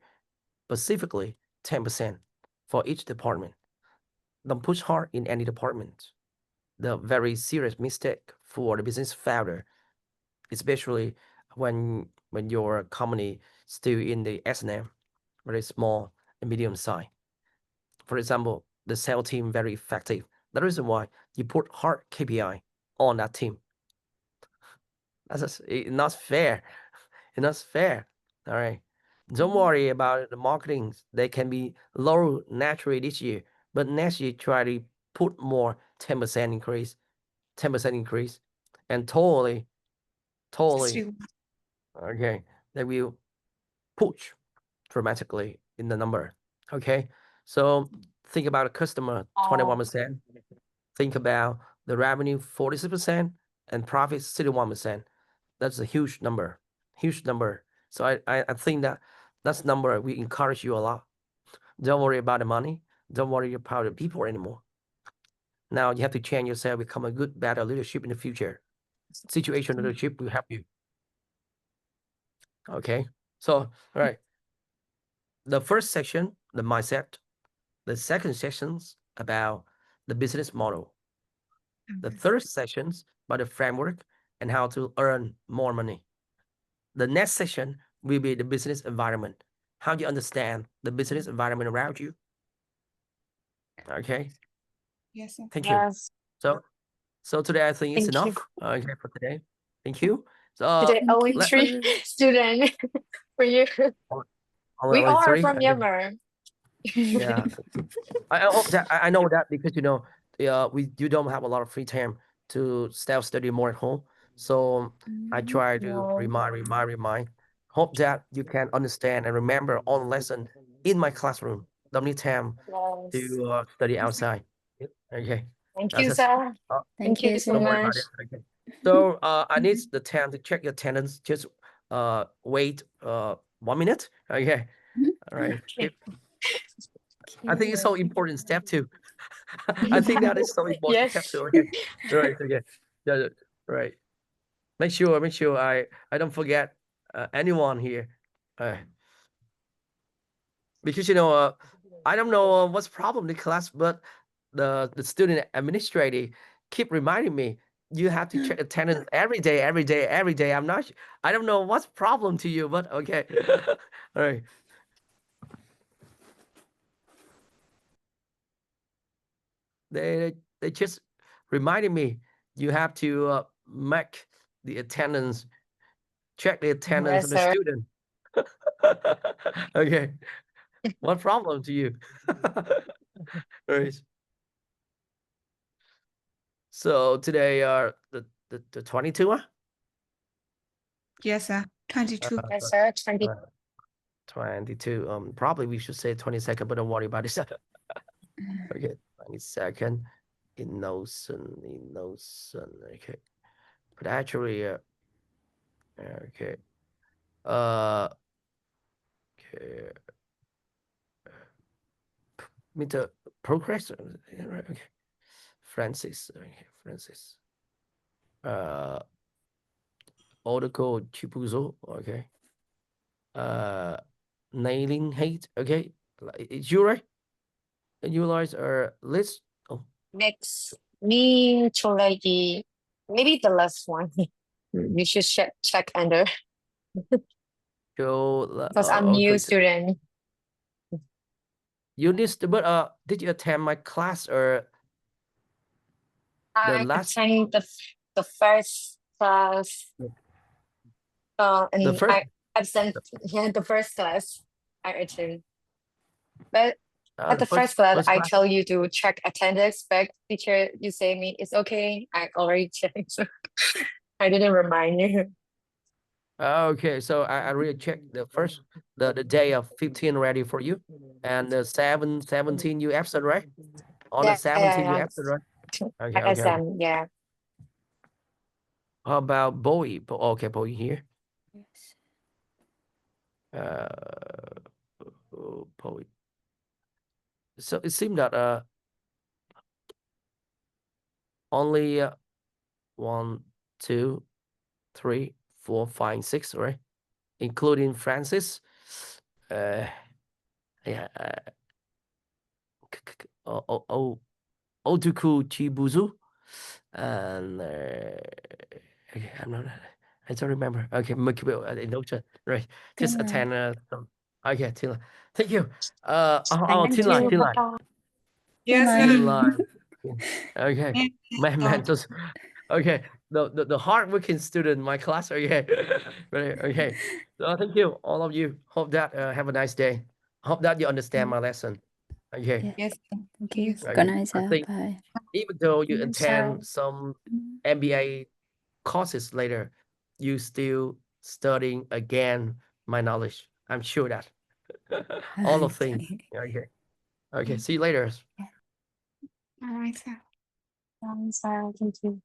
[SPEAKER 3] specifically 10% for each department. Don't push hard in any department. The very serious mistake for the business founder, especially when your company still in the S&M, very small and medium size. For example, the sales team very effective. The reason why you put hard KPI on that team. That's not fair. It's not fair. All right. Don't worry about the marketing. They can be low naturally this year, but next year try to put more 10% increase, 10% increase, and totally, okay, they will push dramatically in the number. Okay, so think about a customer 21%. Think about the revenue 46% and profit 61%. That's a huge number, huge number. So I think that's number we encourage you a lot. Don't worry about the money. Don't worry about the people anymore. Now you have to change yourself, become a good, better leadership in the future. Situation leadership will help you. Okay, so all right. The first section, the mindset. The second section's about the business model. The third section's about the framework and how to earn more money. The next section will be the business environment. How do you understand the business environment around you? Okay.
[SPEAKER 5] Yes, sir.
[SPEAKER 3] Thank you. So today I think it's
[SPEAKER 4] Thank you.
[SPEAKER 3] enough. Okay, for today. Thank you. So
[SPEAKER 4] Today only
[SPEAKER 3] let-
[SPEAKER 4] 3 students for you. We
[SPEAKER 3] only
[SPEAKER 4] all are
[SPEAKER 3] three?
[SPEAKER 4] from
[SPEAKER 3] Okay.
[SPEAKER 4] Myanmar.
[SPEAKER 3] Yeah. I hope that I know that because you don't have a lot of free time to self-study more at home. So I try to
[SPEAKER 4] No.
[SPEAKER 3] remind. Hope that you can understand and remember all the lesson in my classroom. Don't need time
[SPEAKER 4] Yes.
[SPEAKER 3] to study outside. Okay.
[SPEAKER 4] Thank
[SPEAKER 3] That's
[SPEAKER 4] you,
[SPEAKER 3] it.
[SPEAKER 4] sir.
[SPEAKER 6] Thank
[SPEAKER 4] Thank you
[SPEAKER 6] you,
[SPEAKER 4] so
[SPEAKER 6] sir.
[SPEAKER 3] Don't worry about
[SPEAKER 4] much.
[SPEAKER 3] it. Okay. So I need the time to check your attendance. Just wait 1 minute. Okay. All right.
[SPEAKER 4] Okay.
[SPEAKER 3] I think it's so important step two. I think that is so important step
[SPEAKER 4] Yes.
[SPEAKER 3] two. Okay. Right. Okay. Yeah. Right. Make sure I don't forget anyone here. Because I don't know what's problem in the class, but the student administrator keep reminding me you have to check attendance every day. I don't know what's problem to you, but okay. All right. They just reminded me you have to make the attendance, check the attendance
[SPEAKER 4] Yes,
[SPEAKER 3] of the
[SPEAKER 4] sir.
[SPEAKER 3] student. Okay. What problem to you? All right. So today are the 22 one?
[SPEAKER 5] Yes, sir. 22.
[SPEAKER 4] Yes, sir. 20.
[SPEAKER 3] 22. Probably we should say 22nd, but don't worry about it. Okay, 22nd. Innocent. Okay. But actually, okay. Okay. Mr. Progress. Okay. Francis. Okay, Francis. Article Chibuzo. Okay. Nailing hate. Okay. It's you, right? And you guys are list. Oh,
[SPEAKER 4] Next, me, Cholagi. Maybe the last one. You should check under
[SPEAKER 3] so
[SPEAKER 4] because I'm new student.
[SPEAKER 3] you need to, but did you attend my class or
[SPEAKER 4] I
[SPEAKER 3] last-
[SPEAKER 4] attend the first class. And
[SPEAKER 3] The first-
[SPEAKER 4] I absent the first class I attend. But at the first class, I tell you to check attendance, but teacher, you say me it's okay. I already checked. So I didn't remind you.
[SPEAKER 3] Okay, so I really checked the first the day of 15 ready for you, and the 17 you absent, right? On
[SPEAKER 4] Yeah,
[SPEAKER 3] the 17 you
[SPEAKER 4] yeah.
[SPEAKER 3] absent, right? Okay,
[SPEAKER 4] I
[SPEAKER 3] okay.
[SPEAKER 4] exam, yeah.
[SPEAKER 3] How about Bowie? Okay, Bowie here.
[SPEAKER 6] Yes.
[SPEAKER 3] Bowie. So it seemed that only 1, 2, 3, 4, 5, 6, right? Including Francis. Yeah. Otuku Chibuzu. And okay, I don't remember. Okay, note, right? Just
[SPEAKER 6] Tinla.
[SPEAKER 3] attend. Okay, Tinla. Thank you.
[SPEAKER 4] Thank you.
[SPEAKER 3] Tinla.
[SPEAKER 4] Bye-bye.
[SPEAKER 5] Yes,
[SPEAKER 6] Tinla.
[SPEAKER 5] sir.
[SPEAKER 3] Tinla. Okay. Man, just okay. The hardworking student in my class. Okay. Right, okay. So thank you, all of you. Hope that have a nice day. Hope that you understand my lesson. Okay.
[SPEAKER 6] Yeah.
[SPEAKER 5] Yes.
[SPEAKER 6] Thank you.
[SPEAKER 3] Okay.
[SPEAKER 6] Good night,
[SPEAKER 3] I
[SPEAKER 6] sir.
[SPEAKER 3] think
[SPEAKER 6] Bye.
[SPEAKER 3] even though you
[SPEAKER 4] Yes,
[SPEAKER 3] attend
[SPEAKER 4] sir.
[SPEAKER 3] some MBA courses later, you still studying again my knowledge. I'm sure that all of things. Okay. Okay. See you later.
[SPEAKER 5] All right, sir.
[SPEAKER 4] Sir, thank you.